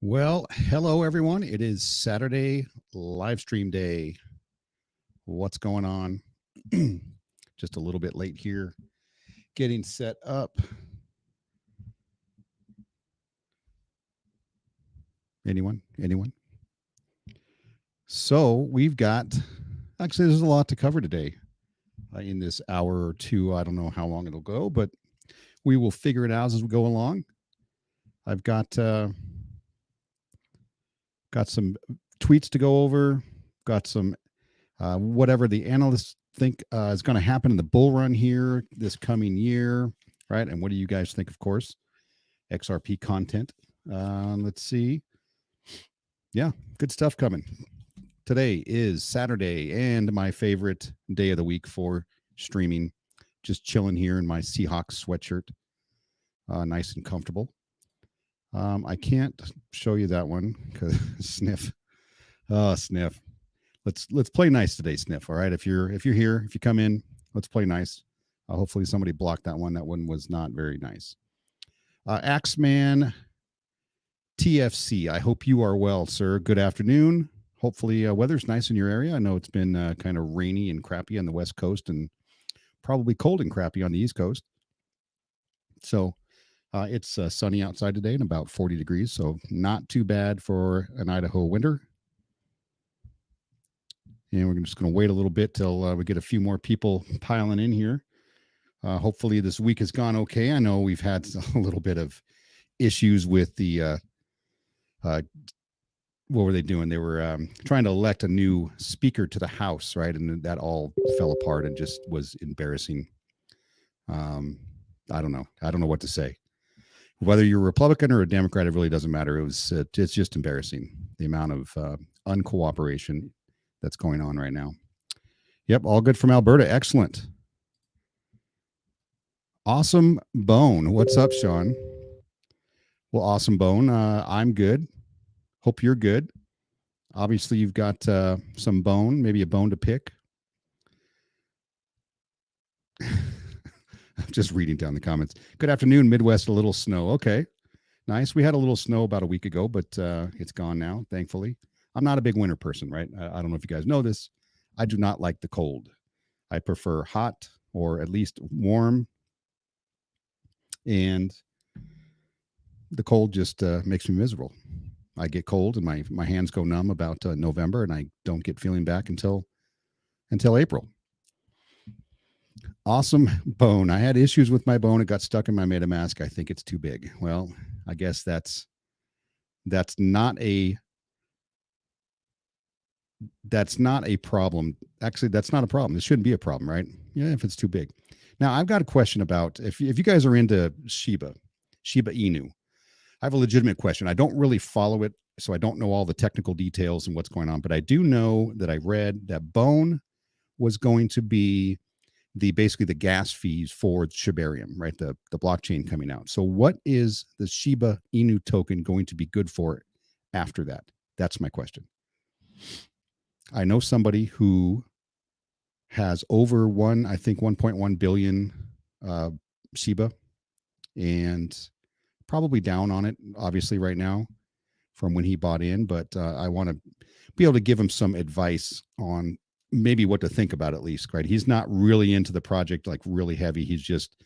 Well, hello everyone. It is Saturday live stream day. What's going on? Just a little bit late here, getting set up. Anyone? Anyone? So we've got actually there's a lot to cover today in this hour or two. I don't know how long it'll go, but we will figure it out as we go along. I've got some tweets to go over. Got some whatever the analysts think is going to happen in the bull run here this coming year, right? And what do you guys think, of course? XRP content. Let's see. Yeah, good stuff coming. Today is Saturday and my favorite day of the week for streaming. Just chilling here in my Seahawks sweatshirt, nice and comfortable. I can't show you that one because sniff. Oh, sniff. Let's play nice today, Sniff. All right. If you're here, if you come in, let's play nice. Hopefully somebody blocked that one. That one was not very nice. Axeman TFC. I hope you are well, sir. Good afternoon. Hopefully weather's nice in your area. I know it's been kind of rainy and crappy on the West Coast and probably cold and crappy on the East Coast. So it's sunny outside today and about 40 degrees. So not too bad for an Idaho winter. And we're just going to wait a little bit till we get a few more people piling in here. Hopefully this week has gone okay. I know we've had a little bit of issues with the what were they doing? They were trying to elect a new speaker to the House, right? And that all fell apart and just was embarrassing. I don't know. I don't know what to say. Whether you're a Republican or a Democrat, it really doesn't matter. It's just embarrassing, the amount of uncooperation that's going on right now. Yep, all good from Alberta. Excellent. Awesome Bone. What's up, Sean? Well, Awesome Bone. I'm good. Hope you're good. Obviously, you've got some bone, maybe a bone to pick. I'm just reading down the comments. Good afternoon, Midwest. A little snow. Okay, nice. We had a little snow about a week ago, but it's gone now, thankfully. I'm not a big winter person, right? I don't know if you guys know this. I do not like the cold. I prefer hot or at least warm. And the cold just makes me miserable. I get cold and my hands go numb about November, and I don't get feeling back until April. Awesome Bone. I had issues with my bone. It got stuck in my MetaMask. I think it's too big. Well, I guess that's not a problem. Actually, that's not a problem. It shouldn't be a problem, right? Yeah, if it's too big. Now, I've got a question about if you guys are into Shiba Inu. I have a legitimate question. I don't really follow it, so I don't know all the technical details and what's going on, but I do know that I read that Bone was going to be basically the gas fees for Shibarium, right? The blockchain coming out. So what is the Shiba Inu token going to be good for after that? That's my question. I know somebody who has over 1.1 billion Shiba, and probably down on it, obviously, right now from when he bought in. But I want to be able to give him some advice on maybe what to think about, at least, right? He's not really into the project like really heavy. He's just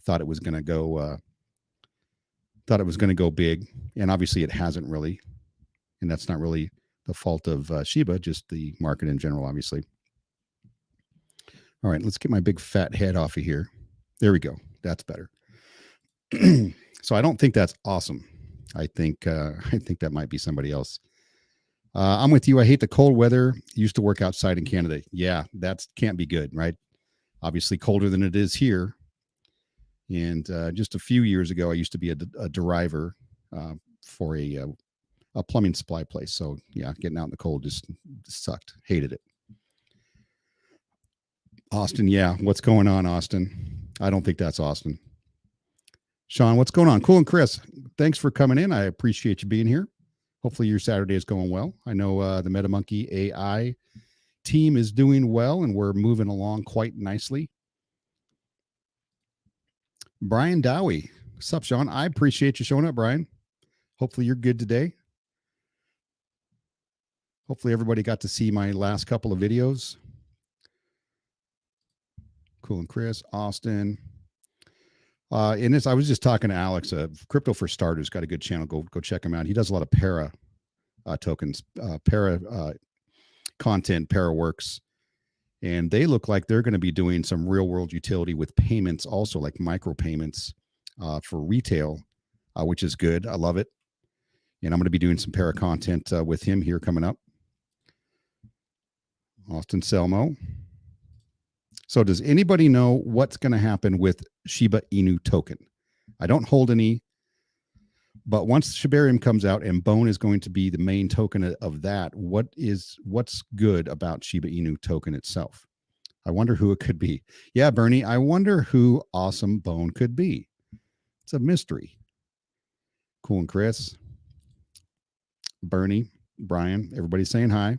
thought it was going to go big, and obviously it hasn't really, and that's not really the fault of Shiba, just the market in general, obviously. All right, let's get my big fat head off of here. There we go. That's better. So I don't think that's awesome. I think that might be somebody else. I'm with you. I hate the cold weather. Used to work outside in Canada. Yeah, that can't be good, right? Obviously colder than it is here. And just a few years ago, I used to be a driver for a plumbing supply place. So yeah, getting out in the cold just sucked. Hated it. Austin, yeah. What's going on, Austin? I don't think that's Austin. Sean, what's going on? Cool. And Chris, thanks for coming in. I appreciate you being here. Hopefully your Saturday is going well. I know the MetaMonkey AI team is doing well, and we're moving along quite nicely. Brian Dowie. What's up, Sean? I appreciate you showing up, Brian. Hopefully you're good today. Hopefully everybody got to see my last couple of videos. Cool and Chris, Austin. In this, I was just talking to Alex. Crypto for Starters got a good channel. Go check him out. He does a lot of para tokens, para content, para works, and they look like they're going to be doing some real world utility with payments, also like micro payments for retail, which is good. I love it, and I'm going to be doing some para content with him here coming up. Austin Selmo. So does anybody know what's going to happen with Shiba Inu token? I don't hold any, but once Shibarium comes out and Bone is going to be the main token of that, what's good about Shiba Inu token itself? I wonder who it could be. Yeah, Bernie, I wonder who Awesome Bone could be. It's a mystery. Cool and Chris, Bernie, Brian, everybody's saying hi.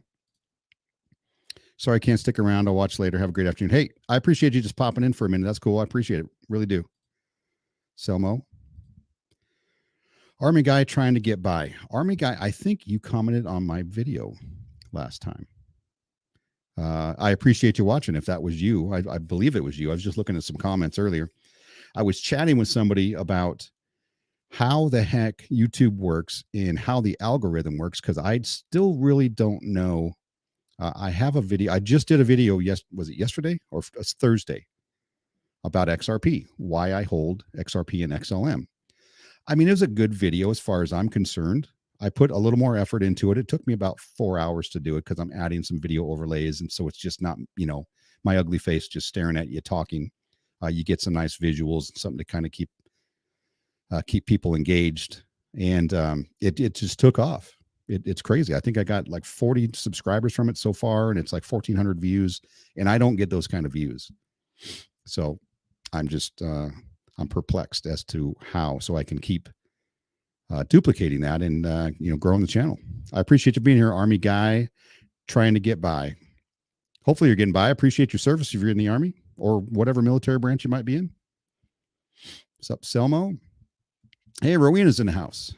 Sorry, I can't stick around. I'll watch later. Have a great afternoon. Hey, I appreciate you just popping in for a minute. That's cool. I appreciate it. Really do. Selmo. Army guy trying to get by. Army guy, I think you commented on my video last time. I appreciate you watching. If that was you, I believe it was you. I was just looking at some comments earlier. I was chatting with somebody about how the heck YouTube works and how the algorithm works, because I still really don't know. I have a video. I just did a video. Was it yesterday or Thursday about XRP? Why I hold XRP and XLM. I mean, it was a good video as far as I'm concerned. I put a little more effort into it. It took me about 4 hours to do it because I'm adding some video overlays, and so it's just not, my ugly face just staring at you talking. You get some nice visuals, something to kind of keep people engaged, and it just took off. It's crazy. I think I got like 40 subscribers from it so far, and it's like 1,400 views, and I don't get those kind of views. So I'm just, I'm perplexed as to how, so I can keep duplicating that and, growing the channel. I appreciate you being here, Army guy, trying to get by. Hopefully you're getting by. I appreciate your service if you're in the Army or whatever military branch you might be in. What's up, Selmo? Hey, Rowena's in the house.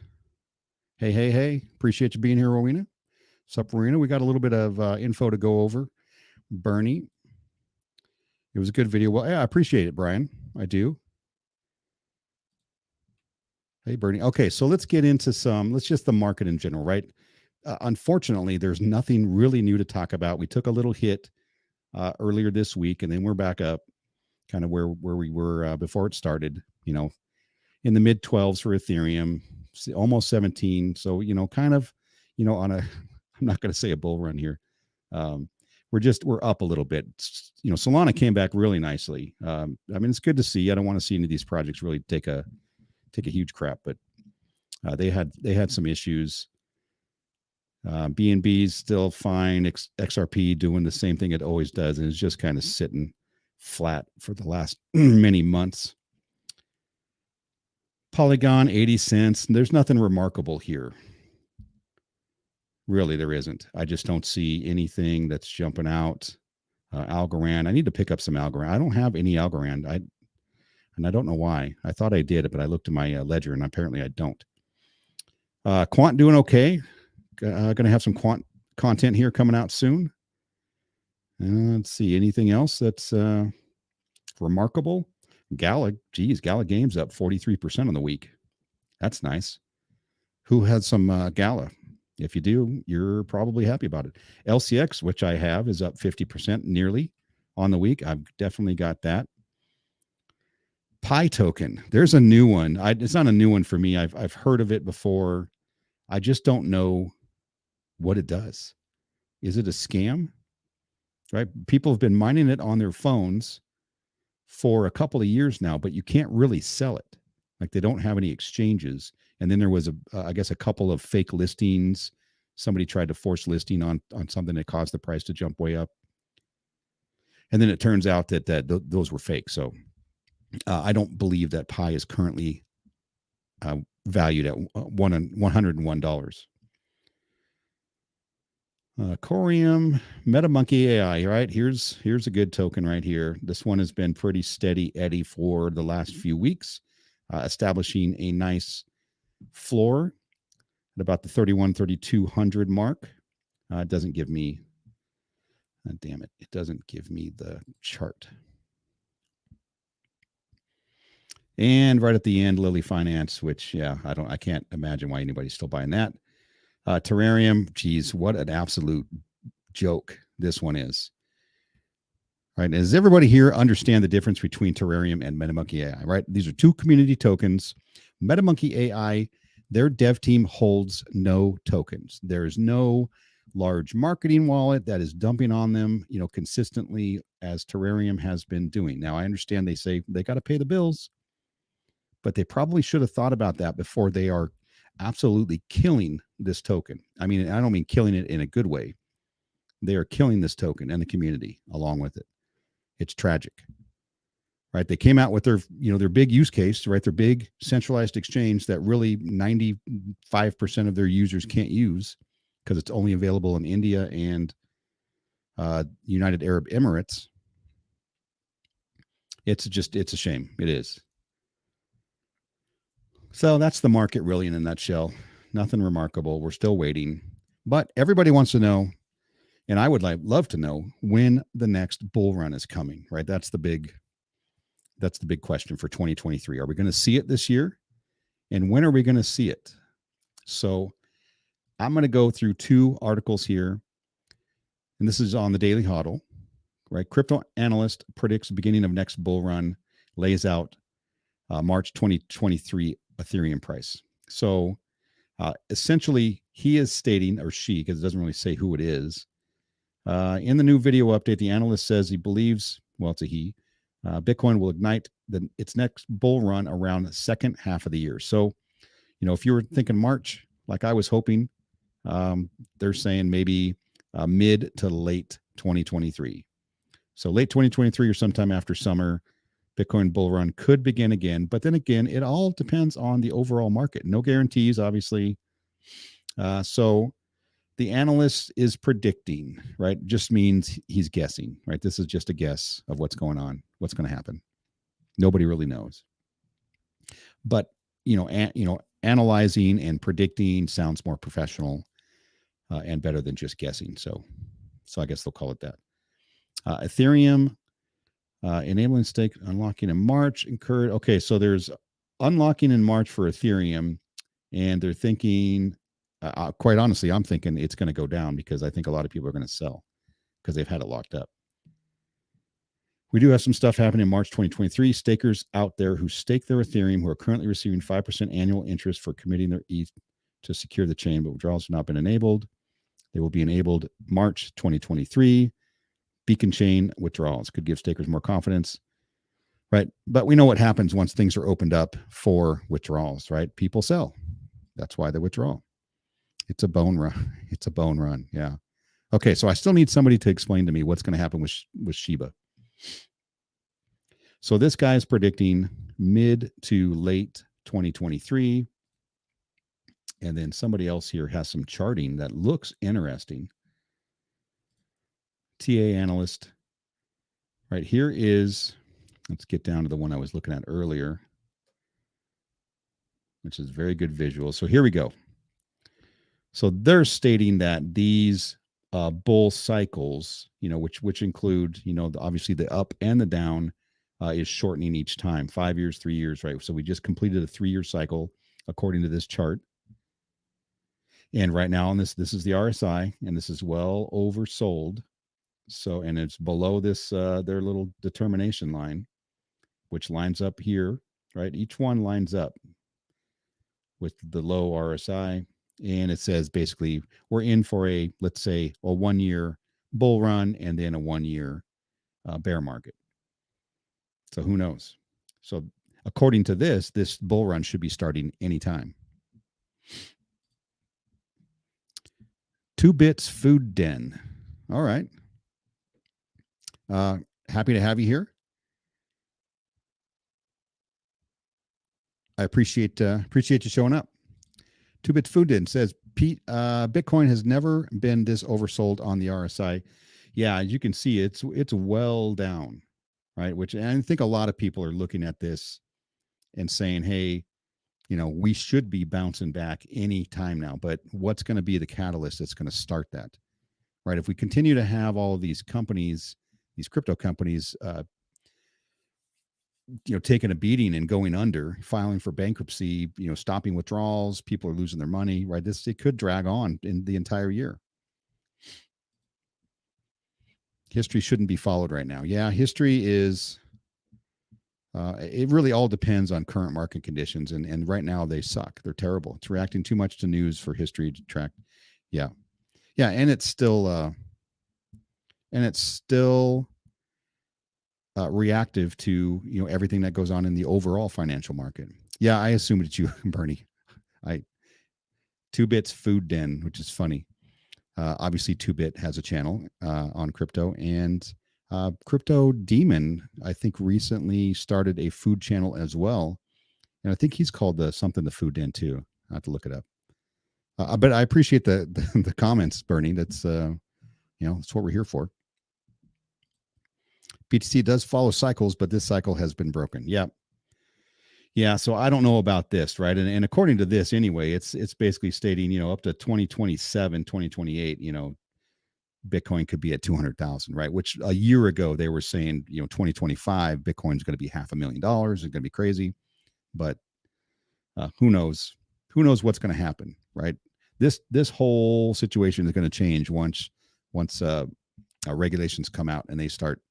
Hey. Appreciate you being here, Rowena. What's up, Rowena? We got a little bit of info to go over. Bernie. It was a good video. Well, yeah, I appreciate it, Brian. I do. Hey, Bernie. Okay, so let's get into the market in general, right? Unfortunately, there's nothing really new to talk about. We took a little hit earlier this week, and then we're back up kind of where we were before it started, in the mid 12s for Ethereum, almost 17. So, kind of, on a, I'm not going to say a bull run here. We're up a little bit. Solana came back really nicely. I mean, it's good to see. I don't want to see any of these projects really take a huge crap, but they had some issues. BNB's still fine. XRP doing the same thing it always does, and it's just kind of sitting flat for the last many months. Polygon, 80 cents. There's nothing remarkable here. Really, there isn't. I just don't see anything that's jumping out. Algorand. I need to pick up some Algorand. I don't have any Algorand. And I don't know why. I thought I did, but I looked at my ledger, and apparently I don't. Quant doing okay. Going to have some quant content here coming out soon. Let's see. Anything else that's remarkable? Gala Games up 43% on the week. That's nice. Who had some Gala? If you do, you're probably happy about it. LCX, which I have, is up 50% nearly on the week. I've definitely got that. Pi token. There's a new one. It's not a new one for me. I've heard of it before. I just don't know what it does. Is it a scam? Right? People have been mining it on their phones for a couple of years now, but you can't really sell it. Like, they don't have any exchanges. And then there was I guess a couple of fake listings. Somebody tried to force listing on something that caused the price to jump way up. And then it turns out that those were fake. So I don't believe that Pi is currently valued at $101. Corium, MetaMonkey AI, right? Here's a good token right here. This one has been pretty steady Eddie for the last few weeks, establishing a nice floor at about the 3,200 mark. It doesn't give me, damn it, it doesn't give me the chart. And right at the end, Lily Finance, which, yeah, I can't imagine why anybody's still buying that. Terrarium, geez, what an absolute joke this one is. Right? Does everybody here understand the difference between Terrarium and MetaMonkey AI? Right? These are two community tokens. MetaMonkey AI, their dev team holds no tokens. There's no large marketing wallet that is dumping on them, consistently as Terrarium has been doing. Now, I understand they say they got to pay the bills, but they probably should have thought about that before they are absolutely killing this token. I mean, I don't mean killing it in a good way. They are killing this token and the community along with it. It's tragic, right? They came out with their big use case, right? Their big centralized exchange that really 95% of their users can't use because it's only available in India and United Arab Emirates. It's a shame. It is. So that's the market really in a nutshell. Nothing remarkable. We're still waiting, but everybody wants to know, and I would love to know when the next bull run is coming, right? That's the big question for 2023. Are we going to see it this year? And when are we going to see it? So I'm going to go through two articles here, and this is on the Daily Hodl, right? Crypto analyst predicts beginning of next bull run, lays out March 2023 Ethereum price. So essentially, he is stating, or she, because it doesn't really say who it is, in the new video update, the analyst says he believes, well, it's a he, Bitcoin will ignite its next bull run around the second half of the year. So, if you were thinking March, like I was hoping, they're saying maybe mid to late 2023. So late 2023 or sometime after summer, Bitcoin bull run could begin again. But then again, it all depends on the overall market. No guarantees, obviously. So the analyst is predicting, right? Just means he's guessing, right? This is just a guess of what's going on, what's going to happen. Nobody really knows. But, analyzing and predicting sounds more professional and better than just guessing. So I guess they'll call it that. Ethereum enabling stake unlocking in March incurred. Okay, so there's unlocking in March for Ethereum, and they're thinking, quite honestly, I'm thinking it's going to go down because I think a lot of people are going to sell because they've had it locked up. We do have some stuff happening in March 2023. Stakers out there who stake their Ethereum who are currently receiving 5% annual interest for committing their ETH to secure the chain, but withdrawals have not been enabled. They will be enabled March 2023. Beacon chain withdrawals could give stakers more confidence, right? But we know what happens once things are opened up for withdrawals, right? People sell. That's why they withdraw. It's a bone run. It's a bone run. Yeah. Okay. So I still need somebody to explain to me what's going to happen with Shiba. So this guy is predicting mid to late 2023. And then somebody else here has some charting that looks interesting. TA analyst. Right here is, let's get down to the one I was looking at earlier, which is very good visual. So here we go. So they're stating that these bull cycles, which include, obviously the up and the down, is shortening each time, 5 years, 3 years, right? So we just completed a 3-year cycle according to this chart. And right now on this is the RSI, and this is well oversold. So, and it's below this, their little determination line, which lines up here, right? Each one lines up with the low RSI. And it says basically we're in for let's say a 1-year bull run and then a 1-year bear market. So who knows? So according to this bull run should be starting anytime. 2 Bits Food Den. All right. Happy to have you here. I appreciate you showing up. 2 Bits Food Den says, Pete, Bitcoin has never been this oversold on the RSI. Yeah, as you can see, it's well down, right? Which, and I think a lot of people are looking at this and saying, hey, we should be bouncing back any time now. But what's going to be the catalyst that's going to start that? right? If we continue to have all of these companies, these crypto companies, taking a beating and going under, filing for bankruptcy, stopping withdrawals, people are losing their money, right? It could drag on in the entire year. History shouldn't be followed right now. Yeah, history is. It really all depends on current market conditions, and right now they suck. They're terrible. It's reacting too much to news for history to track. Yeah, yeah, and it's still reactive to everything that goes on in the overall financial market. Yeah, I assumed it's you, Bernie. I 2Bit's Food Den, which is funny. Obviously, 2Bit has a channel on crypto, and Crypto Demon, I think, recently started a food channel as well, and I think he's called the Food Den too. I have to look it up. But I appreciate the comments, Bernie. That's that's what we're here for. BTC does follow cycles, but this cycle has been broken. Yeah. Yeah, so I don't know about this, right? And according to this anyway, it's basically stating, up to 2027, 2028, Bitcoin could be at 200,000, right? Which a year ago they were saying, 2025 Bitcoin's going to be $500,000. It's going to be crazy, but who knows? Who knows what's going to happen, right? This whole situation is going to change once regulations come out and they start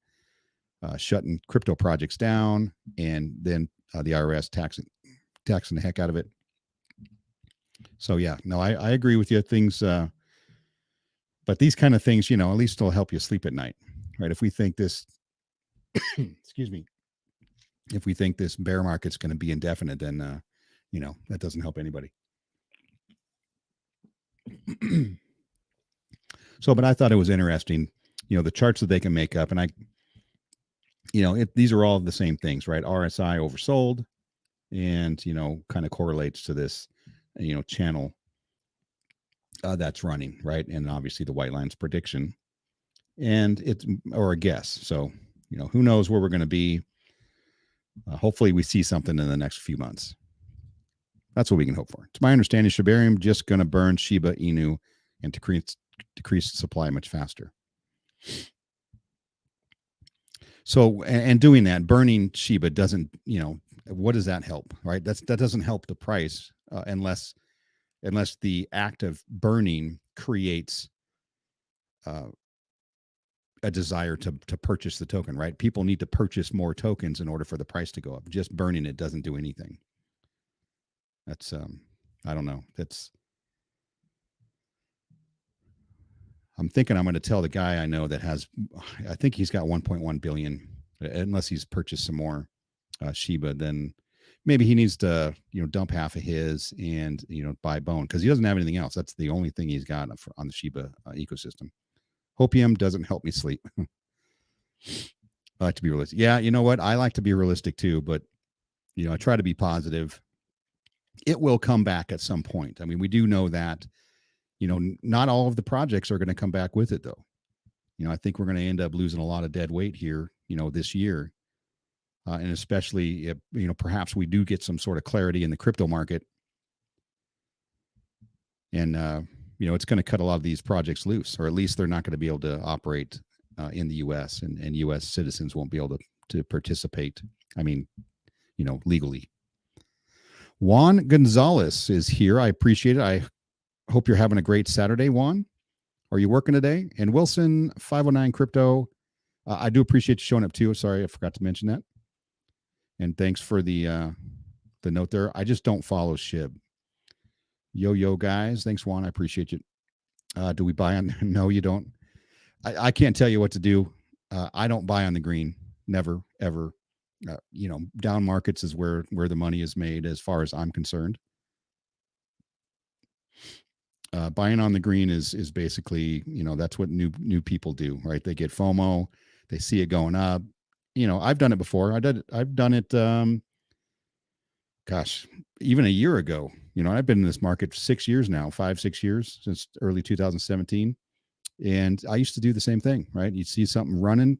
shutting crypto projects down, and then the IRS taxing the heck out of it. So yeah, no, I agree with you. Things, but these kind of things, at least will help you sleep at night, right? If we think this, excuse me, if we think this bear market's going to be indefinite, then that doesn't help anybody. So, but I thought it was interesting, the charts that they can make up, and these are all the same things, right? RSI oversold, and kind of correlates to this, channel that's running, right? And obviously the white line's prediction, and it's or a guess. So who knows where we're going to be? Hopefully, we see something in the next few months. That's what we can hope for. It's my understanding Shibarium just going to burn Shiba Inu and decrease supply much faster. So, and doing that, burning Shiba doesn't, what does that help, right? That doesn't help the price unless the act of burning creates a desire to purchase the token, right? People need to purchase more tokens in order for the price to go up. Just burning it doesn't do anything. That's I don't know. I'm thinking I'm going to tell the guy I know that I think he's got 1.1 billion, unless he's purchased some more Shiba, then maybe he needs to, dump half of his and, buy Bone, because he doesn't have anything else. That's the only thing he's got on the Shiba ecosystem. Hopium doesn't help me sleep. I like to be realistic. Yeah, you know what? I like to be realistic too, but, I try to be positive. It will come back at some point. I mean, we do know that, not all of the projects are going to come back with it, though. I think we're going to end up losing a lot of dead weight here, this year. And especially if, perhaps we do get some sort of clarity in the crypto market. And, it's going to cut a lot of these projects loose, or at least they're not going to be able to operate in the U.S. and U.S. citizens won't be able to participate. I mean, legally. Juan Gonzalez is here. I appreciate it. I hope you're having a great Saturday, Juan. Are you working today? And Wilson 509 Crypto, I do appreciate you showing up too. Sorry, I forgot to mention that. And thanks for the note there. I just don't follow SHIB. Yo, guys. Thanks, Juan. I appreciate you. Do we buy on? No, you don't. I can't tell you what to do. I don't buy on the green. Never, ever. Down markets is where the money is made, as far as I'm concerned. Buying on the green is basically, that's what new people do, right? They get FOMO, they see it going up. I've done it before. I've done it. Even a year ago. I've been in this market for 6 years now, 5-6 years, since early 2017, and I used to do the same thing, right? You see something running,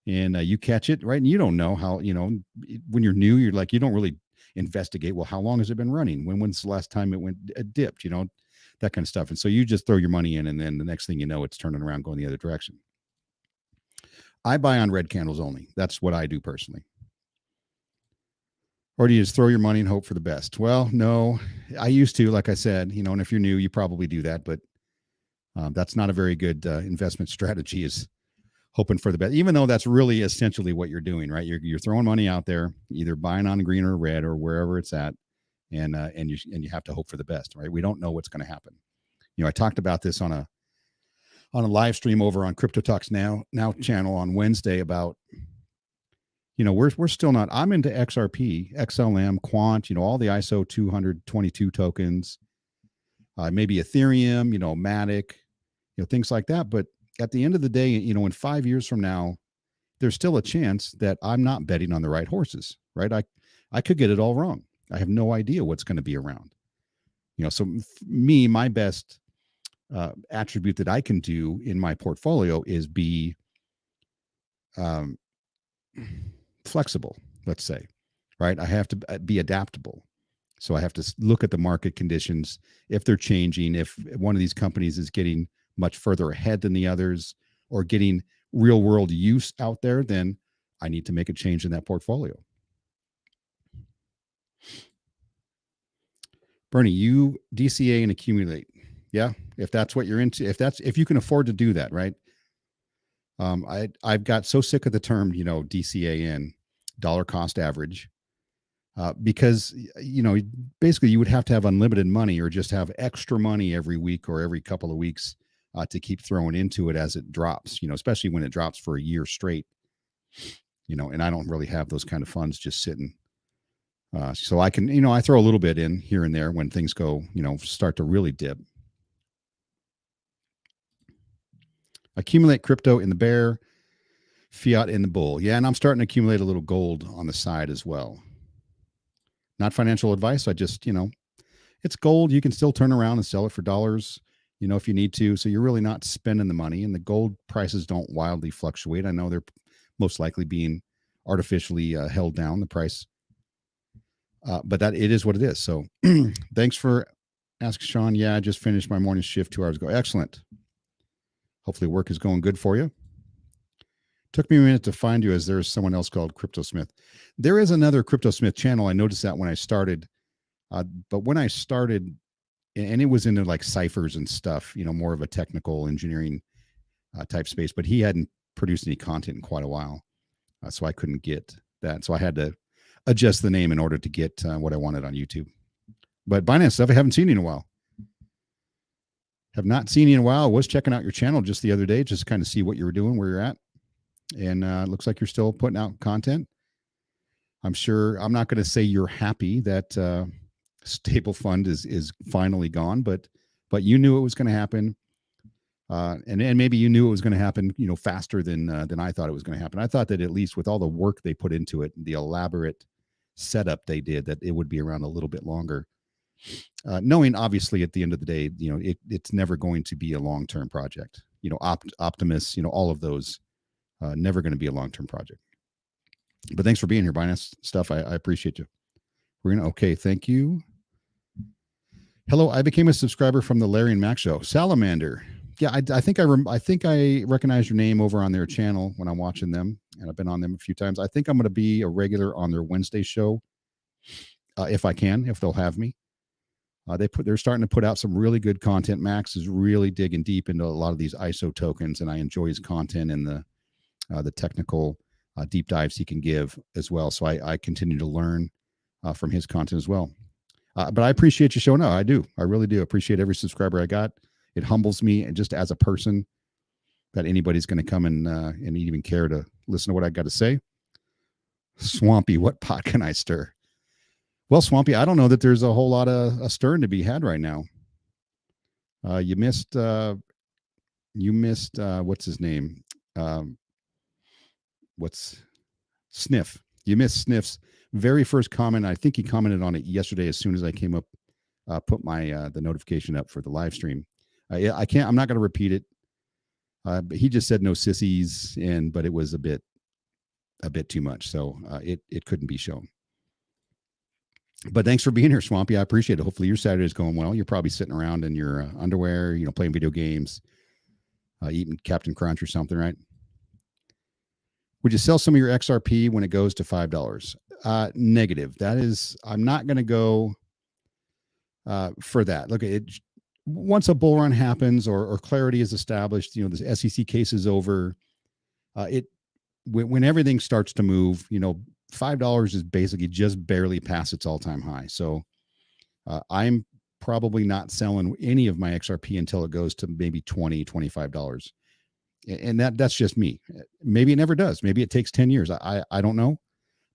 and you catch it, right? And you don't know how, when you're new, you're like, you don't really investigate. Well, how long has it been running? When's the last time it dipped? that kind of stuff. And so you just throw your money in, and then the next thing you know, it's turning around going the other direction. I buy on red candles only. That's what I do personally. Or do you just throw your money and hope for the best? Well, no, I used to, like I said, and if you're new, you probably do that, but that's not a very good investment strategy, is hoping for the best, even though that's really essentially what you're doing, right? You're throwing money out there, either buying on green or red or wherever it's at, and you have to hope for the best, right? We don't know what's going to happen. I talked about this on a live stream over on Crypto Talks Now channel on Wednesday about, we're still not. I'm into XRP, XLM, Quant, all the ISO 222 tokens, maybe Ethereum, Matic, things like that. But at the end of the day, in 5 years from now, there's still a chance that I'm not betting on the right horses, right? I could get it all wrong. I have no idea what's going to be around. So me, my best attribute that I can do in my portfolio is be flexible, let's say, right? I have to be adaptable. So I have to look at the market conditions. If they're changing, if one of these companies is getting much further ahead than the others or getting real world use out there, then I need to make a change in that portfolio. Bernie, you DCA and accumulate. Yeah. If that's what you're into, if you can afford to do that, right? I've got so sick of the term, DCAN, dollar cost average, because, basically you would have to have unlimited money or just have extra money every week or every couple of weeks to keep throwing into it as it drops, especially when it drops for a year straight, and I don't really have those kind of funds just sitting. So I can, I throw a little bit in here and there when things go, start to really dip. Accumulate crypto in the bear, fiat in the bull. Yeah, and I'm starting to accumulate a little gold on the side as well. Not financial advice. I just, it's gold. You can still turn around and sell it for dollars, if you need to. So you're really not spending the money, and the gold prices don't wildly fluctuate. I know they're most likely being artificially held down, the price. But that it is what it is. So thanks for asking, Sean. Yeah, I just finished my morning shift 2 hours ago. Excellent. Hopefully work is going good for you. Took me a minute to find you, as there's someone else called Crypto Smith. There is another Crypto Smith channel. I noticed that when I started, but when I started, and it was into like ciphers and stuff, more of a technical engineering type space, but he hadn't produced any content in quite a while. So I couldn't get that. So I had to adjust the name in order to get what I wanted on YouTube. But Binance stuff, I haven't seen you in a while. Have not seen you in a while. I was checking out your channel just the other day, just to kind of see what you were doing, where you're at. And it looks like you're still putting out content. I'm sure, I'm not going to say you're happy that Stable Fund is finally gone, but you knew it was going to happen. And maybe you knew it was going to happen, faster than I thought it was going to happen. I thought that at least with all the work they put into it, the elaborate setup they did, that it would be around a little bit longer. Knowing obviously at the end of the day, it's never going to be a long-term project. Optimus, all of those, never going to be a long-term project. But thanks for being here, Binance stuff. I appreciate you. Okay, thank you. Hello, I became a subscriber from the Larry and Mac show. Salamander. Yeah, I think I recognize your name over on their channel when I'm watching them, and I've been on them a few times. I think I'm going to be a regular on their Wednesday show, if they'll have me. They're starting to put out some really good content. Max is really digging deep into a lot of these ISO tokens, and I enjoy his content and the technical deep dives he can give as well. So I continue to learn from his content as well. But I appreciate you showing up. I do. I really do appreciate every subscriber I got. It humbles me, and just as a person, that anybody's going to come and even care to listen to what I got to say. Swampy, what pot can I stir? Well, Swampy, I don't know that there's a whole lot of stirring to be had right now. You missed what's his name? Sniff. You missed Sniff's very first comment. I think he commented on it yesterday as soon as I came up, put my the notification up for the live stream. I'm not going to repeat it. But he just said no sissies, but it was a bit too much, so it couldn't be shown. But thanks for being here, Swampy. I appreciate it. Hopefully your Saturday is going well. You're probably sitting around in your underwear, playing video games, eating Captain Crunch or something, right? Would you sell some of your XRP when it goes to $5? Negative. That is, I'm not going to go for that. Look, once a bull run happens or clarity is established, the SEC case is over. When everything starts to move, $5 is basically just barely past its all-time high. So I'm probably not selling any of my XRP until it goes to maybe $20, $25. And that's just me. Maybe it never does. Maybe it takes 10 years. I don't know.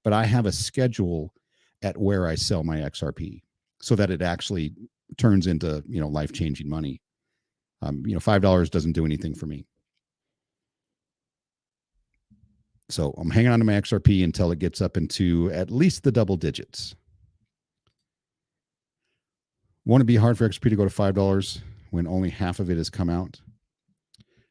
But I have a schedule at where I sell my XRP so that it actually turns into, life-changing money. $5 doesn't do anything for me. So I'm hanging on to my XRP until it gets up into at least the double digits. Won't it be hard for XRP to go to $5 when only half of it has come out?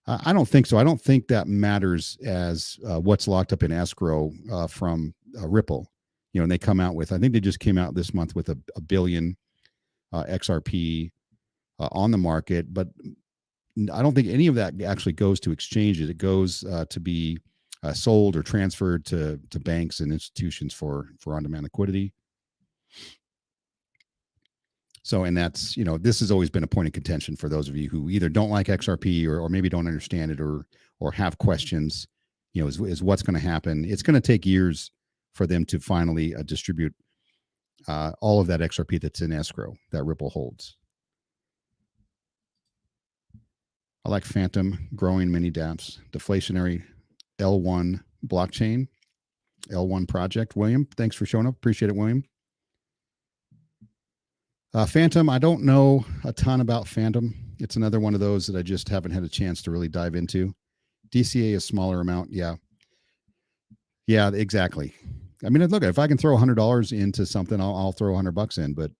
I don't think so. I don't think that matters as what's locked up in escrow from Ripple. And they come out with, I think they just came out this month with a billion XRP on the market, but I don't think any of that actually goes to exchanges. It goes to be sold or transferred to banks and institutions for on-demand liquidity. So, and that's, this has always been a point of contention for those of you who either don't like XRP or maybe don't understand it or have questions, is what's going to happen. It's going to take years for them to finally distribute all of that XRP that's in escrow that Ripple holds. I like Phantom, growing mini dApps, deflationary L1 blockchain, L1 project. William, thanks for showing up. Appreciate it, William. Phantom, I don't know a ton about Phantom. It's another one of those that I just haven't had a chance to really dive into. DCA is smaller amount. Yeah, exactly. I mean, look, if I can throw $100 into something, I'll throw $100 in. But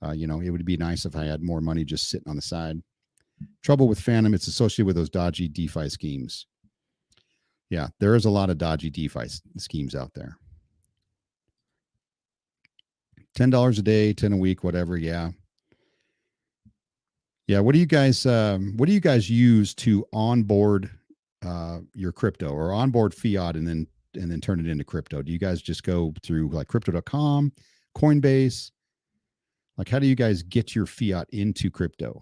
it would be nice if I had more money just sitting on the side. Trouble with Phantom, it's associated with those dodgy DeFi schemes. Yeah, there is a lot of dodgy DeFi schemes out there. $10 a day, 10 a week, whatever. Yeah. What do you guys use to onboard your crypto or onboard fiat and then turn it into crypto? Do you guys just go through like crypto.com, Coinbase? Like, how do you guys get your fiat into crypto?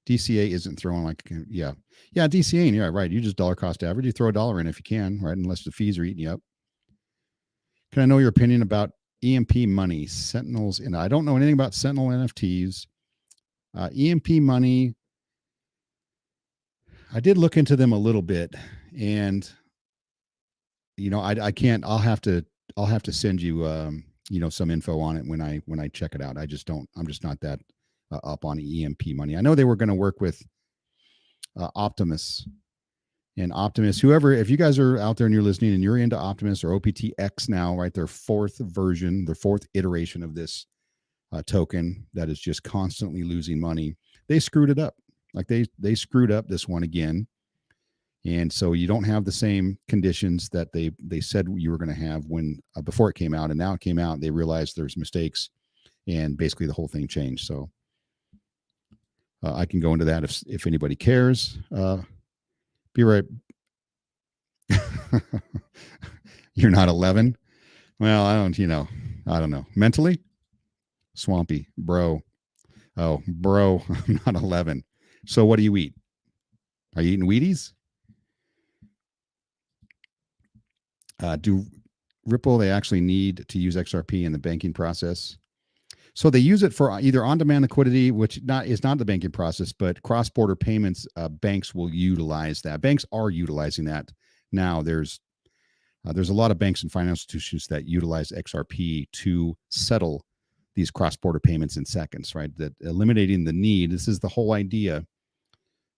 DCA isn't throwing DCA, yeah, right. You just dollar cost average. You throw $1 in if you can, right? Unless the fees are eating you up. Can I know your opinion about EMP money, Sentinels? And I don't know anything about Sentinel NFTs. EMP money, I did look into them a little bit, and I can't. I'll have to send you some info on it when I check it out. I'm just not that up on EMP money. I know they were going to work with Optimus. And Optimus, whoever, if you guys are out there and you're listening and you're into Optimus or OPTX now, right, their fourth version, their fourth iteration of this token that is just constantly losing money, they screwed it up. Like they screwed up this one again. And so you don't have the same conditions that they said you were going to have when before it came out. And now it came out, they realized there's mistakes and basically the whole thing changed. So I can go into that if anybody cares. Be right. You're not 11. Well, I don't know. Mentally, Swampy, bro. Oh, bro, I'm not 11. So what do you eat? Are you eating Wheaties? Do Ripple, they actually need to use XRP in the banking process? So they use it for either on-demand liquidity, which is not the banking process, but cross-border payments. Banks will utilize that. Banks are utilizing that now. There's a lot of banks and financial institutions that utilize XRP to settle these cross-border payments in seconds, right? That eliminating the need. This is the whole idea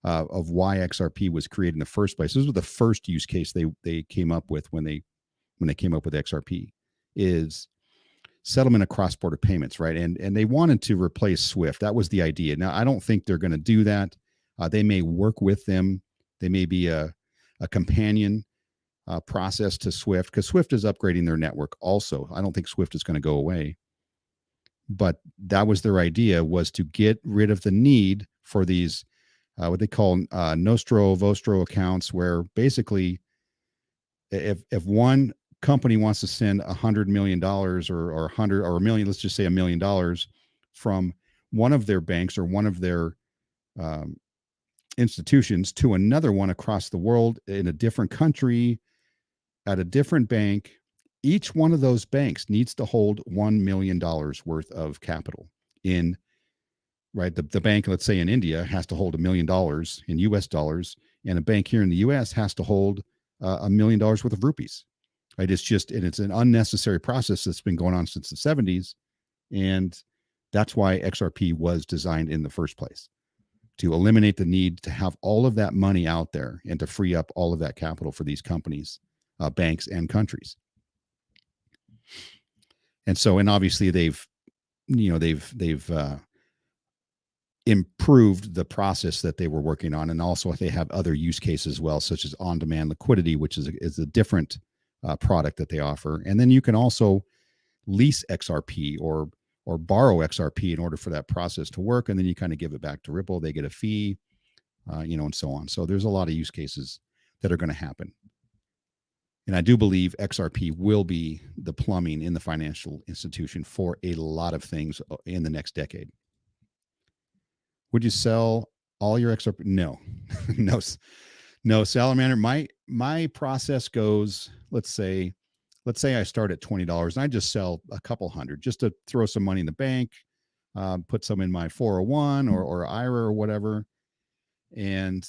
of why XRP was created in the first place. This was the first use case they came up with when they came up with XRP is settlement of cross-border payments, right? And they wanted to replace SWIFT. That was the idea. Now, I don't think they're going to do that. They may work with them. They may be a companion process to SWIFT because SWIFT is upgrading their network also. I don't think SWIFT is going to go away. but that was their idea, was to get rid of the need for these what they call nostro vostro accounts, where basically if one company wants to send $100 million or 100 or a million, let's just say $1 million from one of their banks or one of their um, institutions to another one across the world in a different country at a different bank, each one of those banks needs to hold $1 million worth of capital in, right? The bank, let's say in India, has to hold $1 million in US dollars, and a bank here in the US has to hold $1 million worth of rupees. Right? It's just, and it's an unnecessary process that's been going on since the 70s. And that's why XRP was designed in the first place, to eliminate the need to have all of that money out there and to free up all of that capital for these companies, banks, and countries. And so, and obviously they've improved the process that they were working on, and also they have other use cases as well, such as on-demand liquidity, which is a different product that they offer. And then you can also lease XRP or borrow XRP in order for that process to work, and then you kind of give it back to Ripple. They get a fee, and so on. So there's a lot of use cases that are going to happen. And I do believe XRP will be the plumbing in the financial institution for a lot of things in the next decade. Would you sell all your XRP? No, no, Salamander. My process goes, let's say I start at $20 and I just sell a couple hundred just to throw some money in the bank, put some in my 401 or IRA or whatever. And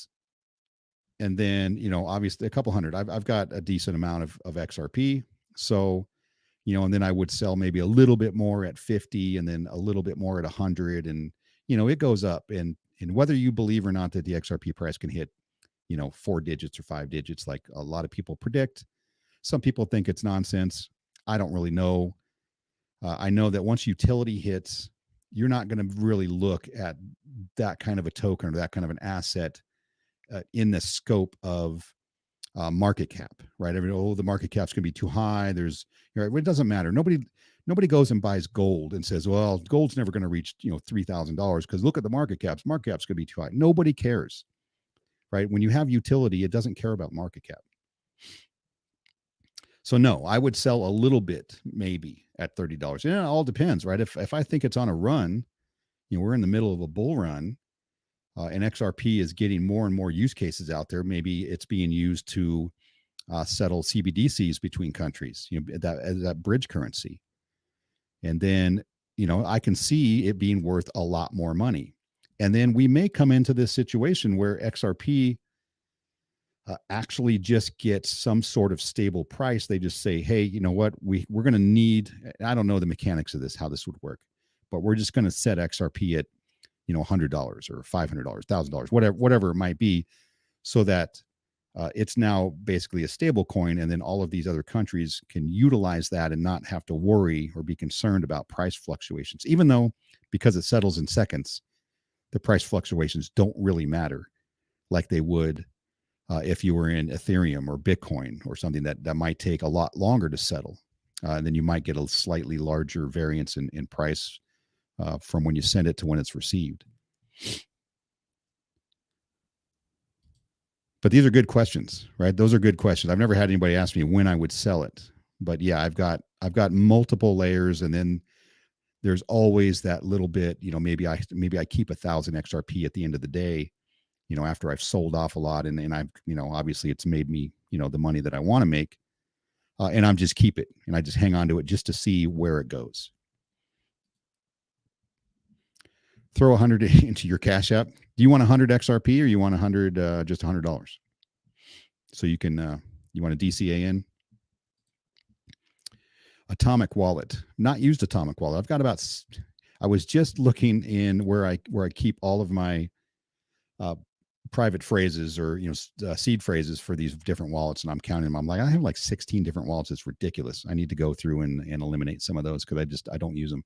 then, obviously a couple hundred, I've got a decent amount of XRP. So, and then I would sell maybe a little bit more at 50 and then a little bit more at 100. And, it goes up. And whether you believe or not that the XRP price can hit, 4 digits or 5 digits, like a lot of people predict, some people think it's nonsense. I don't really know. I know that once utility hits, you're not going to really look at that kind of a token or that kind of an asset in the scope of market cap, right? The market cap's going to be too high. It doesn't matter. Nobody goes and buys gold and says, well, gold's never going to reach, $3,000 because look at the market caps. Market cap's going to be too high. Nobody cares, right? When you have utility, it doesn't care about market cap. So no, I would sell a little bit maybe at $30. And it all depends, right? If I think it's on a run, we're in the middle of a bull run, and XRP is getting more and more use cases out there. Maybe it's being used to settle CBDCs between countries, that bridge currency. And then, I can see it being worth a lot more money. And then we may come into this situation where XRP actually just gets some sort of stable price. They just say, hey, you know what, we're going to need, I don't know the mechanics of this, how this would work, but we're just going to set XRP at, $100 or $500, $1,000, whatever it might be, so that it's now basically a stable coin. And then all of these other countries can utilize that and not have to worry or be concerned about price fluctuations, even though because it settles in seconds, the price fluctuations don't really matter like they would if you were in Ethereum or Bitcoin or something that might take a lot longer to settle. And then you might get a slightly larger variance in price from when you send it to when it's received. But these are good questions, right? Those are good questions. I've never had anybody ask me when I would sell it. But yeah, I've got multiple layers, and then there's always that little bit, maybe I keep 1,000 XRP at the end of the day, after I've sold off a lot, and I've, obviously it's made me, the money that I want to make, and I'm just keep it, and I just hang on to it just to see where it goes. Throw 100 into your Cash App. Do you want 100 XRP or you want 100, just $100? So you can, you want a DCA in? Atomic Wallet, not used Atomic Wallet. I've got I was just looking in where I keep all of my private phrases or seed phrases for these different wallets, and I'm counting them. I'm like, I have like 16 different wallets. It's ridiculous. I need to go through and eliminate some of those because I don't use them.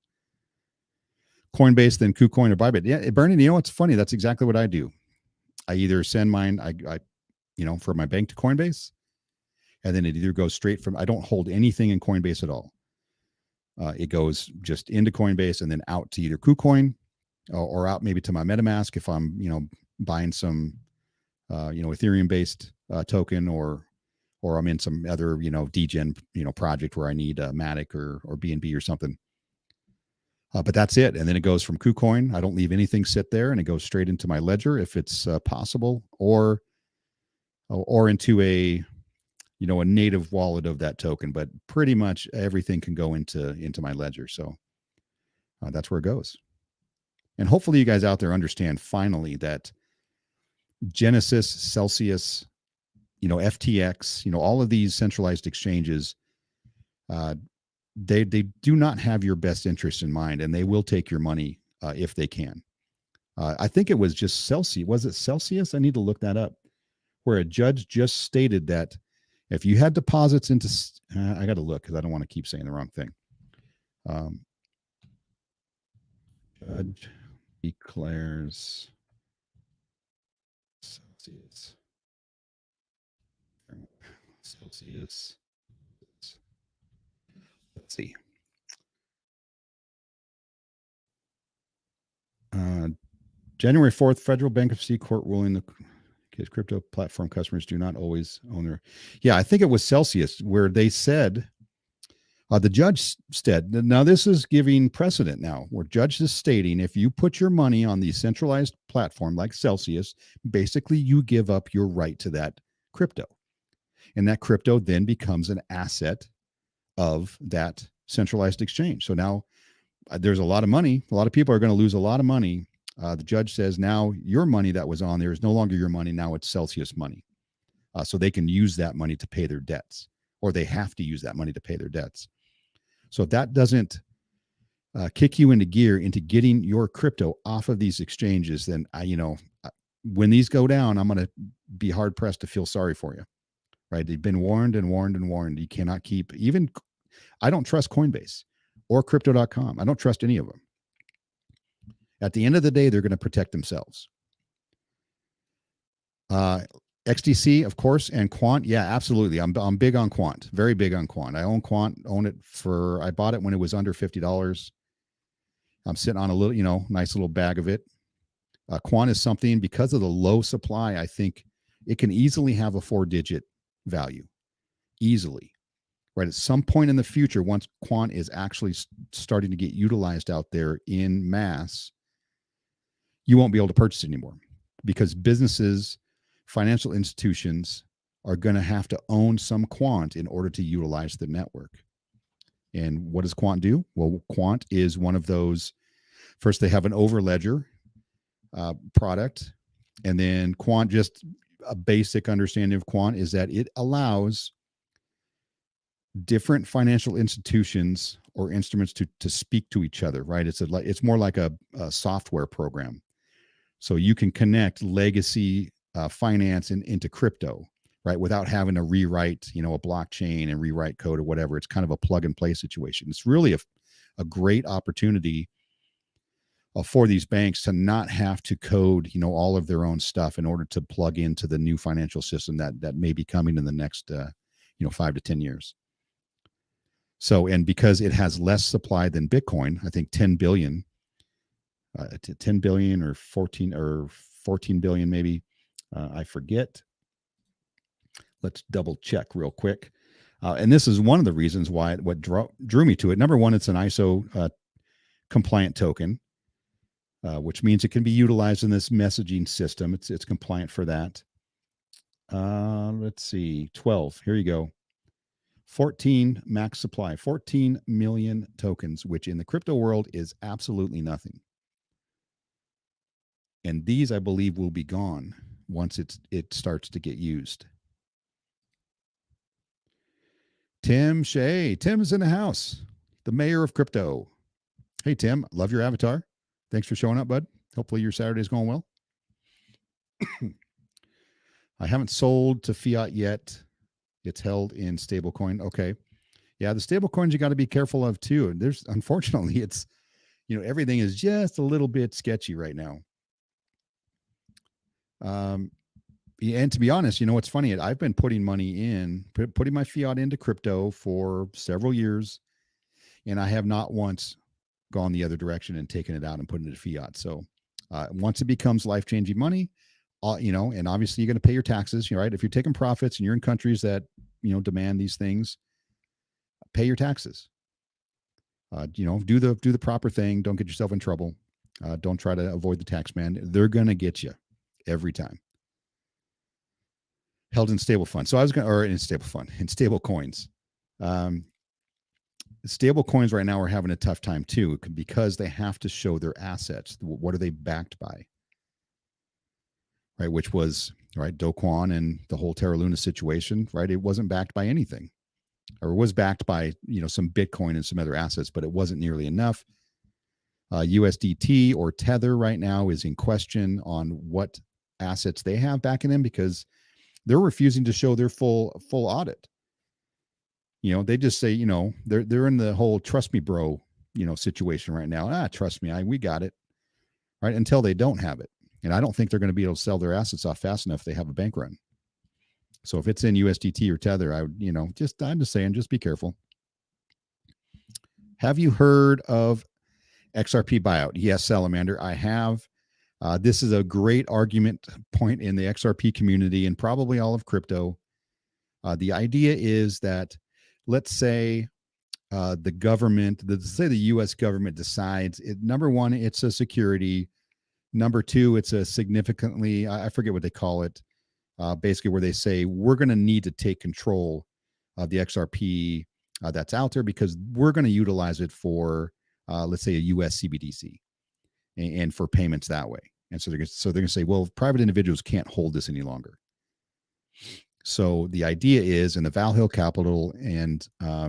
Coinbase, then KuCoin or Bybit. Yeah, Bernie, what's funny? That's exactly what I do. I either send mine, I for my bank to Coinbase, and then it either goes straight from. I don't hold anything in Coinbase at all. It goes just into Coinbase and then out to either KuCoin or out maybe to my MetaMask if I'm, buying some, Ethereum based token or I'm in some other, degen, project where I need Matic or BNB or something. But that's it. And then it goes from KuCoin. I don't leave anything sit there, and it goes straight into my ledger if it's possible, or into a a native wallet of that token. But pretty much everything can go into my ledger. So that's where it goes. And hopefully you guys out there understand finally that Genesis, Celsius, FTX, all of these centralized exchanges, they do not have your best interest in mind, and they will take your money if they can. I think it was just Celsius. Was it Celsius? I need to look that up. Where a judge just stated that if you had deposits into, I got to look because I don't want to keep saying the wrong thing. Judge declares Celsius. Let's see. January 4th, federal bankruptcy court ruling the crypto platform customers do not always own their. Yeah, I think it was Celsius where they said, the judge said, now this is giving precedent now, where judge is stating if you put your money on the centralized platform like Celsius, basically you give up your right to that crypto. And that crypto then becomes an asset of that centralized exchange. So now there's a lot of money. A lot of people are going to lose a lot of money. The judge says now your money that was on there is no longer your money. Now it's Celsius money. So they can use that money to pay their debts, or they have to use that money to pay their debts. So if that doesn't kick you into gear into getting your crypto off of these exchanges, then when these go down, I'm going to be hard pressed to feel sorry for you. Right? They've been warned and warned and warned. You cannot keep even. I don't trust Coinbase or Crypto.com. I don't trust any of them. At the end of the day, they're going to protect themselves. XDC, of course, and Quant. Yeah, absolutely. I'm big on Quant. Very big on Quant. I own Quant. I bought it when it was under $50. I'm sitting on a little, nice little bag of it. Quant is something, because of the low supply, I think it can easily have a 4-digit value. Easily. Right. At some point in the future, once Quant is actually starting to get utilized out there in mass, you won't be able to purchase it anymore because businesses, financial institutions are going to have to own some Quant in order to utilize the network. And what does Quant do? Well, Quant is one of those. First, they have an overledger product. And then Quant, just a basic understanding of Quant is that it allows different financial institutions or instruments to speak to each other, right? It's more like a software program. So you can connect legacy finance into crypto, right? Without having to rewrite, a blockchain and rewrite code or whatever. It's kind of a plug and play situation. It's really a great opportunity for these banks to not have to code, all of their own stuff in order to plug into the new financial system that may be coming in the next, 5 to 10 years. So, and because it has less supply than Bitcoin, I think 10 billion or 14 billion, maybe. I forget. Let's double check real quick. And this is one of the reasons why what drew me to it. Number one, it's an ISO compliant token, which means it can be utilized in this messaging system. It's compliant for that. Let's see, 12. Here you go. 14 max supply, 14 million tokens, which in the crypto world is absolutely nothing. And these, I believe, will be gone once it starts to get used. Tim Shea. Tim's in the house, the mayor of crypto. Hey, Tim, love your avatar. Thanks for showing up, bud. Hopefully your Saturday's going well. I haven't sold to fiat yet. It's held in stablecoin. Okay. Yeah, the stablecoins you got to be careful of too. And unfortunately, it's, everything is just a little bit sketchy right now. And to be honest, what's funny? I've been putting money putting my fiat into crypto for several years. And I have not once gone the other direction and taken it out and put it into fiat. So once it becomes life-changing money, and obviously you're going to pay your taxes, right? If you're taking profits and you're in countries that, demand these things, pay your taxes. Do the proper thing. Don't get yourself in trouble. Don't try to avoid the tax man. They're going to get you every time. Held in stable funds. So I was going, or in stable fund, in stable coins. Stable coins right now are having a tough time too, because they have to show their assets. What are they backed by? Right, which was right Do Kwon and the whole Terra Luna situation. Right, it wasn't backed by anything, or was backed by some Bitcoin and some other assets, but it wasn't nearly enough. USDT or Tether right now is in question on what assets they have backing them, because they're refusing to show their full audit. They just say, they're in the whole trust me, bro, situation right now. Trust me, we got it. Right, until they don't have it. And I don't think they're going to be able to sell their assets off fast enough if they have a bank run. So if it's in USDT or Tether, I'm just saying, just be careful. Have you heard of XRP buyout? Yes, Salamander, I have. This is a great argument point in the XRP community and probably all of crypto. The idea is that, let's say the government, say the U.S. government decides, number one, it's a security. Number two, it's a significantly, I forget what they call it, basically where they say, we're going to need to take control of the XRP that's out there, because we're going to utilize it for, let's say, a US CBDC and for payments that way. And so they're going to say, well, private individuals can't hold this any longer. So the idea is, in the Val Hill Capital and I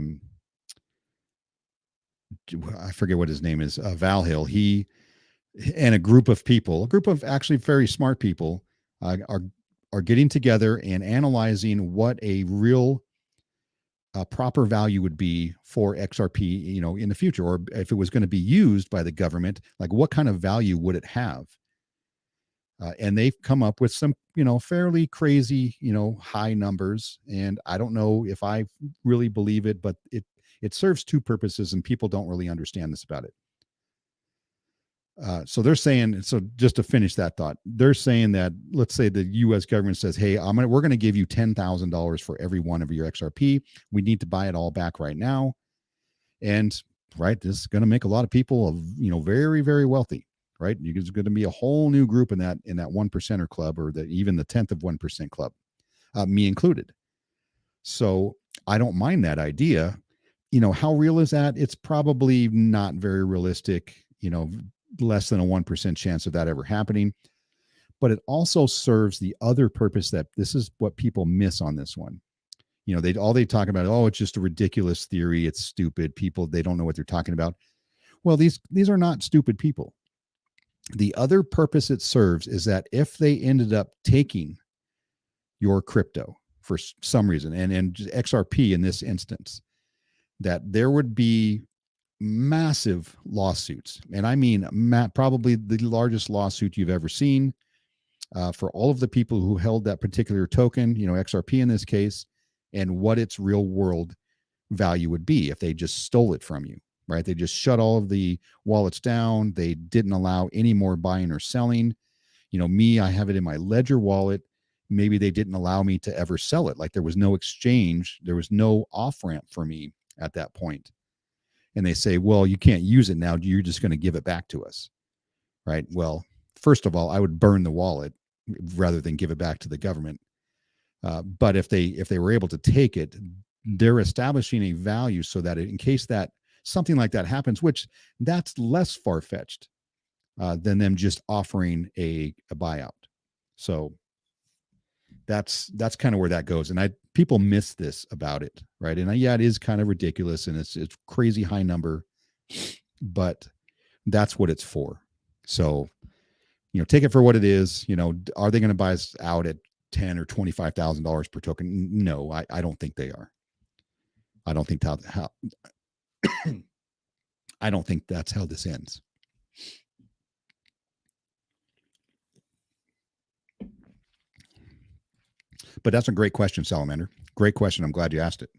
forget what his name is, Val Hill, he and a group of actually very smart people, are getting together and analyzing what a real proper value would be for XRP, in the future, or if it was going to be used by the government, like what kind of value would it have? And they've come up with some, fairly crazy, high numbers. And I don't know if I really believe it, but it serves two purposes, and people don't really understand this about it. So they're saying, so just to finish that thought, they're saying that, let's say the U.S. government says, hey, we're going to give you $10,000 for every one of your XRP. We need to buy it all back right now. And right, this is going to make a lot of people, very, very wealthy. Right, there's going to be a whole new group in that 1%er club, or even the 10th of 1% club, me included. So I don't mind that idea. How real is that? It's probably not very realistic. Less than a 1% chance of that ever happening. But it also serves the other purpose, that this is what people miss on this one. They talk about, oh, it's just a ridiculous theory. It's stupid. People, they don't know what they're talking about. Well, these are not stupid people. The other purpose it serves is that if they ended up taking your crypto for some reason, and XRP in this instance, that there would be massive lawsuits. And I mean, probably the largest lawsuit you've ever seen, for all of the people who held that particular token, XRP in this case, and what its real world value would be if they just stole it from you. Right? They just shut all of the wallets down. They didn't allow any more buying or selling. I have it in my Ledger wallet. Maybe they didn't allow me to ever sell it. Like, there was no exchange. There was no off ramp for me at that point. And they say, well, you can't use it now. You're just going to give it back to us. Right? Well, first of all, I would burn the wallet rather than give it back to the government. But if they were able to take it, they're establishing a value so that in case that something like that happens, which that's less far-fetched than them just offering a buyout. So that's kind of where that goes. And people miss this about it, right? And it is kind of ridiculous, and it's crazy high number, but that's what it's for. So, take it for what it is. Are they going to buy us out at $10,000 or $25,000 per token? No, I don't think they are. I don't think how I don't think that's how this ends. But that's a great question, Salamander. Great question. I'm glad you asked it.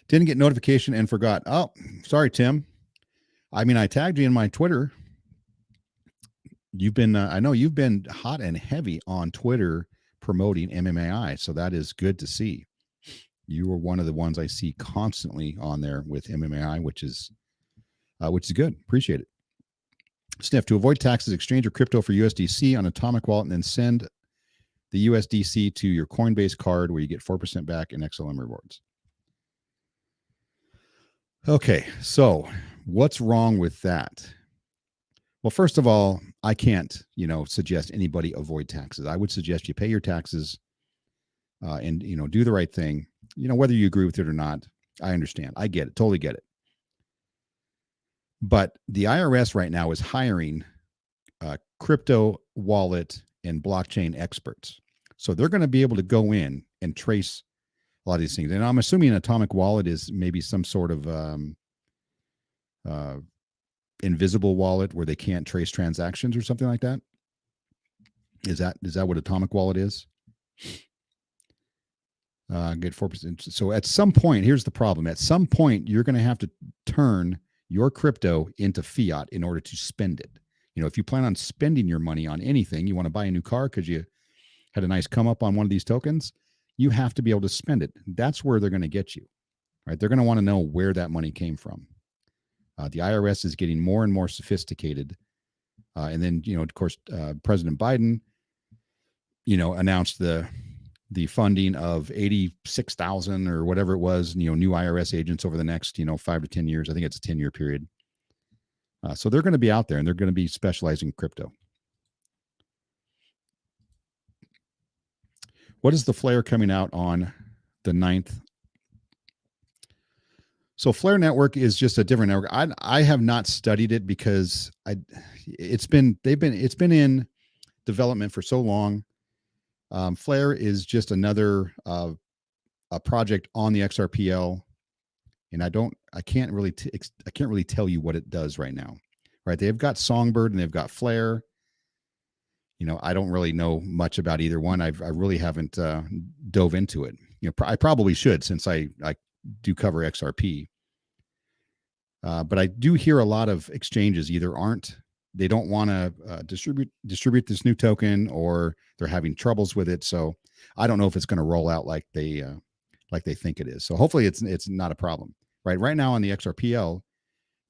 Didn't get notification and forgot. Oh, sorry, Tim. I mean, I tagged you in my Twitter. You've been, I know you've been hot and heavy on Twitter promoting MMAI. So that is good to see. You were one of the ones I see constantly on there with MMAI, which is good. Appreciate it. Sniff, to avoid taxes, exchange your crypto for USDC on Atomic Wallet and then send the USDC to your Coinbase card where you get 4% back in XLM rewards. Okay, so what's wrong with that? Well, first of all, I can't, suggest anybody avoid taxes. I would suggest you pay your taxes and, do the right thing. Whether you agree with it or not, I understand. I get it. Totally get it. But the IRS right now is hiring crypto wallet and blockchain experts. So they're going to be able to go in and trace a lot of these things. And I'm assuming an Atomic Wallet is maybe some sort of invisible wallet where they can't trace transactions or something like that. Is that what Atomic Wallet is? Get 4%. So at some point, here's the problem. At some point, you're going to have to turn your crypto into fiat in order to spend it. If you plan on spending your money on anything, you want to buy a new car because you had a nice come up on one of these tokens, you have to be able to spend it. That's where they're going to get you, right? They're going to want to know where that money came from. The IRS is getting more and more sophisticated. And then, of course, President Biden, announced the funding of 86,000 or whatever it was, new IRS agents over the next, 5 to 10 years. I think it's a 10-year period. So they're going to be out there and they're going to be specializing in crypto. What is the flare coming out on the 9th? So Flare Network is just a different network. I have not studied it because it's been in development for so long. Flare is just another a project on the XRPL, and I can't really tell you what it does right now. Right? They've got Songbird and they've got Flare. I don't really know much about either one. I really haven't dove into it. I probably should since I do cover XRP. But I do hear a lot of exchanges either they don't want to distribute this new token, or they're having troubles with it. So I don't know if it's going to roll out like they think it is. So hopefully it's not a problem. Right now on the XRPL,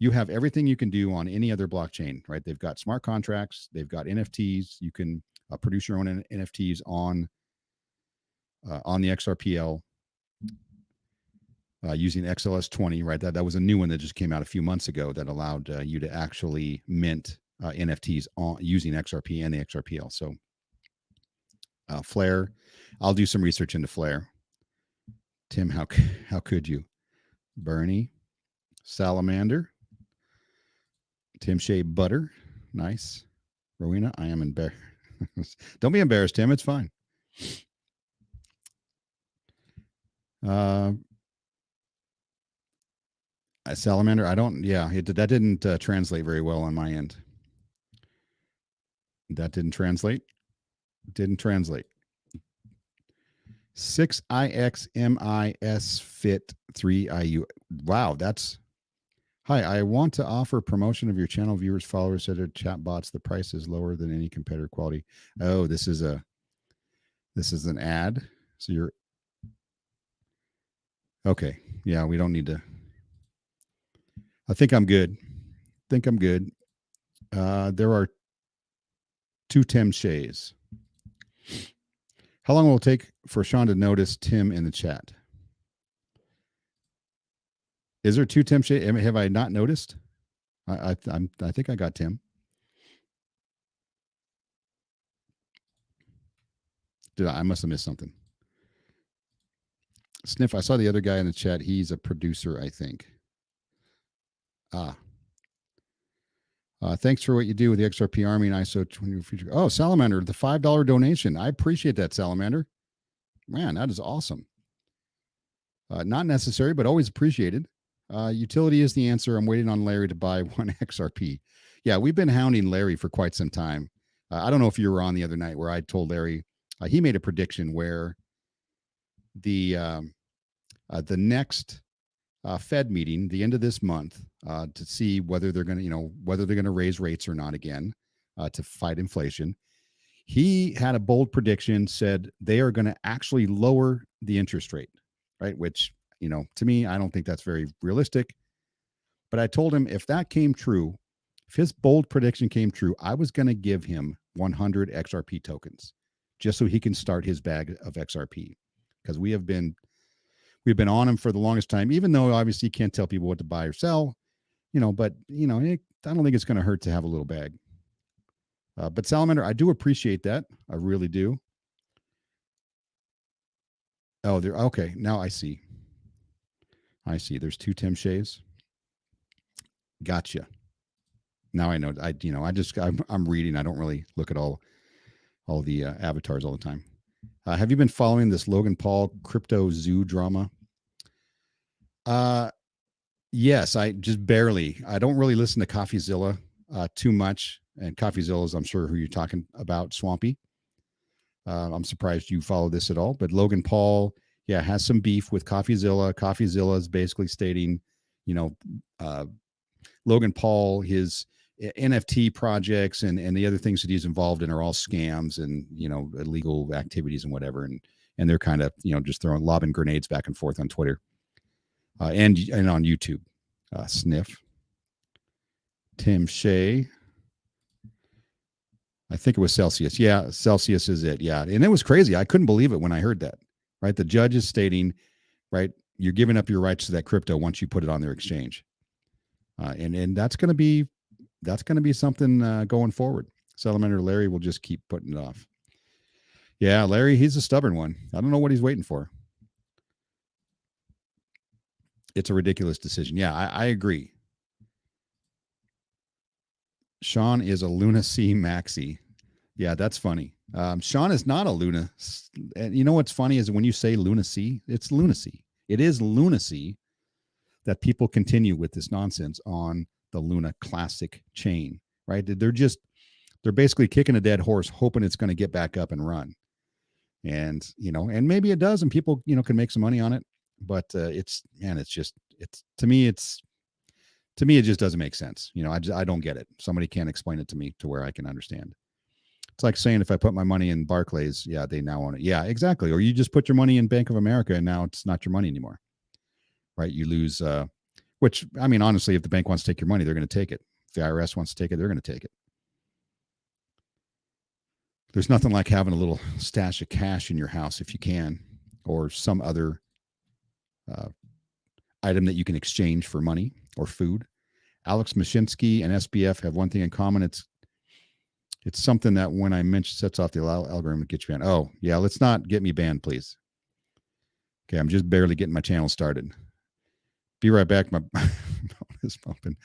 you have everything you can do on any other blockchain, right? They've got smart contracts, they've got NFTs. You can produce your own NFTs on the XRPL using XLS20, right? That was a new one that just came out a few months ago that allowed you to actually mint NFTs using XRP and the XRPL. So Flare, I'll do some research into Flare. Tim, how could you? Bernie, Salamander, Tim Shea Butter, nice. Rowena, I am embarrassed. Don't be embarrassed, Tim. It's fine. Salamander, that didn't translate very well on my end. That didn't translate. 6IXMIS fit 3IU. Wow, that's hi. I want to offer promotion of your channel viewers, followers, etc. Chat bots. The price is lower than any competitor quality. Oh, this is an ad. So you're okay. Yeah, we don't need to. I think I'm good. There are 2 Tim Shays. How long will it take for Sean to notice Tim in the chat? Is there 2 Tim Shays? Have I not noticed? I think I got Tim. I must have missed something. Sniff, I saw the other guy in the chat. He's a producer, I think. Thanks for what you do with the XRP Army and ISO 20 future. Oh, Salamander, the $5 donation. I appreciate that, Salamander. Man, that is awesome. Not necessary, but always appreciated. Utility is the answer. I'm waiting on Larry to buy 1 XRP. Yeah, we've been hounding Larry for quite some time. I don't know if you were on the other night where I told Larry, he made a prediction where the next Fed meeting the end of this month to see whether they're going to, whether they're going to raise rates or not again to fight inflation. He had a bold prediction, said they are going to actually lower the interest rate, right? Which, to me, I don't think that's very realistic. But I told him if that came true, if his bold prediction came true, I was going to give him 100 XRP tokens just so he can start his bag of XRP, because we've been on him for the longest time, even though obviously you can't tell people what to buy or sell, but I don't think it's going to hurt to have a little bag. But Salamander, I do appreciate that. I really do. Oh, there. Okay, now I see. There's two Tim Shays. Gotcha. Now I know. I'm reading. I don't really look at all the avatars all the time. Have you been following this Logan Paul crypto zoo drama? Yes, I just barely. I don't really listen to CoffeeZilla too much. And CoffeeZilla is, I'm sure, who you're talking about, Swampy. I'm surprised you follow this at all. But Logan Paul, has some beef with CoffeeZilla. CoffeeZilla is basically stating, Logan Paul, his NFT projects and the other things that he's involved in are all scams and, illegal activities and whatever. And they're kind of, just lobbing grenades back and forth on Twitter and on YouTube. Sniff. Tim Shea. I think it was Celsius. Yeah, Celsius is it. Yeah. And it was crazy. I couldn't believe it when I heard that, right? The judge is stating, right, you're giving up your rights to that crypto once you put it on their exchange. And that's going to be something going forward. Salamander Larry will just keep putting it off. Yeah, Larry, he's a stubborn one. I don't know what he's waiting for. It's a ridiculous decision. Yeah, I agree. Sean is a Luna C Maxi. Yeah, that's funny. Sean is not a Luna. And you know what's funny is when you say lunacy, it's lunacy. It is lunacy that people continue with this nonsense on the Luna Classic chain, right? They're basically kicking a dead horse, hoping it's going to get back up and run. And, and maybe it does, and people, can make some money on it. But to me, it just doesn't make sense. I don't get it. Somebody can't explain it to me to where I can understand. It's like saying if I put my money in Barclays, they now own it. Yeah, exactly. Or you just put your money in Bank of America and now it's not your money anymore. Right? You lose, which, I mean, honestly, if the bank wants to take your money, they're going to take it. If the IRS wants to take it, they're going to take it. There's nothing like having a little stash of cash in your house if you can, or some other item that you can exchange for money or food. Alex Mashinsky and SBF have one thing in common. It's something that when I mention sets off the algorithm to get you banned. Oh, yeah, let's not get me banned, please. Okay, I'm just barely getting my channel started. Be right back. My bone is pumping.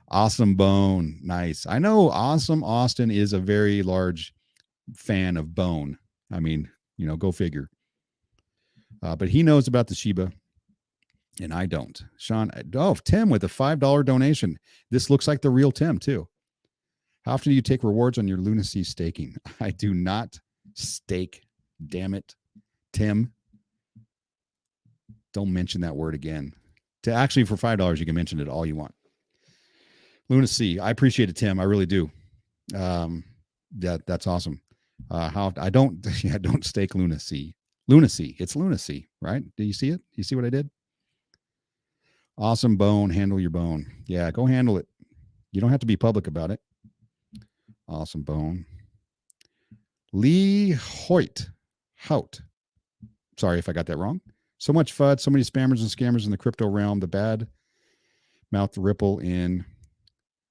Awesome Bone. Nice. I know Awesome Austin is a very large fan of Bone. I mean, go figure. But he knows about the Shiba. And I don't. Sean, Tim with a $5 donation. This looks like the real Tim, too. How often do you take rewards on your lunacy staking? I do not stake. Damn it. Tim, don't mention that word again. For $5, you can mention it all you want. Lunacy. I appreciate it, Tim. I really do. That's awesome. I don't stake lunacy. Lunacy. It's lunacy, right? Do you see it? You see what I did? Awesome Bone. Handle your bone. Yeah, go handle it. You don't have to be public about it. Awesome Bone. Lee Hoyt. Sorry if I got that wrong. So much FUD, so many spammers and scammers in the crypto realm. The bad mouth ripple in,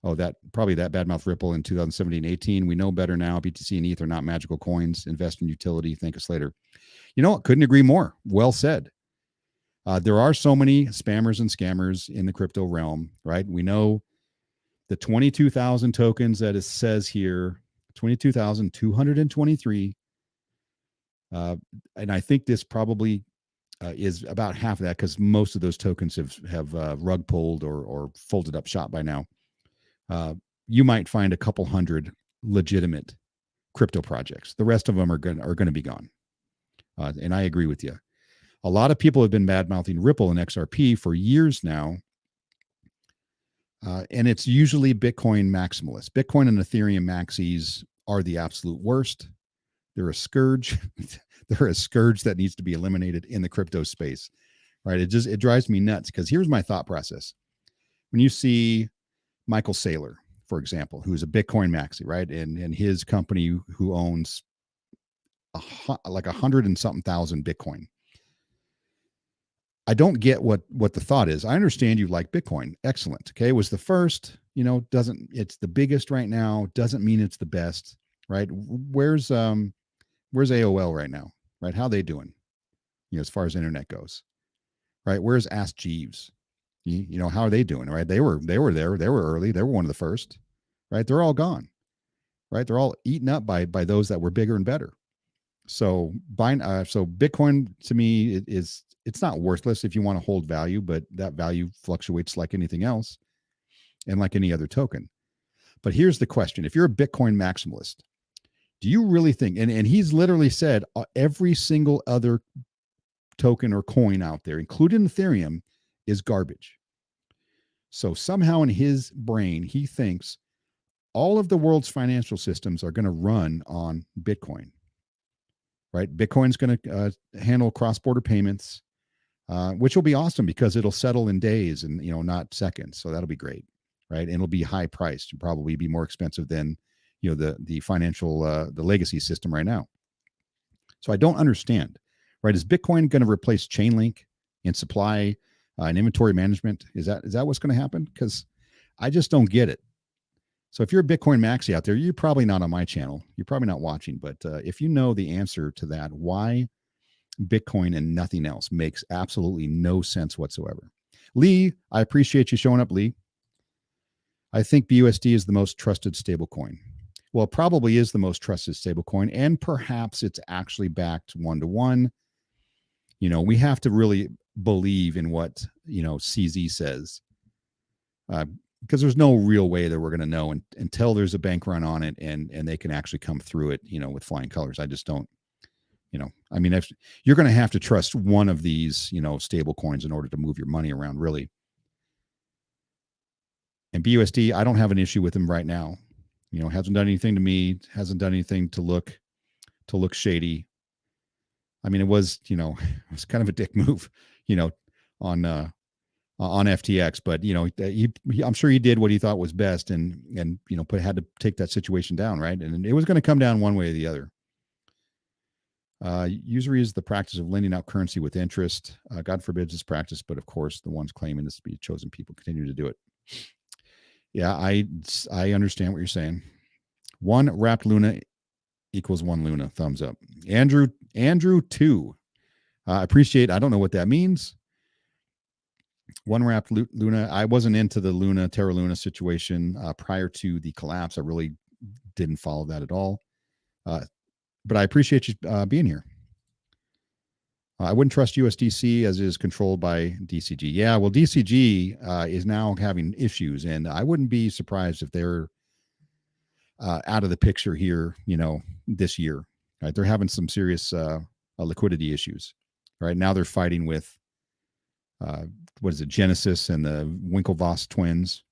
that bad mouth ripple in 2017-18. We know better now. BTC and ETH are not magical coins. Invest in utility. Thank us later. Couldn't agree more. Well said. There are so many spammers and scammers in the crypto realm, right? We know the 22,000 tokens that it says here, 22,223. And I think this probably is about half of that, because most of those tokens have rug pulled or folded up shop by now. You might find a couple hundred legitimate crypto projects. The rest of them are going to be gone. And I agree with you. A lot of people have been bad mouthing Ripple and XRP for years now. And it's usually Bitcoin maximalists. Bitcoin and Ethereum maxis are the absolute worst. They're a scourge. They're a scourge that needs to be eliminated in the crypto space, right? It drives me nuts because here's my thought process. When you see Michael Saylor, for example, who's a Bitcoin maxi, right? And his company who owns like 100 and something thousand Bitcoin. I don't get what the thought is. I understand you like Bitcoin. Excellent. Okay. It was the first, it's the biggest right now. Doesn't mean it's the best, right? Where's AOL right now, right? How they doing, as far as internet goes, right? Where's Ask Jeeves? How are they doing, right? They were there. They were early. They were one of the first, right? They're all gone, right? They're all eaten up by those that were bigger and better. So Bitcoin to me it's not worthless if you want to hold value, but that value fluctuates like anything else and like any other token. But here's the question. If you're a Bitcoin maximalist, do you really think, and he's literally said every single other token or coin out there, including Ethereum, is garbage. So somehow in his brain, he thinks all of the world's financial systems are going to run on Bitcoin, right? Bitcoin's going to handle cross-border payments, which will be awesome because it'll settle in days and not seconds. So that'll be great, right? And it'll be high priced and probably be more expensive than the financial the legacy system right now. So I don't understand, right? Is Bitcoin going to replace Chainlink in supply and inventory management? Is that what's going to happen? Because I just don't get it. So if you're a Bitcoin maxi out there, you're probably not on my channel. You're probably not watching. But if you know the answer to that, why Bitcoin and nothing else makes absolutely no sense whatsoever. Lee, I appreciate you showing up, Lee. I think BUSD is the most trusted stablecoin. Well, it probably is the most trusted stablecoin, and perhaps it's actually backed one-to-one. We have to really believe in what CZ says, because there's no real way that we're going to know until there's a bank run on it and they can actually come through it, with flying colors. I just don't. If you're going to have to trust one of these, stable coins in order to move your money around, really. And BUSD, I don't have an issue with them right now. Hasn't done anything to me, hasn't done anything to look shady. It was, it was kind of a dick move, on FTX, but I'm sure he did what he thought was best and had to take that situation down, right? And it was going to come down one way or the other. Usury is the practice of lending out currency with interest. God forbids this practice, but of course, the ones claiming this to be chosen people continue to do it. Yeah, I understand what you're saying. One wrapped Luna equals one Luna. Thumbs up. Andrew 2. I appreciate. I don't know what that means. One wrapped Luna. I wasn't into the Terra Luna situation prior to the collapse. I really didn't follow that at all. But I appreciate you being here. I wouldn't trust USDC as it is controlled by DCG. Yeah, well, DCG is now having issues, and I wouldn't be surprised if they're out of the picture here, this year. Right? They're having some serious liquidity issues. Right now, they're fighting with Genesis and the Winklevoss twins.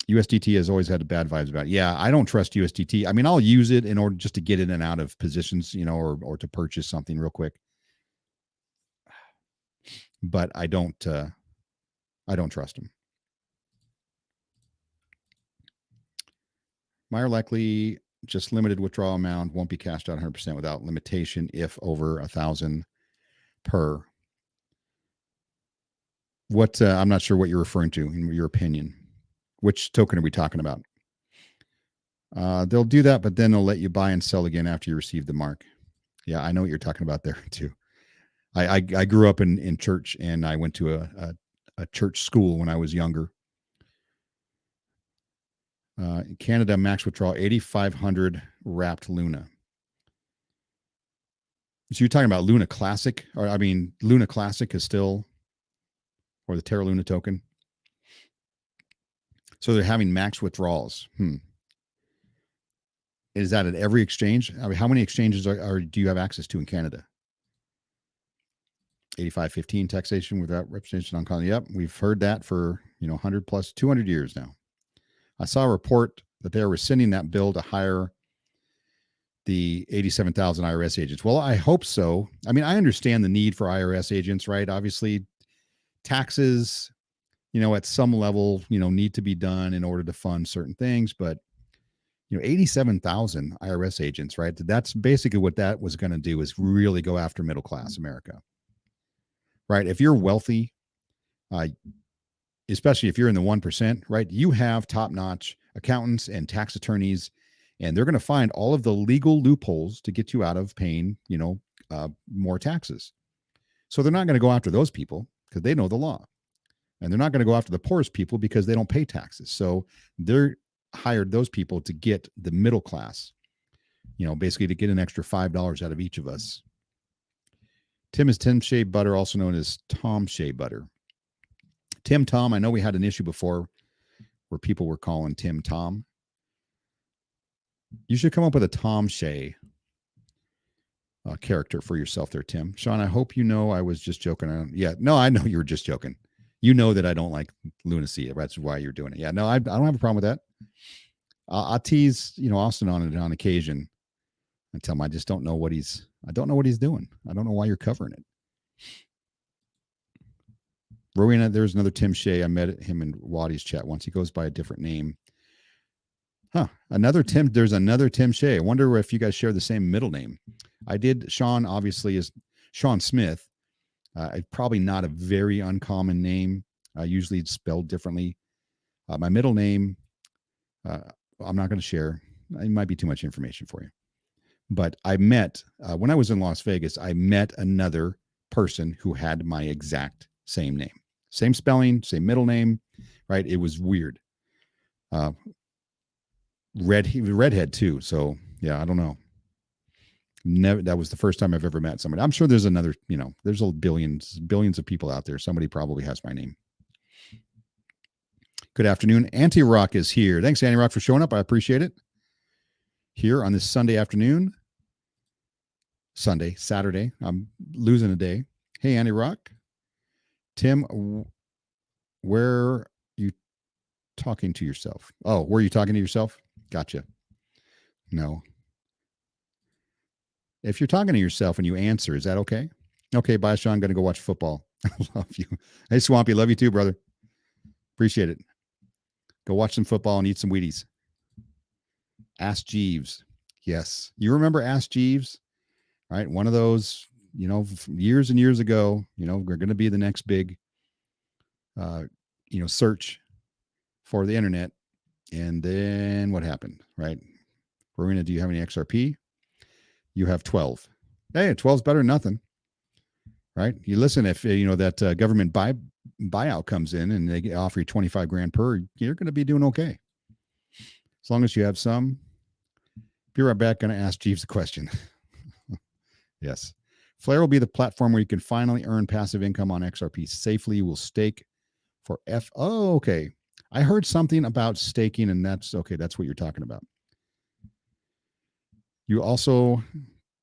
USDT has always had bad vibes about it. Yeah, I don't trust USDT. I'll use it in order just to get in and out of positions, or to purchase something real quick. But I don't trust them. Meyer likely just limited withdrawal amount, won't be cashed out 100% without limitation if over 1,000 per. What I'm not sure what you're referring to in your opinion. Which token are we talking about? They'll do that, but then they'll let you buy and sell again after you receive the mark. Yeah, I know what you're talking about there too. I grew up in church, and I went to a church school when I was younger. In Canada, max withdrawal 8,500 wrapped Luna. So you're talking about Luna Classic, Luna Classic is still, or the Terra Luna token. So they're having max withdrawals. Is that at every exchange? How many exchanges do you have access to in Canada? 8515 taxation without representation on content. Yep, we've heard that for 100 plus 200 years now. I saw a report that they are rescinding that bill to hire the 87,000 IRS agents. Well, I hope so. I mean, I understand the need for IRS agents, right? Obviously, taxes, at some level, need to be done in order to fund certain things. But 87,000 IRS agents, right? That's basically what that was going to do, is really go after middle class America, right? If you're wealthy, especially if you're in the 1%, right? You have top-notch accountants and tax attorneys, and they're going to find all of the legal loopholes to get you out of paying, more taxes. So they're not going to go after those people because they know the law. And they're not going to go after the poorest people because they don't pay taxes. So they're hired those people to get the middle class, basically to get an extra $5 out of each of us. Tim is Tim Shea Butter, also known as Tom Shea Butter. Tim Tom, I know we had an issue before where people were calling Tim Tom. You should come up with a Tom Shea character for yourself there, Tim. Sean, I hope I was just joking. Yeah, no, I know you were just joking. You know that I don't like lunacy. That's why you're doing it. Yeah, no, I don't have a problem with that. I'll tease, Austin on it on occasion and tell him I just don't know what he's doing. I don't know why you're covering it. Rowena, there's another Tim Shea. I met him in Waddy's chat once. He goes by a different name. Another Tim. There's another Tim Shea. I wonder if you guys share the same middle name. I did. Sean obviously is Sean Smith. Probably not a very uncommon name. Usually it's spelled differently. My middle name, I'm not going to share. It might be too much information for you. But I met, when I was in Las Vegas, I met another person who had my exact same name. Same spelling, same middle name, right? It was weird. Redhead too. So, yeah, I don't know. Never. That was the first time I've ever met somebody. I'm sure there's another, there's billions of people out there. Somebody probably has my name. Good afternoon. Anti-Rock is here. Thanks, Anti-Rock, for showing up. I appreciate it. Here on this Sunday afternoon. Saturday. I'm losing a day. Hey, Anti-Rock. Tim, where are you talking to yourself? Oh, were you talking to yourself? Gotcha. No. If you're talking to yourself and you answer, is that okay? Okay, bye, Sean. I'm going to go watch football. I love you. Hey, Swampy. Love you too, brother. Appreciate it. Go watch some football and eat some Wheaties. Ask Jeeves. Yes. You remember Ask Jeeves? Right? One of those, years and years ago, we're going to be the next big, search for the internet. And then what happened, right? Rowena, do you have any XRP? You have 12. Hey, 12 is better than nothing, right? You listen, if that government buyout comes in and they offer you 25 grand per, you're going to be doing okay. As long as you have some. Be right back. Going to ask Jeeves a question. Yes. Flare will be the platform where you can finally earn passive income on XRP safely. You will stake for Oh, okay. I heard something about staking, and that's okay. That's what you're talking about. You also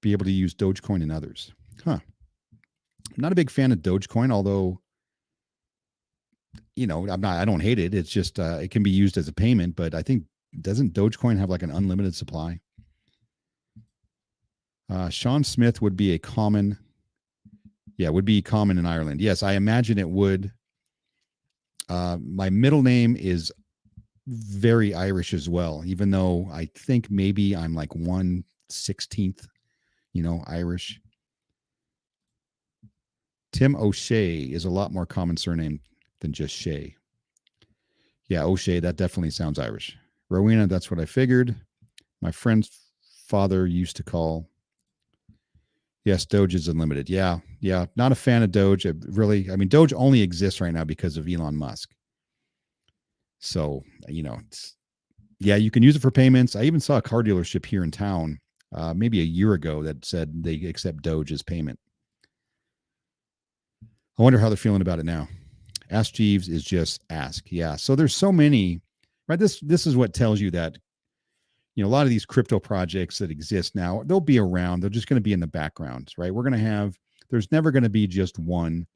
be able to use Dogecoin and others. I'm not a big fan of Dogecoin, although, I don't hate it. It's just, it can be used as a payment, but I think, doesn't Dogecoin have like an unlimited supply? Sean Smith would be common in Ireland. Yes, I imagine it would. My middle name is very Irish as well, even though I think maybe I'm like 1/16th, Irish. Tim O'Shea is a lot more common surname than just Shea. Yeah, O'Shea, that definitely sounds Irish. Rowena, that's what I figured. My friend's father used to call. Yes, Doge is unlimited. Yeah. Not a fan of Doge. Doge only exists right now because of Elon Musk. So, you can use it for payments. I even saw a car dealership here in town maybe a year ago that said they accept Doge as payment. I wonder how they're feeling about it now. Ask Jeeves is just ask. Yeah. So there's so many, right? This is what tells you that, a lot of these crypto projects that exist now, they'll be around. They're just going to be in the background, right? There's there's never going to be just one.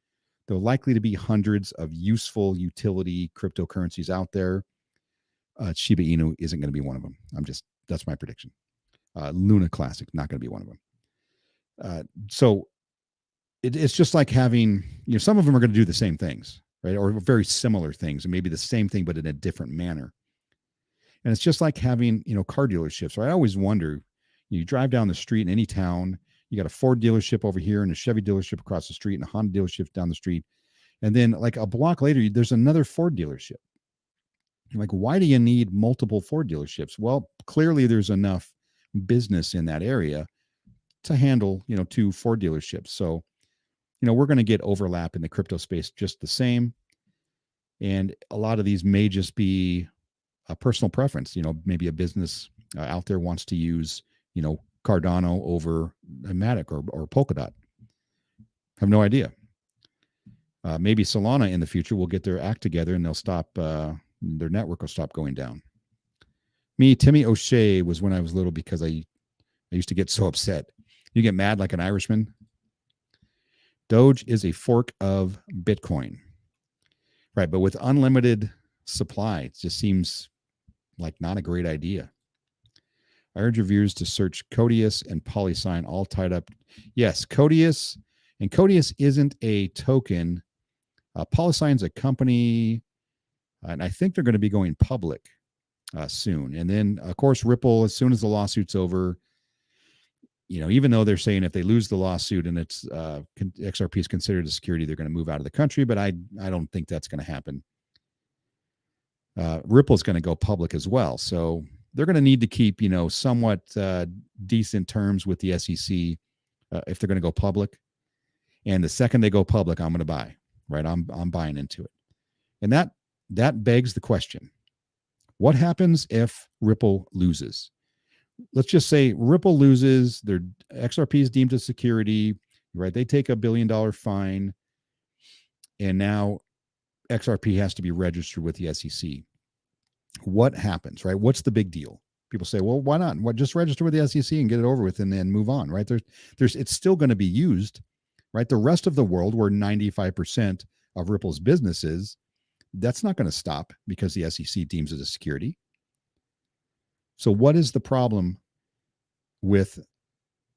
There are likely to be hundreds of useful utility cryptocurrencies out there. Shiba Inu isn't going to be one of them. That's my prediction. Luna Classic, not going to be one of them. So it's just like having, some of them are going to do the same things, right? Or very similar things, and maybe the same thing, but in a different manner. And it's just like having, car dealerships. Right? I always wonder, you drive down the street in any town, you got a Ford dealership over here and a Chevy dealership across the street and a Honda dealership down the street. And then like a block later, there's another Ford dealership. You're like, why do you need multiple Ford dealerships? Well, clearly there's enough business in that area to handle, 2 Ford dealerships. So, we're going to get overlap in the crypto space just the same. And a lot of these may just be a personal preference. Maybe a business out there wants to use, Cardano over Matic or Polkadot. Have no idea. Maybe Solana in the future will get their act together and they'll stop, their network will stop going down. Me, Timmy O'Shea was when I was little because I used to get so upset. You get mad like an Irishman. Doge is a fork of Bitcoin. Right, but with unlimited supply, it just seems like not a great idea. I urge reviewers to search Codius and Polysign all tied up. Yes, Codius, and Codius isn't a token. Polysign's a company, and I think they're going to be going public soon. And then, of course, Ripple, as soon as the lawsuit's over, even though they're saying if they lose the lawsuit and it's XRP is considered a security, they're going to move out of the country. But I don't think that's going to happen. Ripple's going to go public as well. So they're going to need to keep, somewhat decent terms with the SEC if they're going to go public. And the second they go public, I'm going to buy, right? I'm buying into it. And that begs the question, what happens if Ripple loses? Let's just say Ripple loses, their XRP is deemed a security, right? They take $1 billion fine, and now XRP has to be registered with the SEC. What happens, right? What's the big deal? People say, well, why not? Just register with the SEC and get it over with and then move on, right? It's still going to be used, right? The rest of the world, where 95% of Ripple's business is, that's not going to stop because the SEC deems it a security. So what is the problem with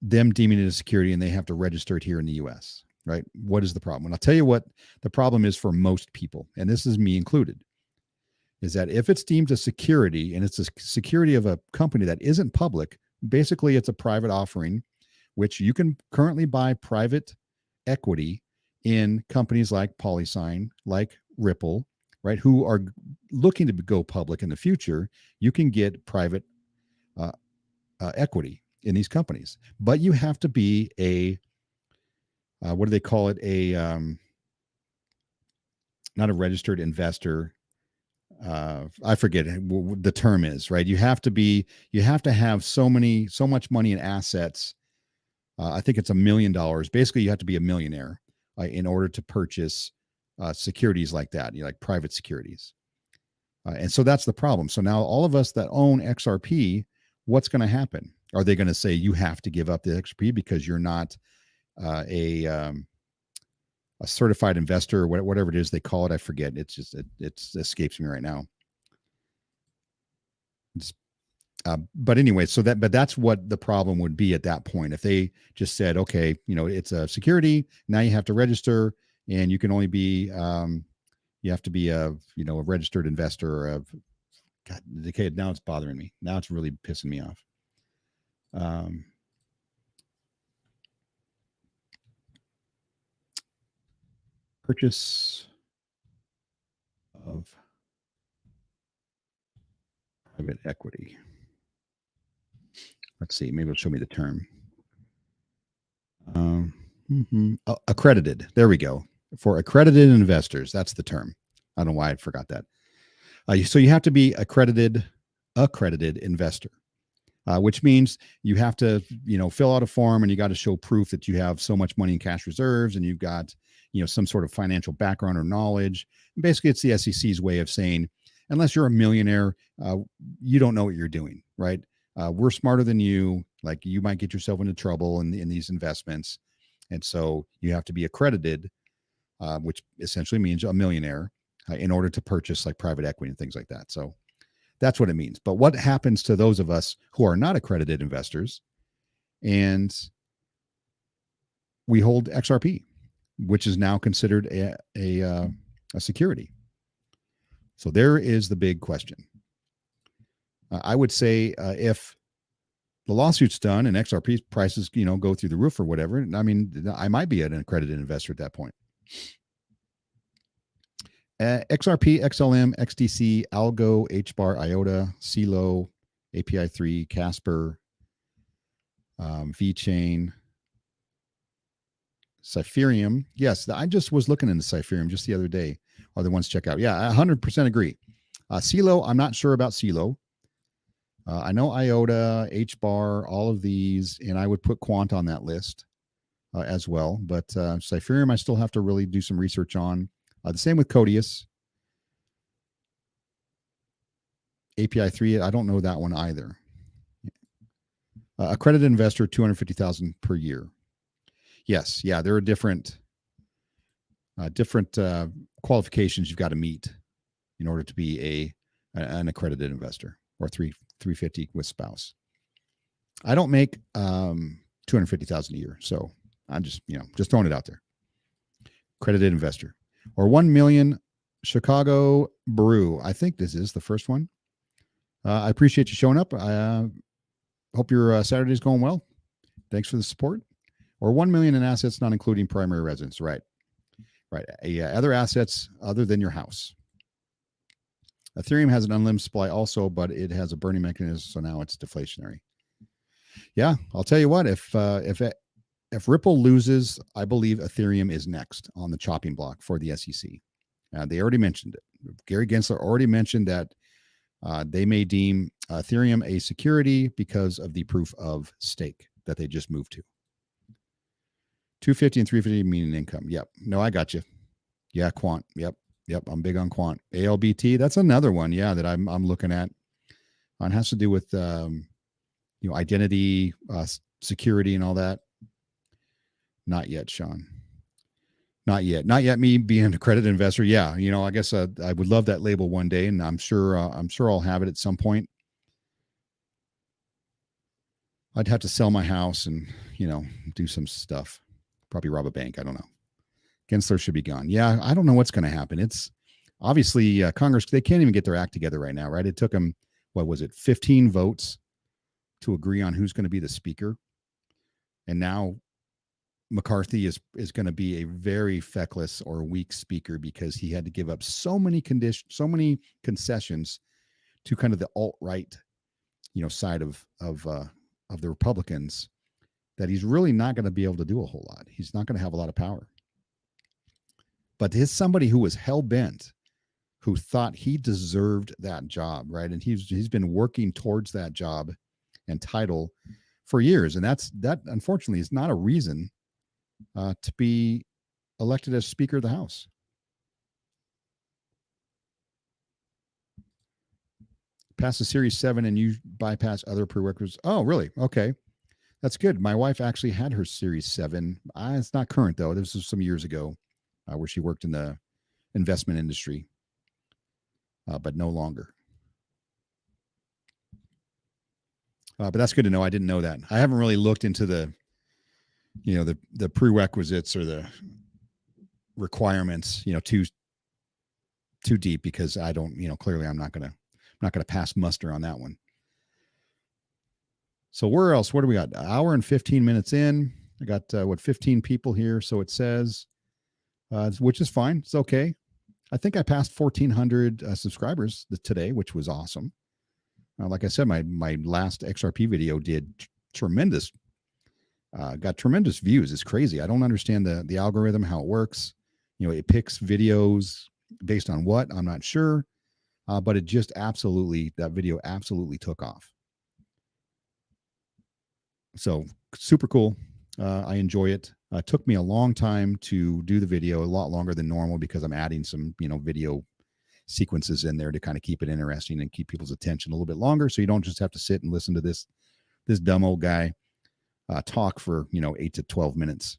them deeming it a security and they have to register it here in the US, right? What is the problem? And I'll tell you what the problem is for most people, and this is me included, is that if it's deemed a security and it's a security of a company that isn't public, basically it's a private offering, which you can currently buy private equity in companies like Polysign, like Ripple, right, who are looking to go public in the future. You can get private equity in these companies, but you have to be a what do they call it? Not a registered investor. I forget what the term is, right? You have to have so much money in assets. I think it's $1 million. Basically, you have to be a millionaire in order to purchase securities like that, like private securities. And so that's the problem. So now all of us that own XRP, what's going to happen? Are they going to say you have to give up the XRP because you're not a certified investor or whatever it is they call it? I forget. It's just it escapes me right now. But anyway, but that's what the problem would be at that point. If they just said, okay, it's a security, now you have to register, and you can only be you have to be a registered investor or a God, okay, now it's bothering me. Now it's really pissing me off. Purchase of private equity. Let's see. Maybe it'll show me the term. Accredited. There we go. For accredited investors. That's the term. I don't know why I forgot that. So you have to be accredited investor, which means you have to, fill out a form and you got to show proof that you have so much money in cash reserves and you've got, some sort of financial background or knowledge. And basically, it's the SEC's way of saying, unless you're a millionaire, you don't know what you're doing, right? We're smarter than you. Like, you might get yourself into trouble in these investments. And so you have to be accredited, which essentially means a millionaire, in order to purchase like private equity and things like that. So that's what it means. But what happens to those of us who are not accredited investors and we hold XRP, which is now considered a security? So there is the big question. I would say if the lawsuit's done and XRP prices, go through the roof or whatever, I mean, I might be an accredited investor at that point. XRP, XLM, XDC, Algo, HBAR, IOTA, CELO, API3, Casper, VChain, Cypherium. Yes, I just was looking into Cypherium just the other day. Are the ones to check out. Yeah, I 100% agree. CELO, I'm not sure about CELO. I know IOTA, HBAR, all of these, and I would put Quant on that list as well. But Cypherium, I still have to really do some research on. The same with Codius. API3, I don't know that one either. Accredited investor, $250,000 per year. Yes, yeah, there are different qualifications you've got to meet in order to be an accredited investor, or 350 with spouse. I don't make $250,000 a year, so I'm just throwing it out there. Accredited investor, or 1 million Chicago Brew. I think this is the first one. I appreciate you showing up. I hope your Saturday's going well. Thanks for the support. Or 1 million in assets, not including primary residence. Right. Other assets other than your house. Ethereum has an unlimited supply also, but it has a burning mechanism, so now it's deflationary. Yeah, I'll tell you what. If Ripple loses, I believe Ethereum is next on the chopping block for the SEC. They already mentioned it. Gary Gensler already mentioned that they may deem Ethereum a security because of the proof of stake that they just moved to. 250 and 350 meaning income. Yep. No, I got you. Yeah, Quant. Yep. I'm big on Quant. ALBT. That's another one. Yeah, that I'm looking at. It has to do with identity, security, and all that. Not yet, Sean. Not yet. Me being an accredited investor. Yeah, I guess I would love that label one day, and I'm sure I'll have it at some point. I'd have to sell my house and do some stuff. Probably rob a bank. I don't know. Gensler should be gone. Yeah, I don't know what's going to happen. It's obviously Congress. They can't even get their act together right now, right? It took them, 15 votes to agree on who's going to be the speaker, and now McCarthy is going to be a very feckless or weak speaker because he had to give up so many concessions to kind of the alt-right, side of the Republicans, that he's really not going to be able to do a whole lot. He's not going to have a lot of power. But he's somebody who was hell-bent, who thought he deserved that job, right? And he's been working towards that job and title for years. And that unfortunately is not a reason to be elected as Speaker of the House. Pass the Series 7 and you bypass other prerequisites. Oh, really? Okay. That's good. My wife actually had her Series 7. It's not current, though. This was some years ago where she worked in the investment industry, but no longer. But that's good to know. I didn't know that. I haven't really looked into the prerequisites or the requirements, too deep, because I don't, clearly I'm not going to pass muster on that one. So where else? What do we got? An hour and 15 minutes in. I got 15 people here. So it says, which is fine. It's okay. I think I passed 1,400 subscribers today, which was awesome. Like I said, my last XRP video did tremendous. Got tremendous views. It's crazy. I don't understand the algorithm, how it works. It picks videos based on what, I'm not sure. But it just that video absolutely took off. So super cool. I enjoy it. It took me a long time to do the video, a lot longer than normal, because I'm adding some, video sequences in there to kind of keep it interesting and keep people's attention a little bit longer. So you don't just have to sit and listen to this dumb old guy talk for, 8 to 12 minutes.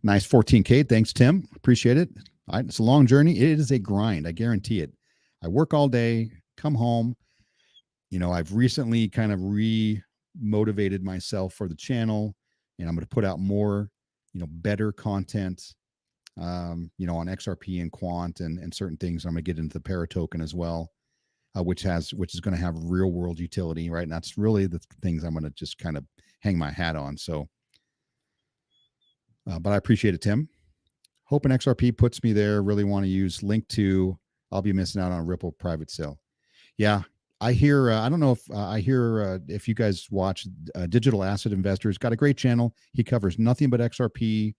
Nice 14K. Thanks, Tim. Appreciate it. All right, it's a long journey. It is a grind. I guarantee it. I work all day, come home. I've recently kind of re-motivated myself for the channel, and I'm going to put out more, better content, on XRP and quant and certain things. I'm going to get into the para token as well, which is going to have real world utility, right? And that's really the things I'm going to just kind of hang my hat on. So, but I appreciate it, Tim. Hoping XRP puts me there. Really want to use link to. I'll be missing out on a Ripple private sale. Yeah, I hear. I don't know if I hear if you guys watch Digital Asset Investors. Got a great channel. He covers nothing but XRP,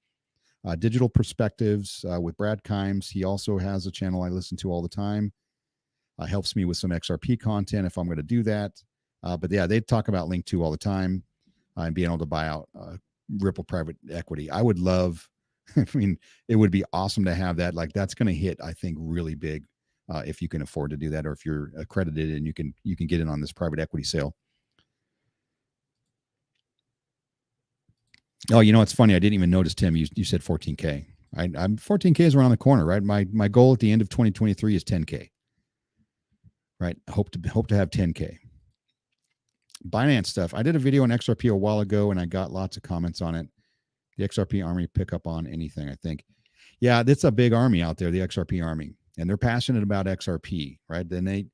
digital perspectives with Brad Kimes. He also has a channel I listen to all the time. Helps me with some XRP content if I'm going to do that. But yeah, they talk about Link 2 all the time and being able to buy out Ripple private equity. I would love. I mean, it would be awesome to have that. Like that's going to hit, I think, really big if you can afford to do that, or if you're accredited and you can get in on this private equity sale. Oh, it's funny. I didn't even notice, Tim. You said 14K. I'm 14K is around the corner, right? My goal at the end of 2023 is 10K. Right. Hope to have 10K. Binance stuff. I did a video on XRP a while ago, and I got lots of comments on it. The XRP army pick up on anything, I think. Yeah, it's a big army out there, the XRP army, and they're passionate about XRP, right? Then they,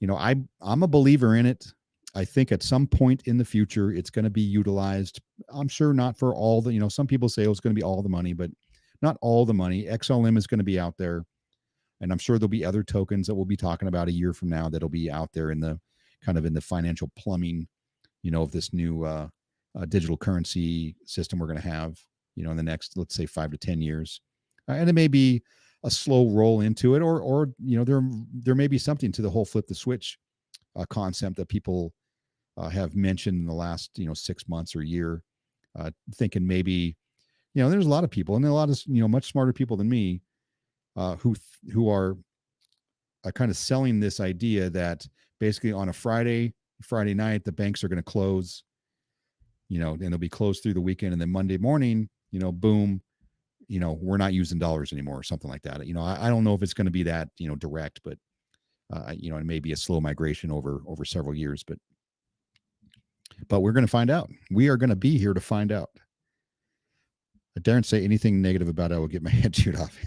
I'm a believer in it. I think at some point in the future, it's going to be utilized. I'm sure not for all the, some people say it's going to be all the money, but not all the money. XLM is going to be out there. And I'm sure there'll be other tokens that we'll be talking about a year from now that'll be out there in the kind of in the financial plumbing, of this new digital currency system we're going to have, in the next, let's say 5 to 10 years. And it may be a slow roll into it, or there may be something to the whole flip the switch concept that people have mentioned in the last 6 months or year, thinking maybe there's a lot of people, and a lot of much smarter people than me who are kind of selling this idea that basically on a Friday night the banks are going to close, and they'll be closed through the weekend, and then Monday morning, boom, we're not using dollars anymore or something like that. I don't know if it's going to be that direct, but it may be a slow migration over several years, but we're going to find out. We are going to be here to find out. I daren't say anything negative about it. I will get my head chewed off.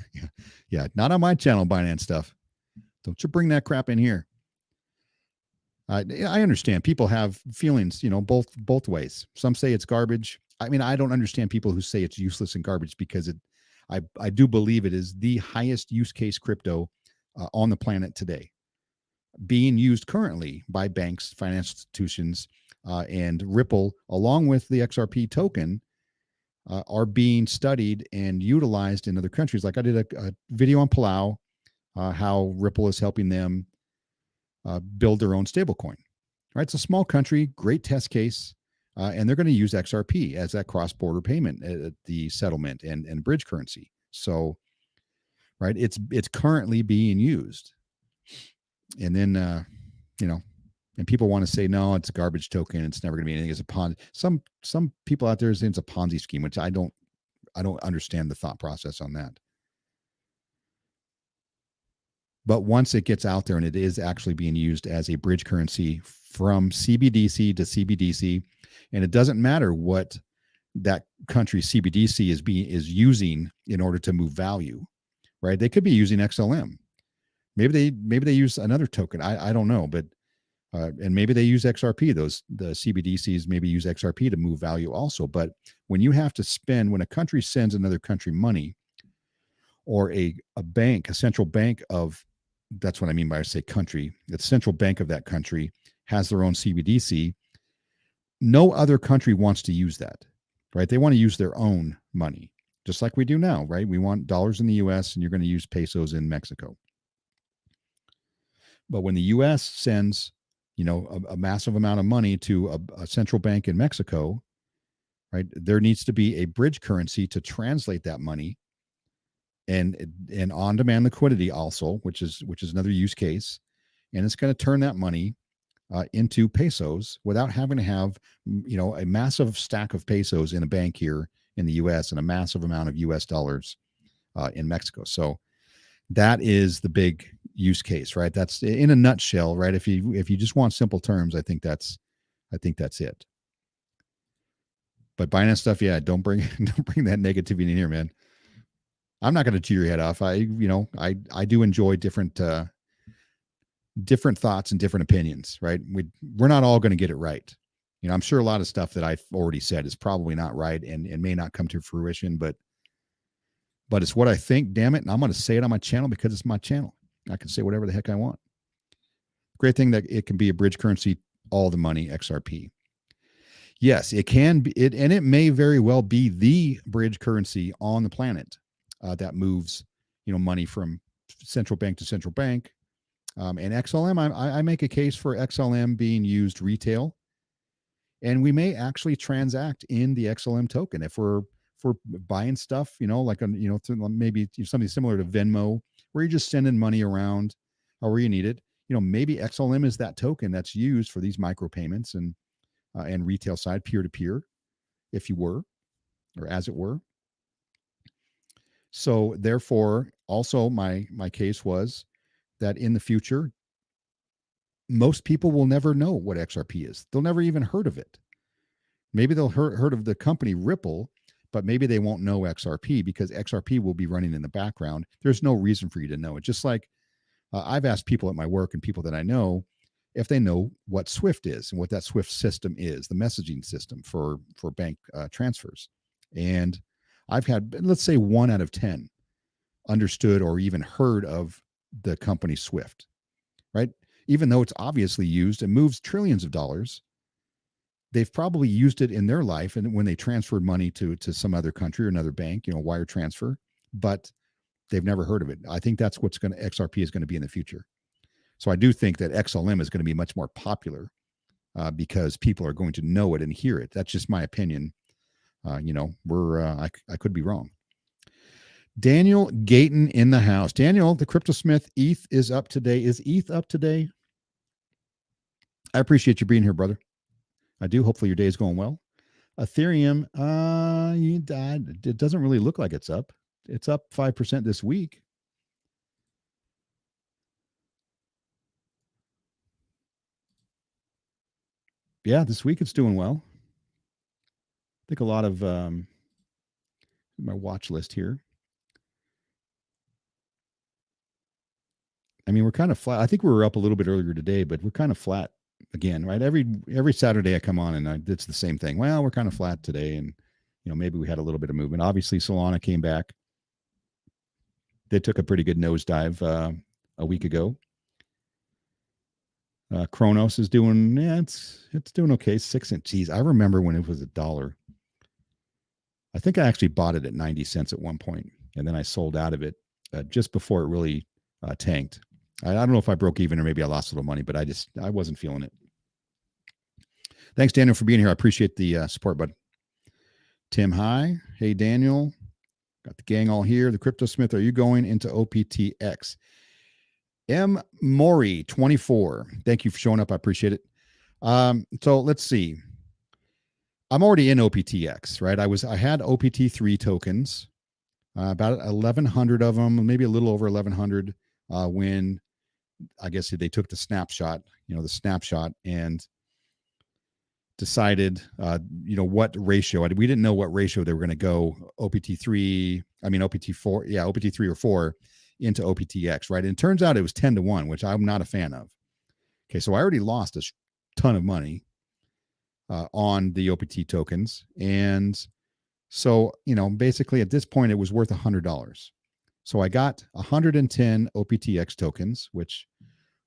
Yeah, not on my channel, Binance stuff. Don't you bring that crap in here. I understand people have feelings, both ways. Some say it's garbage. I mean, I don't understand people who say it's useless and garbage, because I do believe it is the highest use case crypto on the planet today, being used currently by banks, financial institutions, and Ripple, along with the XRP token, are being studied and utilized in other countries. Like I did a video on Palau, how Ripple is helping them build their own stablecoin. Right, it's a small country, great test case, and they're going to use XRP as that cross-border payment at the settlement and bridge currency. So, right, it's currently being used, and then and people want to say no, it's a garbage token. It's never going to be anything. It's a Ponzi. Some people out there say it's a Ponzi scheme, which I don't understand the thought process on that. But once it gets out there and it is actually being used as a bridge currency from CBDC to CBDC, and it doesn't matter what that country's CBDC is using in order to move value, right? They could be using XLM. Maybe they use another token. I don't know, but and maybe they use XRP. The CBDCs maybe use XRP to move value also. But when you have to spend, when a country sends another country money, or a bank, a central bank of, that's what I mean by I say country, the central bank of that country has their own CBDC. No other country wants to use that, right? They want to use their own money, just like we do now, right? We want dollars in the US, and you're going to use pesos in Mexico. But when the US sends, a massive amount of money to a central bank in Mexico, right, there needs to be a bridge currency to translate that money, and on-demand liquidity also, which is another use case, and it's going to turn that money into pesos without having to have a massive stack of pesos in a bank here in the U.S. and a massive amount of U.S. dollars in Mexico. So that is the big use case, right? That's in a nutshell, right? If you just want simple terms, I think that's it. But Binance stuff, yeah, don't bring that negativity in here, man. I'm not going to chew your head off. I do enjoy different thoughts and different opinions, right? We're not all going to get it right. I'm sure a lot of stuff that I've already said is probably not right and may not come to fruition, but it's what I think, damn it. And I'm going to say it on my channel because it's my channel. I can say whatever the heck I want. Great thing that it can be a bridge currency, all the money, XRP. Yes, it can be, and it may very well be the bridge currency on the planet that moves, money from central bank to central bank. And XLM, I make a case for XLM being used retail, and we may actually transact in the XLM token if we're buying stuff, maybe something similar to Venmo, where you're just sending money around or where you need it. Maybe XLM is that token that's used for these micropayments and retail side peer to peer, if you were, or as it were. So therefore, also my case was that in the future, most people will never know what XRP is. They'll never even heard of it. Maybe they'll heard of the company Ripple, but maybe they won't know XRP because XRP will be running in the background. There's no reason for you to know it. Just like I've asked people at my work and people that I know if they know what SWIFT is and what that SWIFT system is, the messaging system for bank transfers. And I've had, let's say 1 out of 10 understood or even heard of the company SWIFT, right? Even though it's obviously used and moves trillions of dollars, they've probably used it in their life and when they transferred money to some other country or another bank, wire transfer, but they've never heard of it. I think that's what's XRP is going to be in the future. So I do think that XLM is going to be much more popular because people are going to know it and hear it. That's just my opinion. I could be wrong. Daniel Gayton in the house. Daniel, the Cryptosmith, ETH is up today. Is ETH up today? I appreciate you being here, brother. I do. Hopefully your day is going well. Ethereum, it doesn't really look like it's up. It's up 5% this week. Yeah, this week it's doing well. I think a lot of my watch list here. I mean, we're kind of flat. I think we were up a little bit earlier today, but we're kind of flat again, right? Every Saturday I come on and it's the same thing. Well, we're kind of flat today, and maybe we had a little bit of movement. Obviously, Solana came back. They took a pretty good nosedive a week ago. Kronos is doing, it's doing okay. 6 cents. Geez, I remember when it was $1. I think I actually bought it at 90 cents at one point, and then I sold out of it just before it really tanked. I don't know if I broke even or maybe I lost a little money, but I wasn't feeling it. Thanks, Daniel, for being here. I appreciate the support, bud. Tim, hi. Hey, Daniel. Got the gang all here. The Cryptosmith, are you going into OPTX? M. Maury, 24. Thank you for showing up. I appreciate it. So let's see. I'm already in OPTX, right? I had OPT3 tokens, about 1,100 of them, maybe a little over 1,100 when I guess they took the snapshot, and decided, what ratio. We didn't know what ratio they were going to go OPT3 or 4 into OPTX, right? And it turns out it was 10-1, which I'm not a fan of. Okay, so I already lost a ton of money on the OPT tokens. And so, basically at this point, it was worth $100. So I got 110 OPTX tokens, which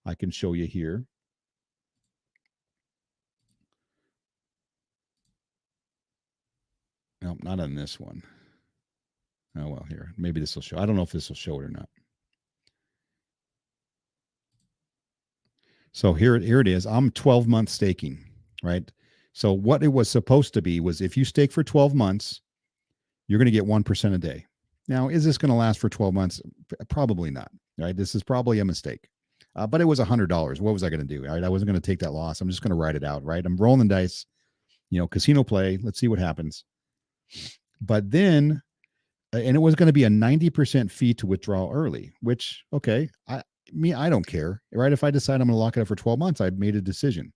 I can show you here. No, not on this one. Oh, well, here. Maybe this will show. I don't know if this will show it or not. So here it is. I'm 12-month staking, right? So what it was supposed to be was if you stake for 12 months, you're going to get 1% a day. Now, is this going to last for 12 months? Probably not, right? This is probably a mistake. But it was $100. What was I going to do? Right? I wasn't going to take that loss. I'm just going to ride it out, right? I'm rolling the dice, casino play. Let's see what happens. But then, and it was going to be a 90% fee to withdraw early, which, okay, I don't care, right? If I decide I'm going to lock it up for 12 months, I've made a decision.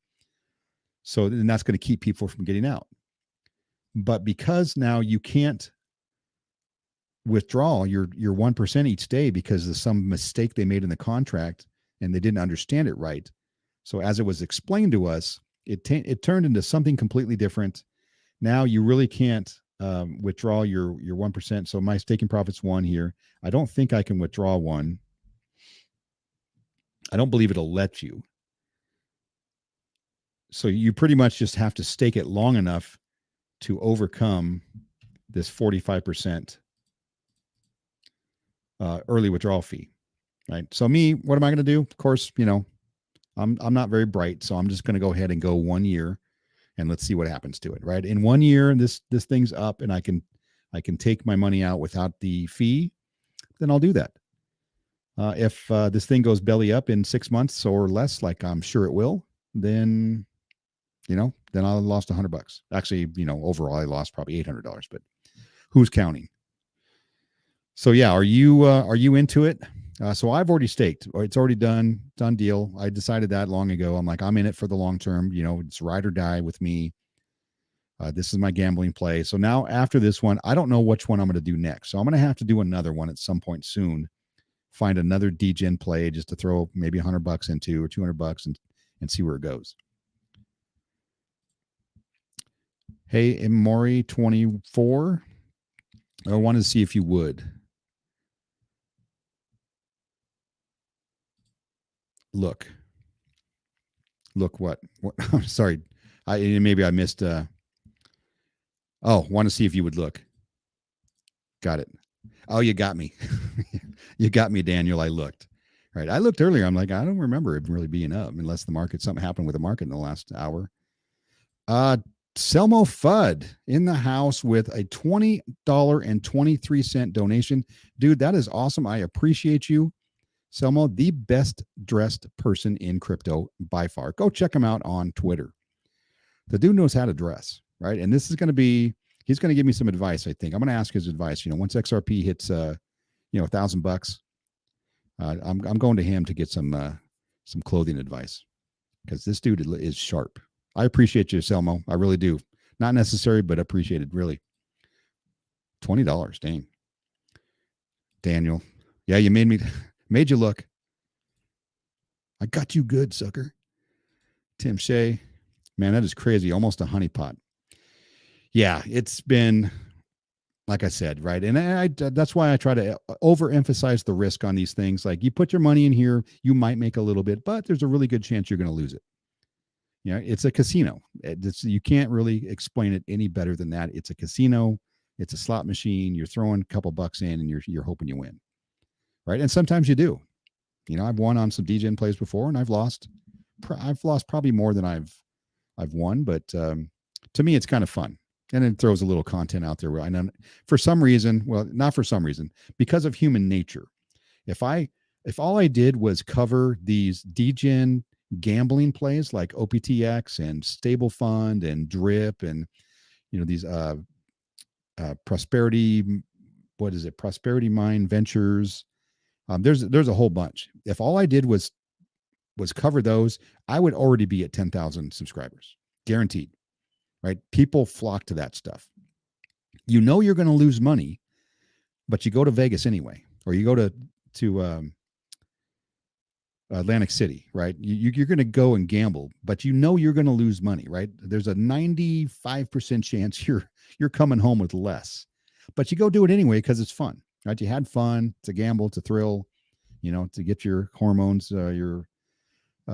So then that's going to keep people from getting out. But because now you can't withdraw your 1% each day because of some mistake they made in the contract and they didn't understand it right. So as it was explained to us, it turned into something completely different. Now you really can't withdraw your 1%. So my staking profit's 1 here. I don't think I can withdraw 1. I don't believe it'll let you. So you pretty much just have to stake it long enough to overcome this 45% early withdrawal fee, right? So me, what am I going to do? Of course, I'm not very bright, so I'm just going to go ahead and go 1 year, and let's see what happens to it, right? In 1 year, this thing's up, and I can take my money out without the fee, then I'll do that. If this thing goes belly up in 6 months or less, like I'm sure it will, then then I lost $100. Actually, overall I lost probably $800, but who's counting? So yeah, are you into it? So I've already staked. It's already done deal. I decided that long ago. I'm like, I'm in it for the long term. It's ride or die with me. This is my gambling play. So now after this one, I don't know which one I'm going to do next. So I'm going to have to do another one at some point soon. Find another DGen play just to throw maybe $100 into or $200 and see where it goes. Hey, Mori24. I wanted to see if you would. Look what I'm sorry. Maybe I missed want to see if you would look. Got it. Oh, you got me. You got me, Daniel. I looked. Right. I looked earlier. I'm like, I don't remember it really being up unless something happened with the market in the last hour. Selmo Fudd in the house with a $20.23 donation. Dude, that is awesome. I appreciate you. Selmo, the best dressed person in crypto by far. Go check him out on Twitter. The dude knows how to dress, right? And this is going to be, he's going to give me some advice, I think. I'm going to ask his advice. Once XRP hits, $1,000, I'm going to him to get some clothing advice because this dude is sharp. I appreciate you, Selmo. I really do. Not necessary, but appreciated, really. $20, dang. Daniel. Yeah, you made you look. I got you good, sucker. Tim Shea. Man, that is crazy. Almost a honeypot. Yeah, it's been, like I said, right? And that's why I try to overemphasize the risk on these things. Like you put your money in here, you might make a little bit, but there's a really good chance you're going to lose it. It's a casino. You can't really explain it any better than that. It's a casino. It's a slot machine. You're throwing a couple bucks in and you're hoping you win. Right. And sometimes you do. I've won on some DGen plays before and I've lost probably more than I've won. But to me, it's kind of fun. And it throws a little content out there. I know for some reason, well, not for some reason, because of human nature. If all I did was cover these DGen gambling plays like OPTX and Stable Fund and Drip and these prosperity, what is it? Prosperity Mine Ventures. There's a whole bunch. If all I did was cover those, I would already be at 10,000 subscribers, guaranteed. Right? People flock to that stuff. You're going to lose money, but you go to Vegas anyway, or you go to Atlantic City, right? You're going to go and gamble, but you're going to lose money, right? There's a 95% chance you're coming home with less, but you go do it anyway because it's fun, right? You had fun. It's a gamble. It's a thrill, to get your hormones,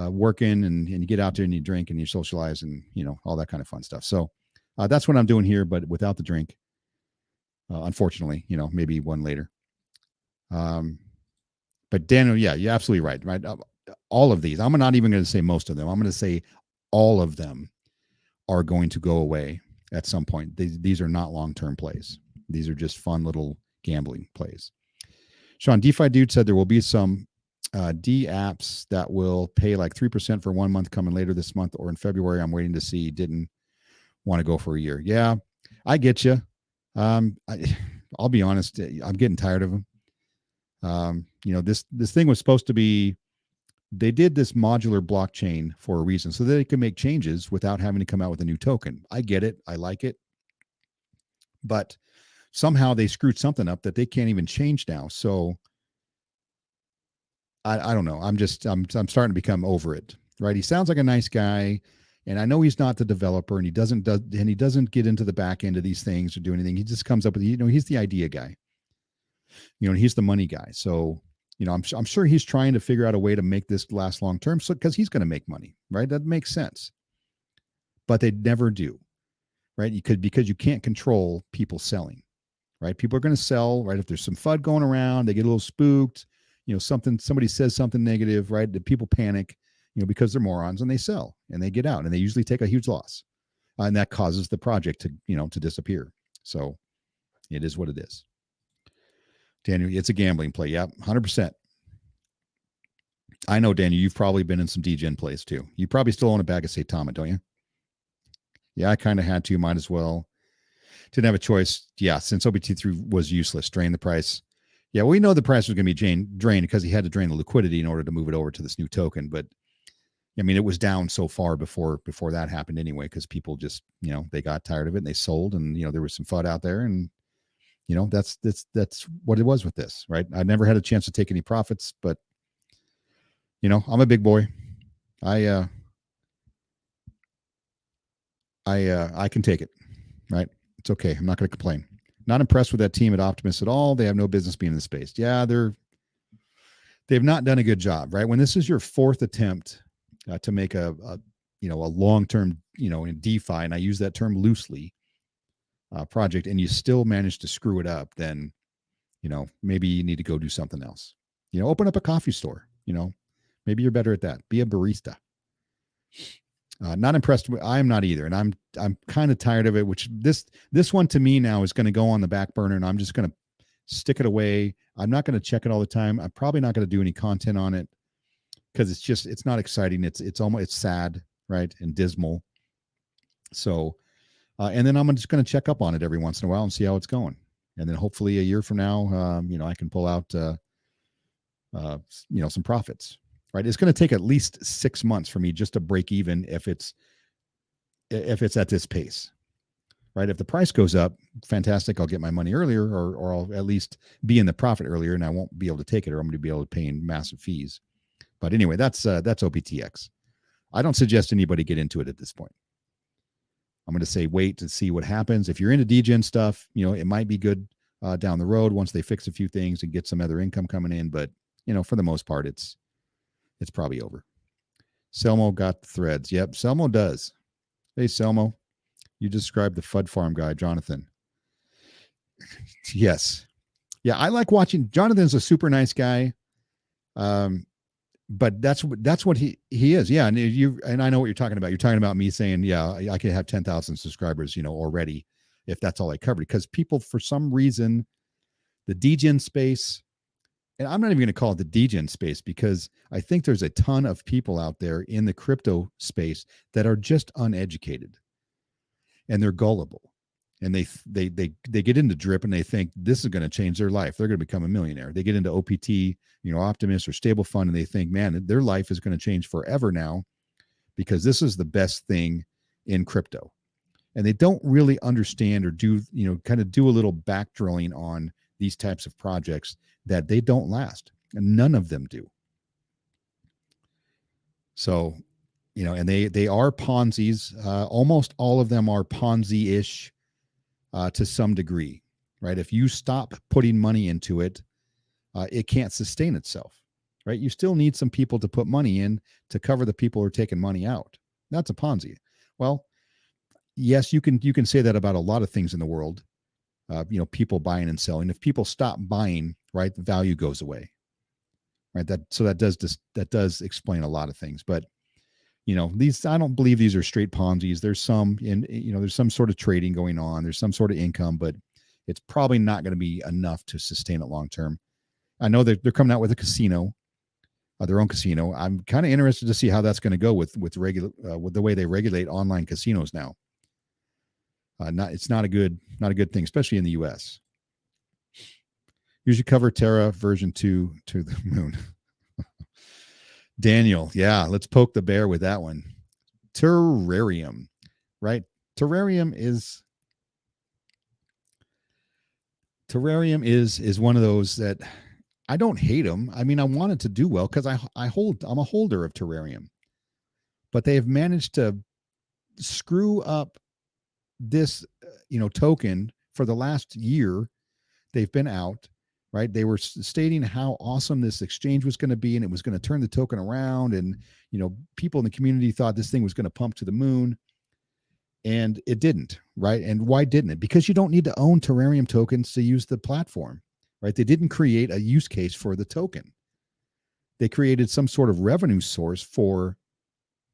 working and you get out there and you drink and you socialize and, all that kind of fun stuff. So that's what I'm doing here, but without the drink, unfortunately, maybe one later. But Daniel, yeah, you're absolutely right. Right. All of these, I'm not even going to say most of them. I'm going to say all of them are going to go away at some point. These are not long-term plays. These are just fun little gambling plays. Sean, DeFi Dude said there will be some D apps that will pay like 3% for 1 month coming later this month or in February. I'm waiting to see. Didn't want to go for a year. Yeah, I get you. I'll be honest. I'm getting tired of them. This thing was supposed to be. They did this modular blockchain for a reason, so that they could make changes without having to come out with a new token. I get it. I like it, but somehow they screwed something up that they can't even change now. So I don't know. I'm starting to become over it. Right? He sounds like a nice guy, and I know he's not the developer, and he doesn't get into the back end of these things or do anything. He just comes up with he's the idea guy. And he's the money guy. So I'm sure he's trying to figure out a way to make this last long term, so because he's going to make money, right? That makes sense. But they never do, right? Because you can't control people selling, right? People are going to sell, right? If there's some FUD going around, they get a little spooked. Somebody says something negative, right? The people panic, because they're morons, and they sell and they get out, and they usually take a huge loss, and that causes the project to disappear. So it is what it is. Daniel, it's a gambling play. Yeah, 100%. I know, Daniel, you've probably been in some DGen plays too. You probably still own a bag of Saitama, don't you? Yeah, I kind of had to. Might as well. Didn't have a choice. Yeah, since OBT3 was useless, drain the price. Yeah, we know the price was going to be drained because he had to drain the liquidity in order to move it over to this new token. But I mean, it was down so far before that happened anyway, because people just, they got tired of it and they sold, and there was some FUD out there, and that's what it was with this, right? I never had a chance to take any profits, but I'm a big boy. I can take it, right? It's okay. I'm not going to complain. Not impressed with that team at Optimus at all. They have no business being in the space. Yeah, they've not done a good job, right? When this is your fourth attempt to make a long-term, in DeFi, and I use that term loosely, project, and you still manage to screw it up, then maybe you need to go do something else. Open up a coffee store. Maybe you're better at that. Be a barista. Not impressed with. I am not either, and I'm kind of tired of it. Which this one to me now is going to go on the back burner, and I'm just going to stick it away. I'm not going to check it all the time. I'm probably not going to do any content on it because it's not exciting. It's sad, right, and dismal. So. And then I'm just going to check up on it every once in a while and see how it's going. And then hopefully a year from now, I can pull out, some profits, right? It's going to take at least 6 months for me just to break even if it's at this pace, right? If the price goes up, fantastic. I'll get my money earlier, or I'll at least be in the profit earlier, and I won't be able to take it, or I'm going to be able to pay massive fees. But anyway, that's OPTX. I don't suggest anybody get into it at this point. I'm going to say wait to see what happens. If you're into DGen stuff, it might be good down the road once they fix a few things and get some other income coming in. But, for the most part, it's probably over. Selmo got the threads. Yep, Selmo does. Hey, Selmo, you described the FUD farm guy, Jonathan. Yes. Yeah, I like watching. Jonathan's a super nice guy. But that's what he is. Yeah. And I know what you're talking about. You're talking about me saying, yeah, I could have 10,000 subscribers, already, if that's all I covered. Because people, for some reason, the DGen space, and I'm not even going to call it the DGen space, because I think there's a ton of people out there in the crypto space that are just uneducated, and they're gullible. And they get into drip, and they think this is going to change their life. They're going to become a millionaire. They get into OPT, Optimus or Stable Fund, and they think, man, their life is going to change forever now because this is the best thing in crypto. And they don't really understand or do, kind of do a little back drilling on these types of projects that they don't last. And none of them do. So, and they are Ponzi's. Almost all of them are Ponzi-ish. To some degree, right? If you stop putting money into it, it can't sustain itself, right? You still need some people to put money in to cover the people who are taking money out. That's a Ponzi. Well, yes, you can say that about a lot of things in the world. People buying and selling. If people stop buying, right, the value goes away, right? That does explain a lot of things, but. I don't believe these are straight Ponzi's. There's some there's some sort of trading going on. There's some sort of income, but it's probably not going to be enough to sustain it long term. I know that they're coming out with a casino, their own casino. I'm kind of interested to see how that's going to go with the way they regulate online casinos now. It's not a good thing, especially in the U.S. You should cover Terra version 2 to the moon. Daniel, yeah, let's poke the bear with that one. Terrarium, right? Terrarium is one of those that I don't hate them. I mean, I want it to do well because I'm a holder of Terrarium, but they have managed to screw up this token for the last year. They've been out, right? They were stating how awesome this exchange was going to be, and it was going to turn the token around, and people in the community thought this thing was going to pump to the moon, and it didn't, right? And why didn't it? Because you don't need to own Terrarium tokens to use the platform, right? They didn't create a use case for the token. They created some sort of revenue source for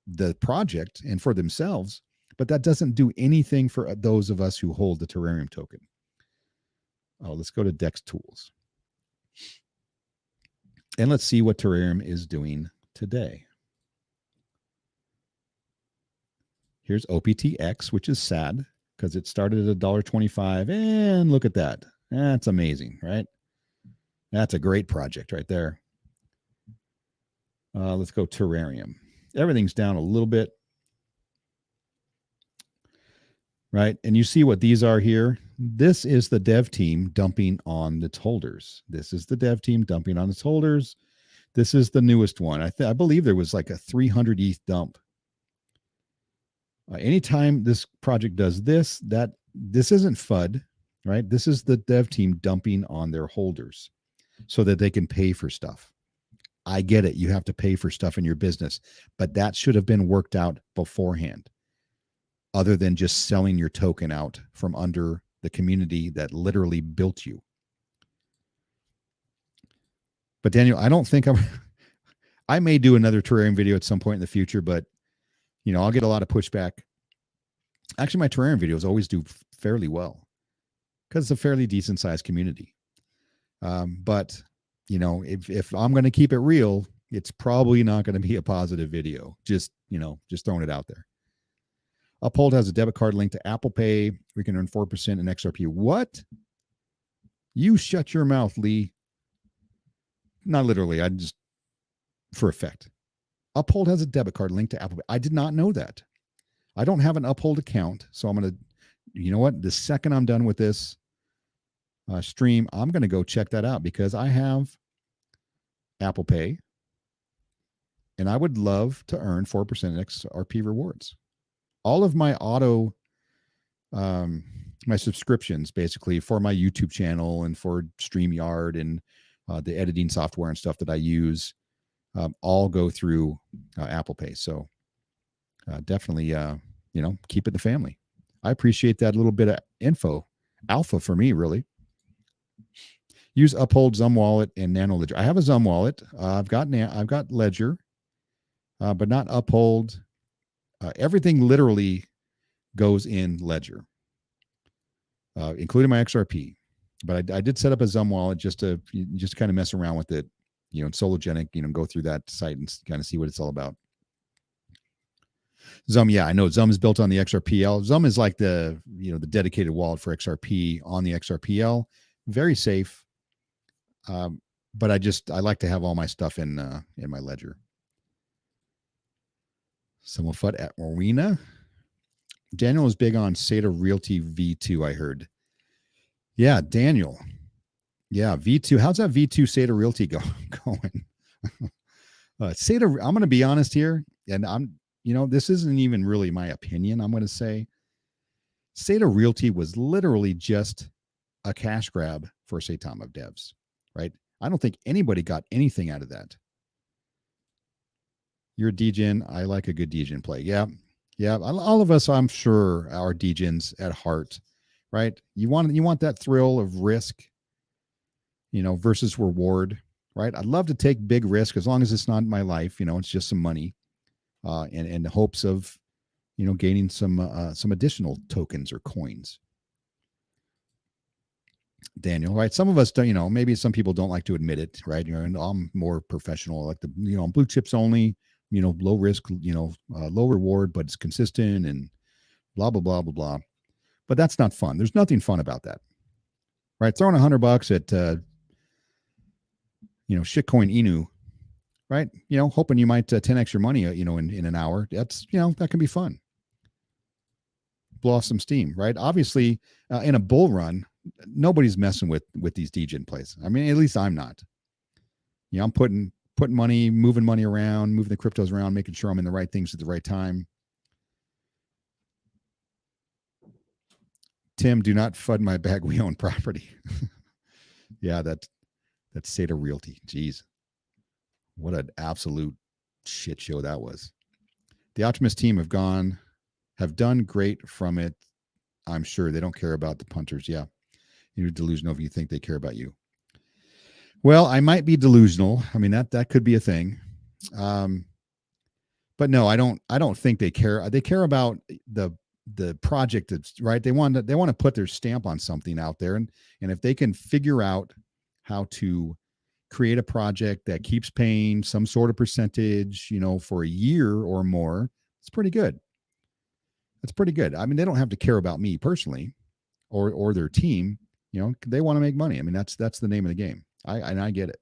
the project and for themselves, but that doesn't do anything for those of us who hold the Terrarium token. Oh, let's go to Dex Tools. And let's see what Terrarium is doing today. Here's OPTX, which is sad because it started at $1.25. And look at that. That's amazing, right? That's a great project right there. Let's go Terrarium. Everything's down a little bit. Right? And you see what these are here. This is the dev team dumping on its holders. This is the dev team dumping on its holders. This is the newest one. I believe there was like a 300 ETH dump. Anytime this project does this isn't FUD, right? This is the dev team dumping on their holders so that they can pay for stuff. I get it. You have to pay for stuff in your business, but that should have been worked out beforehand, other than just selling your token out from under the community that literally built you. But Daniel, I don't think I may do another Terrarium video at some point in the future, but I'll get a lot of pushback. Actually, my Terrarium videos always do fairly well because it's a fairly decent sized community. But if I'm going to keep it real, it's probably not going to be a positive video. Just throwing it out there. Uphold has a debit card linked to Apple Pay. We can earn 4% in XRP. What? You shut your mouth, Lee. Not literally. I just for effect. Uphold has a debit card linked to Apple Pay. I did not know that. I don't have an Uphold account, so I'm going to, you know what? The second I'm done with this stream, I'm going to go check that out because I have Apple Pay, and I would love to earn 4% XRP rewards. All of my my subscriptions, basically for my YouTube channel and for StreamYard and the editing software and stuff that I use, all go through Apple Pay. So definitely, keep it in the family. I appreciate that little bit of alpha for me, really. Use Uphold, Zum Wallet, and Nano Ledger. I have a Zum Wallet. I've got Ledger, but not Uphold. Everything literally goes in Ledger, including my XRP. But I did set up a Zum wallet just to kind of mess around with it, and Sologenic, go through that site and kind of see what it's all about. Zum, yeah, I know Zum is built on the XRPL. Zum is like the dedicated wallet for XRP on the XRPL. Very safe. But I like to have all my stuff in my Ledger. Someone FUD at Arena. Daniel is big on SATA Realty V2, I heard. Yeah, Daniel. Yeah, V2. How's that V2 SATA Realty going? SATA, I'm going to be honest here, and this isn't even really my opinion. I'm going to say SATA Realty was literally just a cash grab for Saitama devs, right? I don't think anybody got anything out of that. You're a degen. I like a good degen play. Yeah. All of us, I'm sure, are degens at heart, right? You want that thrill of risk, versus reward, right? I'd love to take big risk as long as it's not my life. It's just some money, and the hopes of, gaining some additional tokens or coins. Daniel, right? Some of us don't, maybe some people don't like to admit it, right? And I'm more professional, like blue chips only. Low risk, low reward, but it's consistent and blah, blah, blah, blah, blah. But that's not fun. There's nothing fun about that, right? Throwing $100 at shitcoin Inu, right? Hoping you might 10x your money, in an hour. That's that can be fun. Blow off some steam, right? Obviously, in a bull run, nobody's messing with these degen plays. I mean, at least I'm not. I'm putting money, moving money around, moving the cryptos around, making sure I'm in the right things at the right time. Tim, do not FUD my bag. We own property. Yeah, that's Seda Realty. Jeez. What an absolute shit show that was. The Optimist team have done great from it. I'm sure they don't care about the punters. Yeah. You're delusional if you think they care about you. Well, I might be delusional. I mean, that could be a thing. But no, I don't think they care. They care about the project that's right. They want to put their stamp on something out there. And if they can figure out how to create a project that keeps paying some sort of percentage, for a year or more, it's pretty good. That's pretty good. I mean, they don't have to care about me personally or their team. They want to make money. I mean, that's the name of the game. I get it.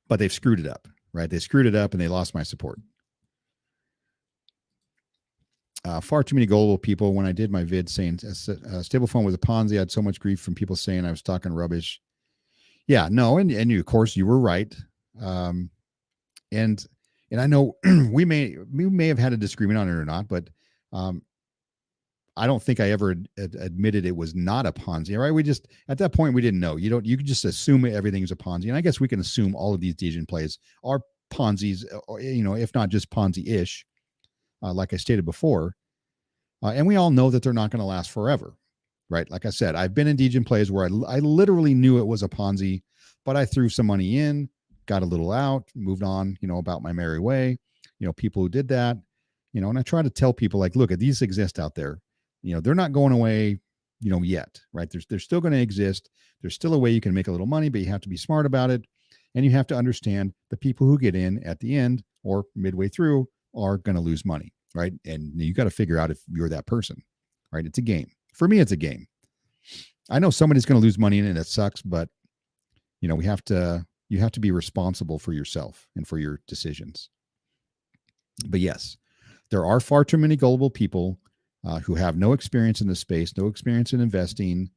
But they've screwed it up, right? They screwed it up and they lost my support. Far too many gullible people. When I did my vid saying stablecoin was a Ponzi, I had so much grief from people saying I was talking rubbish. Yeah, no, and you, of course, you were right. And I know we may have had a disagreement on it or not, but I don't think I ever admitted it was not a Ponzi. Right? We just at that point we didn't know. You can just assume everything's a Ponzi, and I guess we can assume all of these degen plays are Ponzi's, if not just Ponzi-ish, like I stated before. And we all know that they're not going to last forever, right? Like I said, I've been in degen plays where I literally knew it was a Ponzi, but I threw some money in, got a little out, moved on, about my merry way. People who did that, and I try to tell people like, look, these exist out there. They're not going away, yet, right? They're still going to exist. There's still a way you can make a little money, but you have to be smart about it. And you have to understand the people who get in at the end or midway through are going to lose money, right? And you got to figure out if you're that person, right? It's a game. For me, it's a game. I know somebody's going to lose money in it. It sucks, but you have to be responsible for yourself and for your decisions. But yes, there are far too many gullible people who have no experience in this space, no experience in investing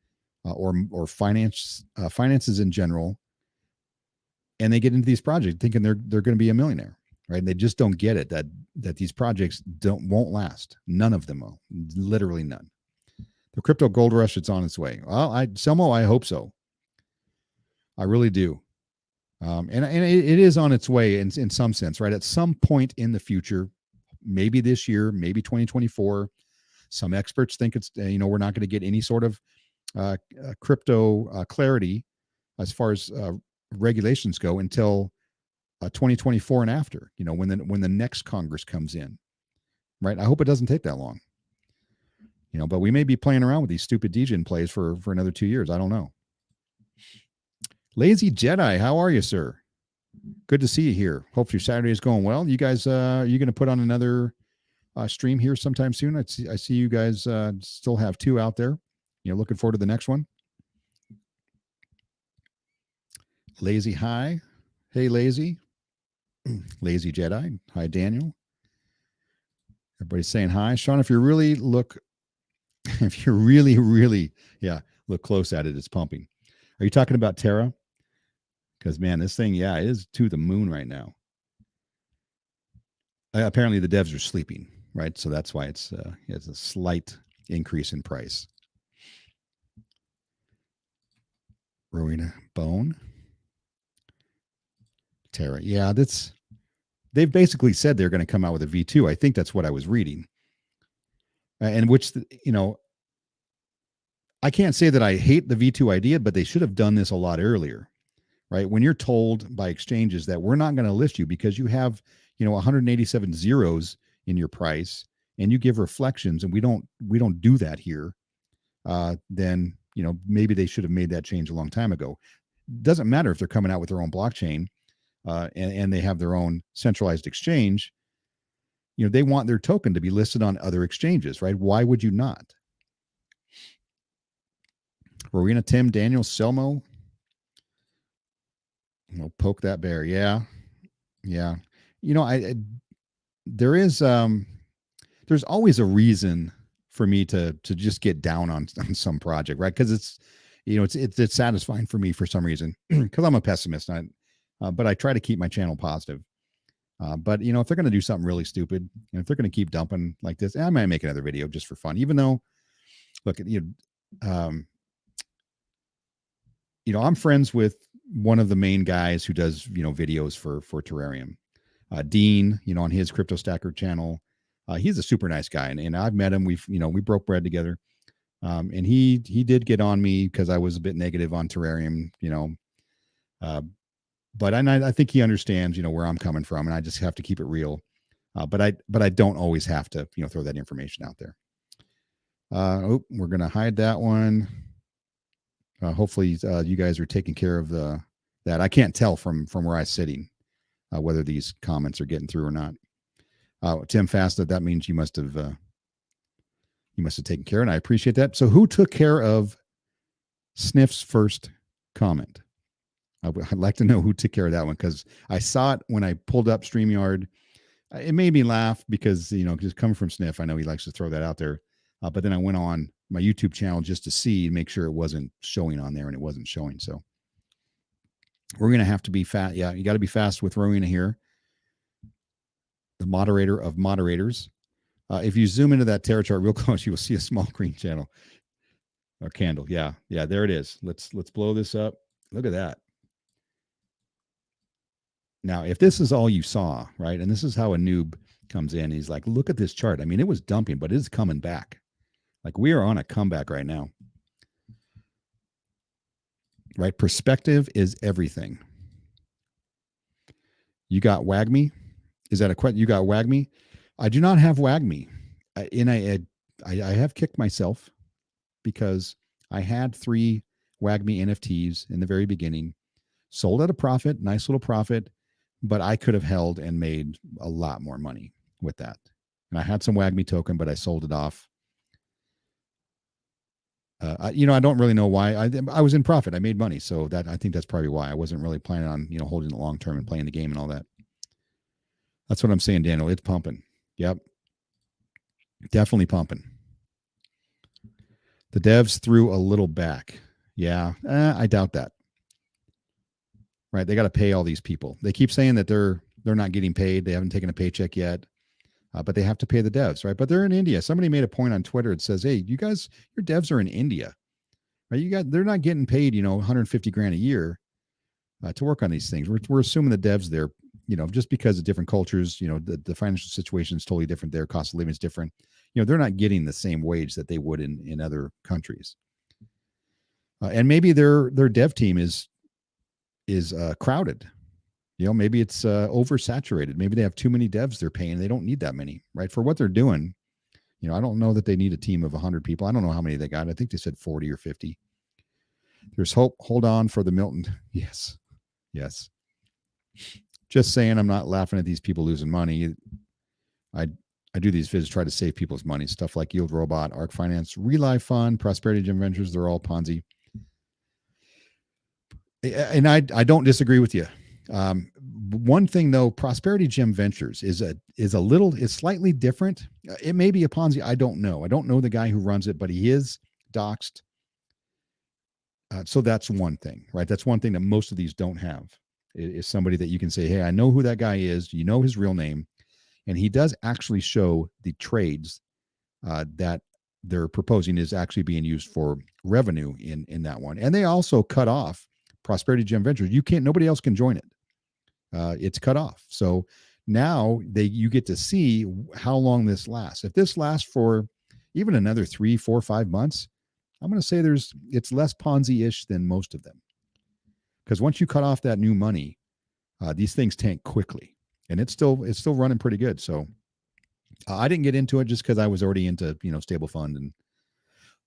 or finances in general, and they get into these projects thinking they're going to be a millionaire, right? And they just don't get it that these projects won't last. None of them will, literally none. The crypto gold rush, it's on its way. Well, I hope so. I really do. And it is on its way in some sense, right? At some point in the future, maybe this year, maybe 2024. Some experts think it's, we're not going to get any sort of crypto clarity as far as regulations go until 2024 and after, when the next Congress comes in, right? I hope it doesn't take that long, but we may be playing around with these stupid degen plays for another 2 years. I don't know. Lazy Jedi, how are you, sir? Good to see you here. Hope your Saturday is going well. You guys, are you going to put on another stream here sometime soon? I see you guys still have 2 out there. Looking forward to the next one. Lazy, hi. Hey, Lazy. Lazy Jedi. Hi, Daniel. Everybody's saying hi. Sean, if you really look close at it, it's pumping. Are you talking about Terra? Because, man, this thing, it is to the moon right now. Apparently, the devs are sleeping, right? So that's why it's a slight increase in price. Rowena Bone. Terra. Yeah, they've basically said they're going to come out with a V2. I think that's what I was reading. And which, I can't say that I hate the V2 idea, but they should have done this a lot earlier, right? When you're told by exchanges that we're not going to list you because you have, 187 zeros in your price and you give reflections and we don't do that here, then, maybe they should have made that change a long time ago. Doesn't matter if they're coming out with their own blockchain and they have their own centralized exchange. they want their token to be listed on other exchanges, right? Why would you not? Rowena, Tim, Daniel, Selmo. We'll poke that bear. Yeah. Yeah. I there is there's always a reason for me to just get down on some project, right? Because it's satisfying for me for some reason, because I'm a pessimist. But I try to keep my channel positive. But if they're going to do something really stupid, and if they're going to keep dumping like this, I might make another video just for fun. Even though, look, I'm friends with one of the main guys who does videos for Terrarium, Dean. On his Crypto Stacker channel. He's a super nice guy, and I've met him. We broke bread together, and he did get on me because I was a bit negative on Terrarium. But I think he understands where I'm coming from, and I just have to keep it real. But I don't always have to throw that information out there. We're gonna hide that one. Hopefully you guys are taking care of that. I can't tell from where I'm sitting whether these comments are getting through or not. Tim Fasta, that means you must have taken care, and I appreciate that. So who took care of Sniff's first comment? I'd like to know who took care of that one, because I saw it when I pulled up StreamYard. It made me laugh because, just coming from Sniff, I know he likes to throw that out there. But then I went on my YouTube channel just to see and make sure it wasn't showing on there, and it wasn't showing. So we're going to have to be fast. Yeah, you got to be fast with Rowena here, the moderator of moderators. If you zoom into that Terra chart real close, you will see a small green channel or candle. Yeah, there it is. Let's blow this up. Look at that. Now, if this is all you saw, right, and this is how a noob comes in, he's like, look at this chart. I mean, it was dumping, but it's coming back. Like, we are on a comeback right now. Right? Perspective is everything. You got WAGME? Is that a question? You got WAGME? I do not have WAGME. I have kicked myself because I had 3 WAGME NFTs in the very beginning, sold at a profit, nice little profit, but I could have held and made a lot more money with that. And I had some WAGME token, but I sold it off. I don't really know why. I was in profit. I made money. So I think that's probably why. I wasn't really planning on, holding it long term and playing the game and all that. That's what I'm saying, Daniel. It's pumping. Yep. Definitely pumping. The devs threw a little back. Yeah. I doubt that. Right. They got to pay all these people. They keep saying that they're not getting paid. They haven't taken a paycheck yet. But they have to pay the devs, right? But they're in India. Somebody made a point on Twitter. It says, hey, you guys, your devs are in India, right? They're not getting paid, 150 grand a year to work on these things. We're assuming the devs there, just because of different cultures, the financial situation is totally different there. Cost of living is different. They're not getting the same wage that they would in other countries. And maybe their dev team is crowded. Maybe it's oversaturated. Maybe they have too many devs they're paying. They don't need that many, right? For what they're doing. I don't know that they need a team of 100 people. I don't know how many they got. I think they said 40 or 50. There's hope. Hold on for the Milton. Yes. Just saying, I'm not laughing at these people losing money. I do these vids, try to save people's money. Stuff like Yield Robot, Arc Finance, Relive Fund, Prosperity Gem Ventures. They're all Ponzi. And I don't disagree with you. One thing though, Prosperity Gem Ventures is slightly different. It may be a Ponzi. I don't know. I don't know the guy who runs it, but he is doxed. So that's one thing, right? That's one thing that most of these don't have, is somebody that you can say, hey, I know who that guy is. You know his real name. And he does actually show the trades that they're proposing is actually being used for revenue in that one. And they also cut off Prosperity Gem Ventures. Nobody else can join it. It's cut off. So now you get to see how long this lasts. If this lasts for even another 3, 4, 5 months, I'm going to say it's less Ponzi-ish than most of them. Because once you cut off that new money, these things tank quickly, and it's still running pretty good. So I didn't get into it just because I was already into Stable Fund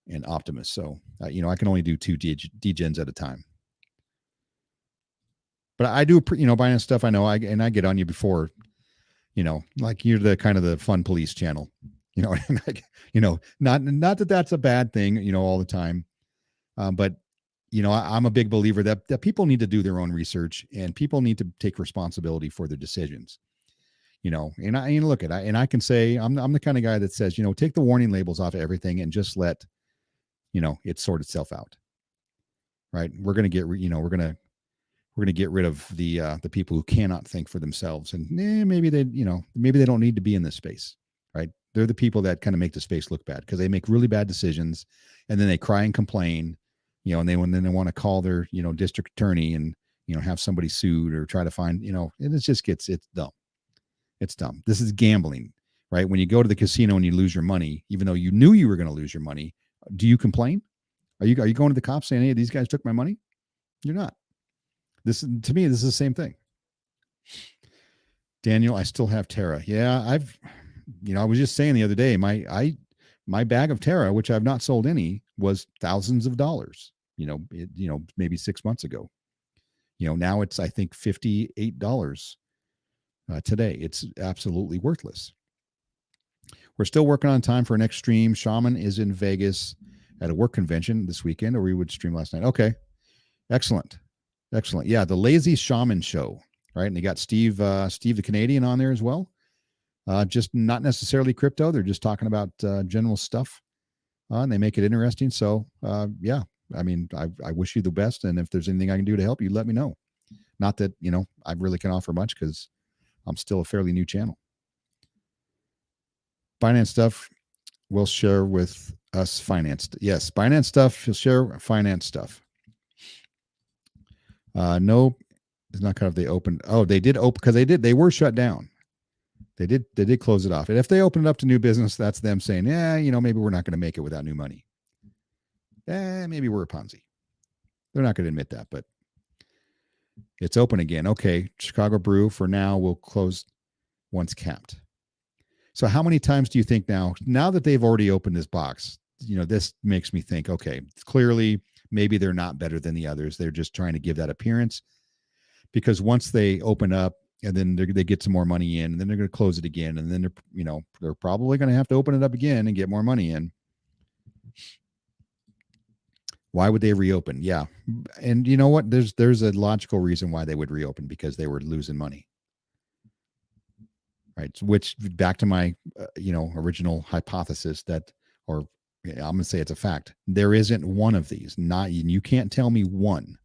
and Optimus. So I can only do 2 degens at a time. But I do, Binance stuff. I know, I get on you before. like you're the kind of the fun police channel, and like, not that that's a bad thing, all the time. But I'm a big believer that people need to do their own research and people need to take responsibility for their decisions. And I can say I'm the kind of guy that says, take the warning labels off of everything and just let, it sort itself out. Right? We're going to get, we're going to get rid of the people who cannot think for themselves, and maybe they don't need to be in this space, right? They're the people that kind of make the space look bad because they make really bad decisions, and then they cry and complain, and then they want to call their district attorney and have somebody sued or try to find and it's dumb. It's dumb. This is gambling, right? When you go to the casino and you lose your money, even though you knew you were going to lose your money, do you complain? Are you going to the cops saying, "Hey, these guys took my money"? You're not. To me, this is the same thing. Daniel, I still have Terra. Yeah, I was just saying the other day, my bag of Terra, which I've not sold any, was thousands of dollars. Maybe 6 months ago. Now it's, I think, $58 today. It's absolutely worthless. We're still working on time for our next stream. Shaman is in Vegas at a work convention this weekend, or we would stream last night. Okay, excellent. Yeah, the Lazy Shaman Show, right? And they got Steve the Canadian on there as well. Just not necessarily crypto. They're just talking about general stuff, and they make it interesting. So, yeah, I mean, I wish you the best. And if there's anything I can do to help you, let me know. Not that, I really can offer much because I'm still a fairly new channel. Finance stuff, we'll share with us finance. Yes, finance stuff, you'll share finance stuff. No, it's not kind of they opened. Oh, they did open because they were shut down. They did close it off. And if they open it up to new business, that's them saying, yeah, maybe we're not going to make it without new money. Maybe we're a Ponzi. They're not going to admit that, but it's open again. Okay, Chicago Brew for now will close once capped. So how many times do you think now that they've already opened this box, this makes me think, okay, clearly maybe they're not better than the others. They're just trying to give that appearance, because once they open up and then they get some more money in, and then they're going to close it again, and then they're probably going to have to open it up again and get more money in. Why would they reopen? Yeah, and you know what? There's a logical reason why they would reopen, because they were losing money. Right, which back to my original hypothesis that, or I'm going to say it's a fact. There isn't one of these. You can't tell me one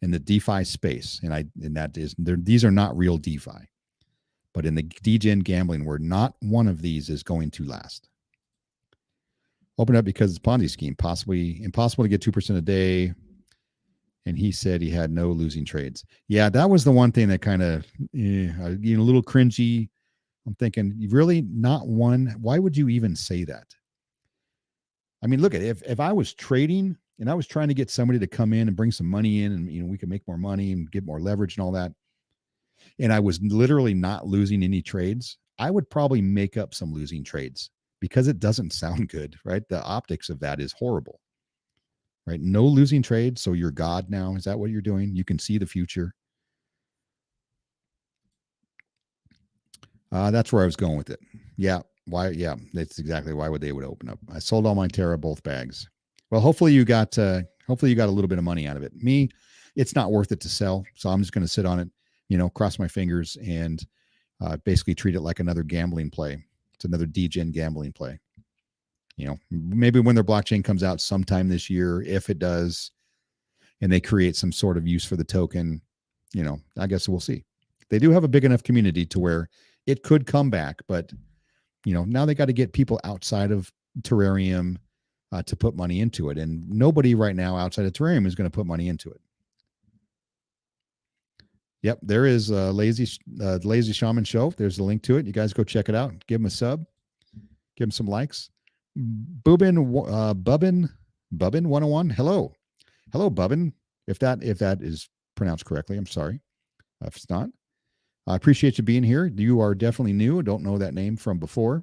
in the DeFi space, these are not real DeFi. But in the degen gambling world, not one of these is going to last. Open up because it's Ponzi scheme, possibly impossible to get 2% a day. And he said he had no losing trades. Yeah, that was the one thing that kind of, a little cringy. I'm thinking, really not one? Why would you even say that? I mean, look at it. If I was trading and I was trying to get somebody to come in and bring some money in, and we could make more money and get more leverage and all that, and I was literally not losing any trades, I would probably make up some losing trades, because it doesn't sound good, right? The optics of that is horrible. Right? No losing trades. So you're God now. Is that what you're doing? You can see the future. That's where I was going with it. Yeah. Why? Yeah. That's exactly why they would open up. I sold all my Terra, both bags. Well, hopefully you got a little bit of money out of it. Me, it's not worth it to sell. So I'm just going to sit on it, cross my fingers, and basically treat it like another gambling play. It's another degen gambling play. Maybe when their blockchain comes out sometime this year, if it does, and they create some sort of use for the token, I guess we'll see. They do have a big enough community to where it could come back, but now they got to get people outside of Terrarium to put money into it, and nobody right now outside of Terrarium is going to put money into it. Yep, there is a Lazy Shaman Show. There's a link to it. You guys go check it out. Give them a sub. Give them some likes. Bubbin 101. Hello, Bubbin. If that is pronounced correctly, I'm sorry if it's not. I appreciate you being here. You are definitely new. I don't know that name from before.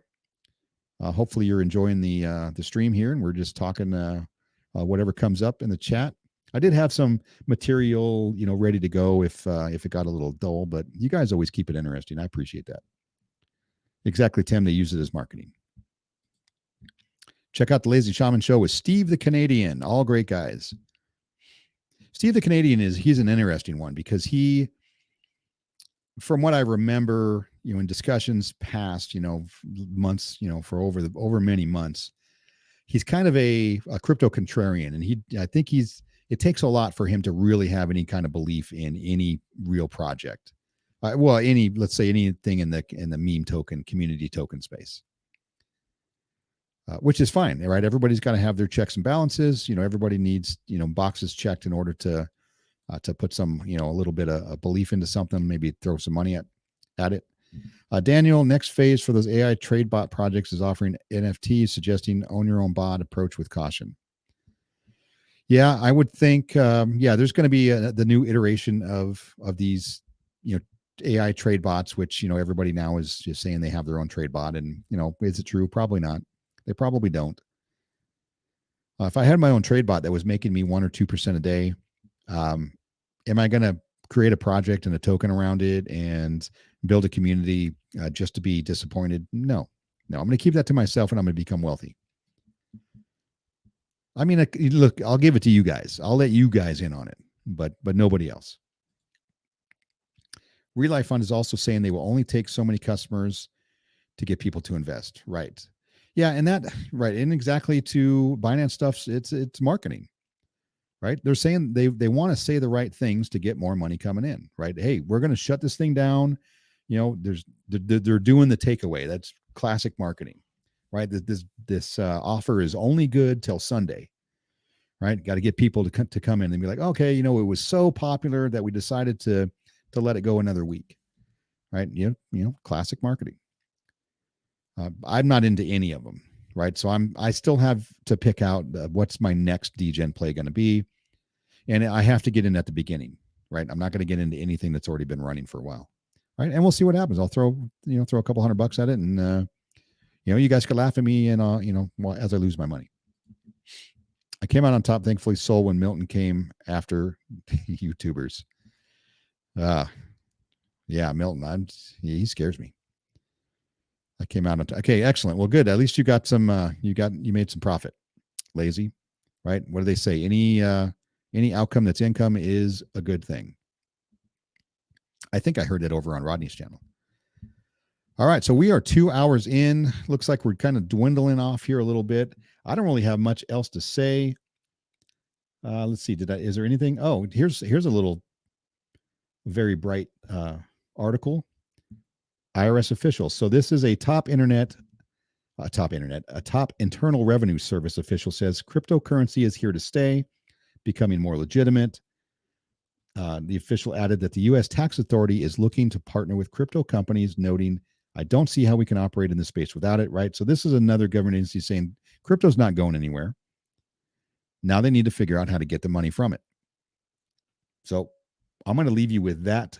Hopefully you're enjoying the stream here, and we're just talking whatever comes up in the chat. I did have some material ready to go if it got a little dull, but you guys always keep it interesting. I appreciate that. Exactly, Tim. They use it as marketing. Check out the Lazy Shaman show with Steve the Canadian. All great guys. Steve the Canadian he's an interesting one because he, from what I remember, in discussions past, months, for over many months, he's kind of a crypto contrarian, and I think it takes a lot for him to really have any kind of belief in any real project. Let's say anything in the meme token community token space. Which is fine, right? Everybody's got to have their checks and balances. Everybody needs, boxes checked in order to put some, a little bit of belief into something, maybe throw some money at it. Daniel, next phase for those AI trade bot projects is offering NFTs, suggesting own your own bot approach with caution. Yeah, I would think, there's going to be the new iteration of these, AI trade bots, which, everybody now is just saying they have their own trade bot. And, is it true? Probably not. They probably don't. If I had my own trade bot that was making me 1 or 2% a day, am I going to create a project and a token around it and build a community just to be disappointed? No. I'm going to keep that to myself, and I'm going to become wealthy. I mean, look, I'll give it to you guys. I'll let you guys in on it, but nobody else. Real Life Fund is also saying they will only take so many customers to get people to invest. Right. Yeah, and exactly to Binance stuff, it's marketing, right? They're saying they want to say the right things to get more money coming in, right? Hey, we're going to shut this thing down. They're doing the takeaway. That's classic marketing, right? This offer is only good till Sunday, right? Got to get people to come in and be like, okay, it was so popular that we decided to let it go another week, right? Classic marketing. I'm not into any of them, right? So I still have to pick out what's my next degen play going to be, and I have to get in at the beginning, right? I'm not going to get into anything that's already been running for a while, right? And we'll see what happens. I'll throw a couple $100 at it, and you guys could laugh at me, and as I lose my money. I came out on top, thankfully, sold when Milton came after YouTubers. Yeah, Milton, he scares me. I came out on top. Okay, excellent. Well, good. At least you got some. You made some profit. Lazy, right? What do they say? Any outcome that's income is a good thing. I think I heard that over on Rodney's channel. All right, so we are 2 hours in. Looks like we're kind of dwindling off here a little bit. I don't really have much else to say. Let's see. Is there anything? Oh, here's a little very bright article. IRS officials. So this is a top internal revenue service official says cryptocurrency is here to stay, becoming more legitimate. The official added that the U.S. tax authority is looking to partner with crypto companies, noting, I don't see how we can operate in this space without it, right? So this is another government agency saying crypto's not going anywhere. Now they need to figure out how to get the money from it. So I'm going to leave you with that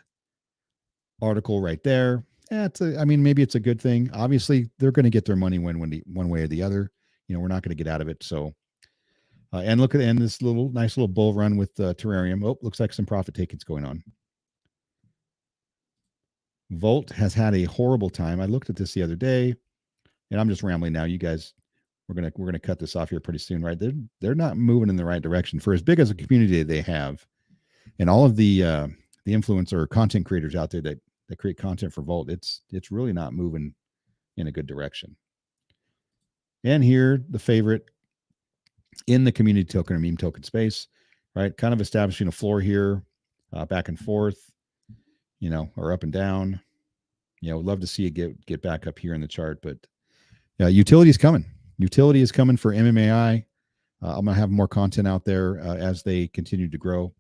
article right there. Maybe it's a good thing. Obviously, they're going to get their money one way or the other. We're not going to get out of it. So, and look at this nice little bull run with Terrarium. Oh, looks like some profit taking's going on. Volt has had a horrible time. I looked at this the other day, and I'm just rambling now. You guys, we're gonna cut this off here pretty soon, right? They're not moving in the right direction for as big as a community they have, and all of the influencer content creators out there that create content for Volt. It's really not moving in a good direction. And here, the favorite in the community token or meme token space, right? Kind of establishing a floor here, back and forth, or up and down. Love to see it get back up here in the chart, but utility is coming. Utility is coming for MMAI. I'm gonna have more content out there as they continue to grow.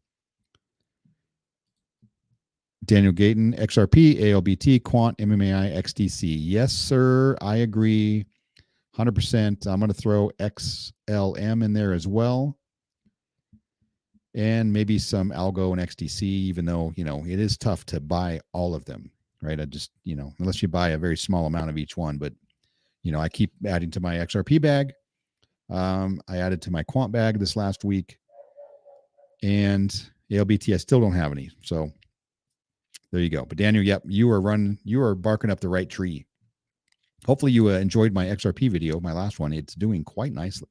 Daniel Gayton, XRP, ALBT, Quant, MMAI, XDC. Yes, sir. I agree 100%. I'm going to throw XLM in there as well. And maybe some Algo and XDC, even though, it is tough to buy all of them, right? I just, unless you buy a very small amount of each one. But, I keep adding to my XRP bag. I added to my Quant bag this last week. And ALBT, I still don't have any. So there you go. But Daniel, yep, you are barking up the right tree. Hopefully you enjoyed my XRP video, my last one. It's doing quite nicely,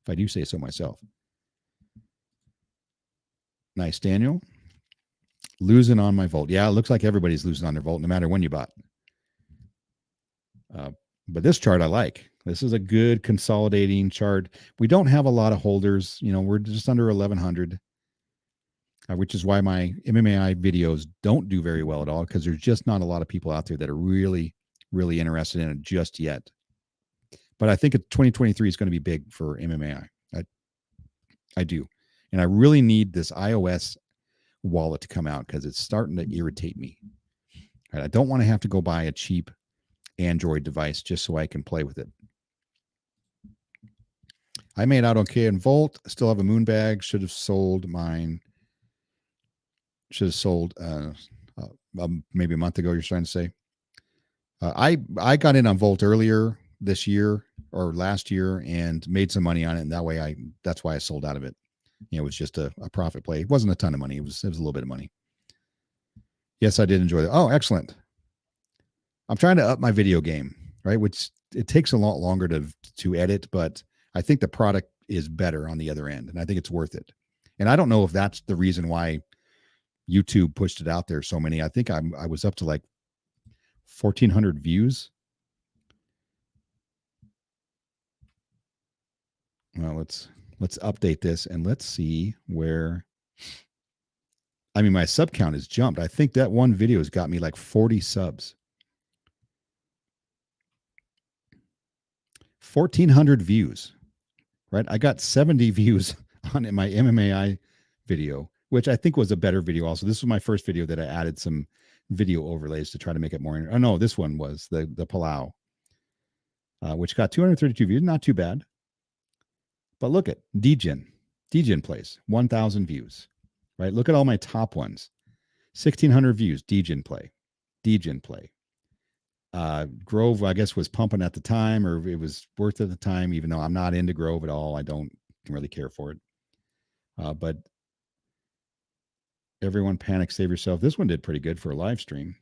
if I do say so myself. Nice, Daniel. Losing on my Volt. Yeah, it looks like everybody's losing on their Volt, no matter when you bought. But this chart I like. This is a good consolidating chart. We don't have a lot of holders. We're just under 1,100, which is why my MMAI videos don't do very well at all, because there's just not a lot of people out there that are really, really interested in it just yet. But I think 2023 is going to be big for MMAI. I do. And I really need this iOS wallet to come out because it's starting to irritate me. I don't want to have to go buy a cheap Android device just so I can play with it. I made out okay in Volt. Still have a moon bag. Should have sold mine. Should have sold maybe a month ago. You're trying to say. I got in on Volt earlier this year or last year and made some money on it, and that's why I sold out of it. It was just a profit play. It wasn't a ton of money. It was a little bit of money. Yes, I did enjoy it. Oh, excellent. I'm trying to up my video game, right? Which it takes a lot longer to edit, but I think the product is better on the other end, and I think it's worth it. And I don't know if that's the reason why YouTube pushed it out there so many. I think I was up to like 1,400 views. Well, let's update this and let's see where. I mean, my sub count has jumped. I think that one video has got me like 40 subs. 1,400 views, right? I got 70 views on my MMAI video, which I think was a better video also. This was my first video that I added some video overlays to try to make it more. Oh, no, this one was the Palau, which got 232 views. Not too bad. But look at Degen plays, 1,000 views, right? Look at all my top ones. 1,600 views, Degen play. Grove, I guess, was pumping at the time, or it was worth at the time, even though I'm not into Grove at all. I don't really care for it. But everyone panic, save yourself. This one did pretty good for a live stream.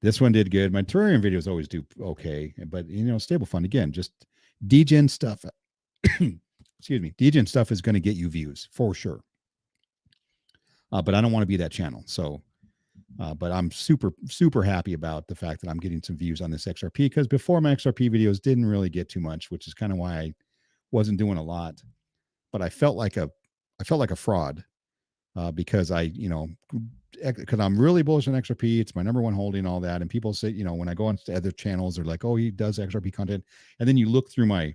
This one did good. My terrarium videos always do okay, but Stable Fund, again, just Degen stuff. Excuse me. Degen stuff is going to get you views for sure. But I don't want to be that channel. So, but I'm super, super happy about the fact that I'm getting some views on this XRP, because before my XRP videos didn't really get too much, which is kind of why I wasn't doing a lot. But I felt like a fraud because because I'm really bullish on XRP. It's my number one holding, all that. And people say, when I go on to other channels, they're like, oh, he does XRP content. And then you look through my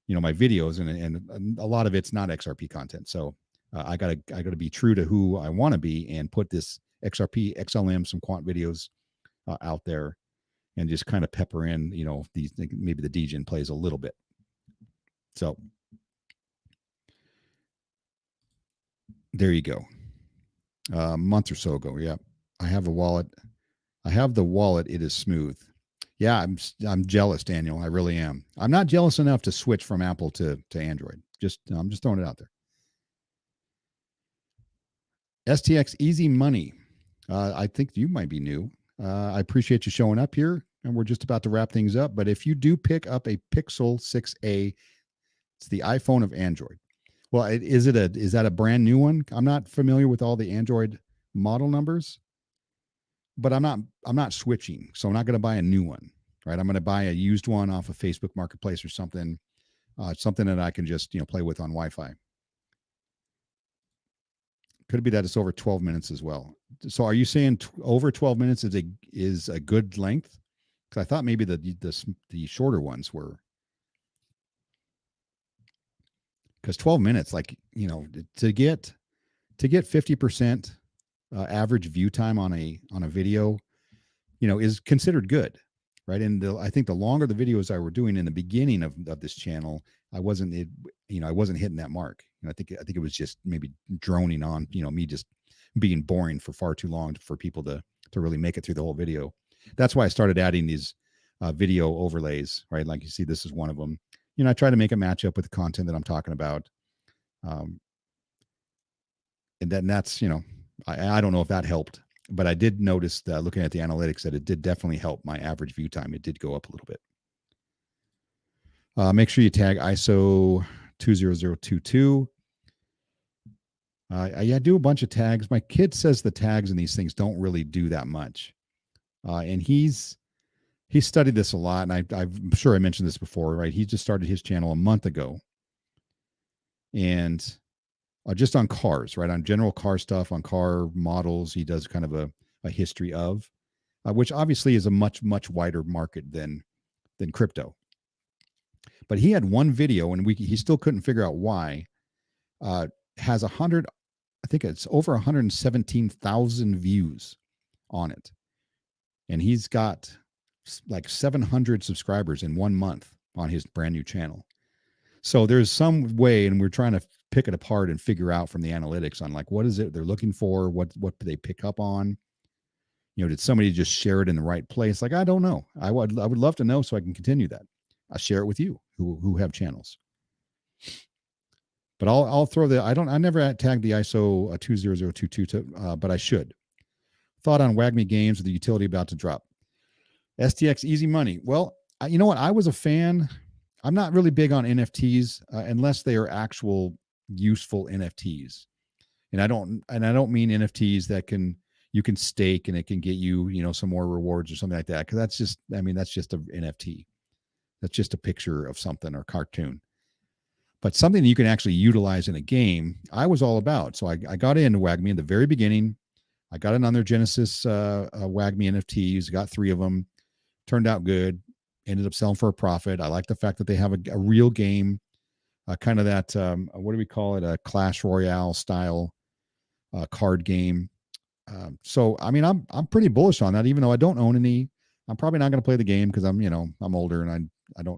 videos and a lot of it's not XRP content. So I gotta be true to who I want to be and put this XRP, XLM, some quant videos out there, and just kind of pepper in, these, maybe the Degen plays a little bit. So there you go. A month or so ago. Yeah. I have a wallet. I have the wallet. It is smooth. Yeah, I'm jealous, Daniel. I really am. I'm not jealous enough to switch from Apple to Android. I'm just throwing it out there. STX Easy Money. I think you might be new. I appreciate you showing up here, and we're just about to wrap things up. But if you do pick up a Pixel 6a, it's the iPhone of Android. Well, is that a brand new one? I'm not familiar with all the Android model numbers, but I'm not switching, so I'm not going to buy a new one, right? I'm going to buy a used one off of Facebook Marketplace or something, something that I can just play with on Wi-Fi. Could it be that it's over 12 minutes as well? So are you saying over 12 minutes is a good length? Because I thought maybe the shorter ones were. Because 12 minutes, to get 50% average view time on a video, is considered good, right? And I think the longer the videos I were doing in the beginning of this channel, I wasn't hitting that mark. And I think it was just maybe droning on, me just being boring for far too long for people to really make it through the whole video. That's why I started adding these video overlays, right? Like you see, this is one of them. I try to make it match up with the content that I'm talking about. And that's, I don't know if that helped, but I did notice that looking at the analytics that it did definitely help my average view time. It did go up a little bit. Make sure you tag ISO 20022. I do a bunch of tags. My kid says the tags in these things don't really do that much. And he's studied this a lot. And I'm sure I mentioned this before, right? He just started his channel a month ago. And just on cars, right? On general car stuff, on car models, he does kind of a history of, which obviously is a much, much wider market than crypto. But he had one video, and he still couldn't figure out why. Has I think it's over 117,000 views on it, and he's got like 700 subscribers in 1 month on his brand new channel. So there's some way, and we're trying to pick it apart and figure out from the analytics on like what is it they're looking for, what do they pick up on. Did somebody just share it in the right place? Like, I don't know. I would love to know so I can continue that. I'll share it with you who have channels. But I'll throw I never tagged the ISO 20022, but I should. Thought on WAGMI Games with the utility about to drop. STX easy money. Well, you know what? I was a fan. I'm not really big on NFTs unless they are actual useful NFTs. And I don't mean NFTs that you can stake and it can get you, some more rewards or something like that. Cause that's just an NFT. That's just a picture of something or cartoon. But something that you can actually utilize in a game, I was all about. So I got into WAGMI in the very beginning. I got in on their Genesis WAGMI NFTs, got 3 of them, turned out good, ended up selling for a profit. I like the fact that they have a real game, kind of that, what do we call it, a Clash Royale style card game. So, I mean, I'm pretty bullish on that, even though I don't own any. I'm probably not going to play the game because I'm older and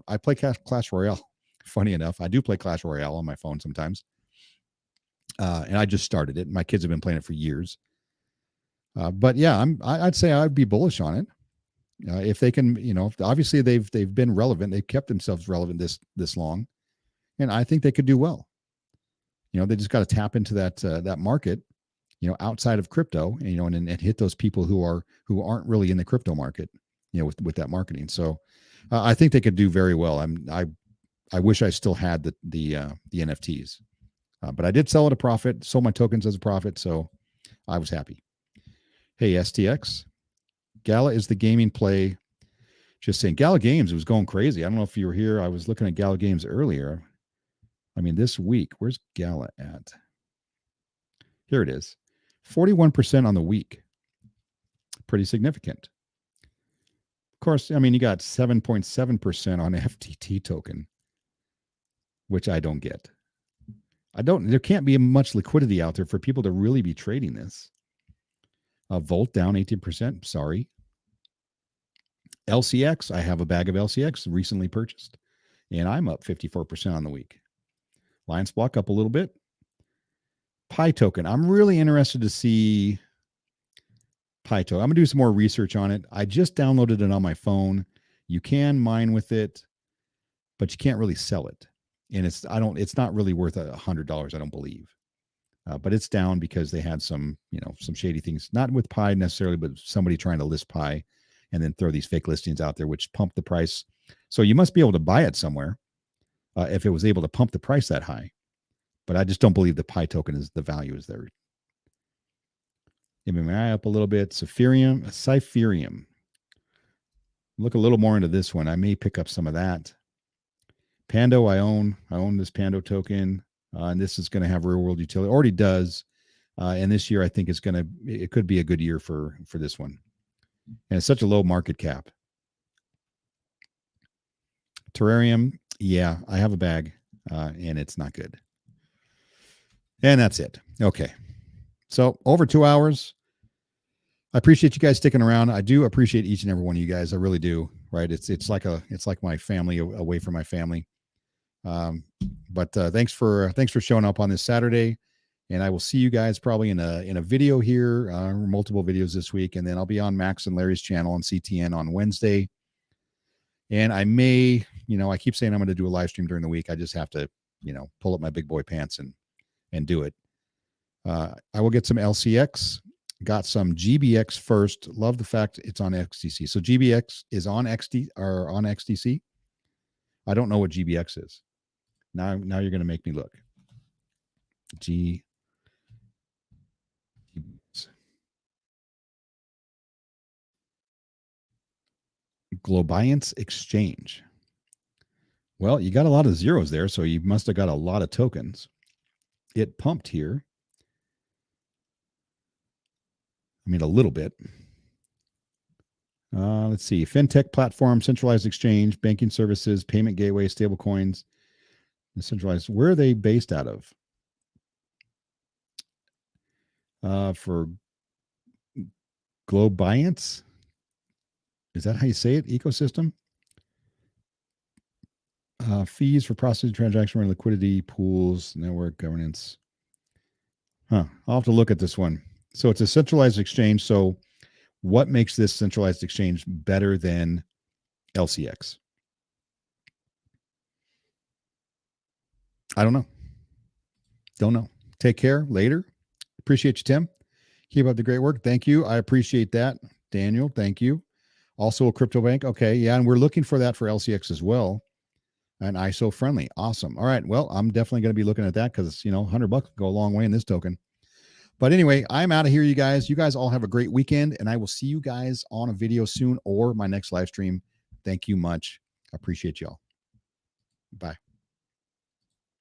I play Clash Royale. Funny enough, I do play Clash Royale on my phone sometimes. And I just started it. My kids have been playing it for years. But yeah, I'd say I'd be bullish on it. If they can, obviously they've been relevant. They've kept themselves relevant this long. And I think they could do well. They just got to tap into that market, outside of crypto, and hit those people who aren't really in the crypto market, with that marketing. So I think they could do very well. I wish I still had the NFTs, but I did sell at a profit, sold my tokens as a profit, so I was happy. Hey, STX, Gala is the gaming play. Just saying, Gala Games was going crazy. I don't know if you were here. I was looking at Gala Games earlier. I mean, this week, where's Gala at? Here it is, 41% on the week. Pretty significant. Of course, I mean, you got 7.7% on FTT token, which I don't get. There can't be much liquidity out there for people to really be trading this. Volt down 18%. Sorry. LCX, I have a bag of LCX recently purchased, and I'm up 54% on the week. Lions Block up a little bit. Pi token. I'm really interested to see Pi token. I'm going to do some more research on it. I just downloaded it on my phone. You can mine with it, but you can't really sell it. And it's not really worth $100, I don't believe. But it's down because they had some shady things, not with Pi necessarily, but somebody trying to list Pi and then throw these fake listings out there, which pump the price. So you must be able to buy it somewhere if it was able to pump the price that high. But I just don't believe the Pi token the value is there. MMAI up a little bit. Cypherium. Look a little more into this one. I may pick up some of that. Pando, I own this Pando token, and this is going to have real world utility. It already does, and this year I think it could be a good year for this one. And it's such a low market cap. Terrarium, yeah, I have a bag, and it's not good. And that's it. Okay, so over 2 hours. I appreciate you guys sticking around. I do appreciate each and every one of you guys. I really do. Right? It's like my family away from my family. But thanks for showing up on this Saturday, and I will see you guys probably in a video here, multiple videos this week, and then I'll be on Max and Larry's channel on CTN on Wednesday. And I may, I keep saying I'm going to do a live stream during the week. I just have to, pull up my big boy pants and do it. I will get some LCX, got some GBX first. Love the fact it's on XDC. So GBX is on XDC. I don't know what GBX is. Now you're going to make me look. Globiance Exchange. Well, you got a lot of zeros there, so you must have got a lot of tokens. It pumped here. I mean, a little bit. Let's see. Fintech platform, centralized exchange, banking services, payment gateway, stable coins, decentralized. Where are they based out of? For Globiance? Is that how you say it? Ecosystem? Fees for processing transaction, liquidity, pools, network governance. I'll have to look at this one. So it's a centralized exchange. So what makes this centralized exchange better than LCX? I don't know. Don't know. Take care. Later. Appreciate you, Tim. Keep up the great work. Thank you. I appreciate that. Daniel, thank you. Also a crypto bank. Okay. Yeah. And we're looking for that for LCX as well. And ISO friendly. Awesome. All right. Well, I'm definitely going to be looking at that because, $100 go a long way in this token. But anyway, I'm out of here, you guys. You guys all have a great weekend, and I will see you guys on a video soon or my next live stream. Thank you much. I appreciate y'all. Bye.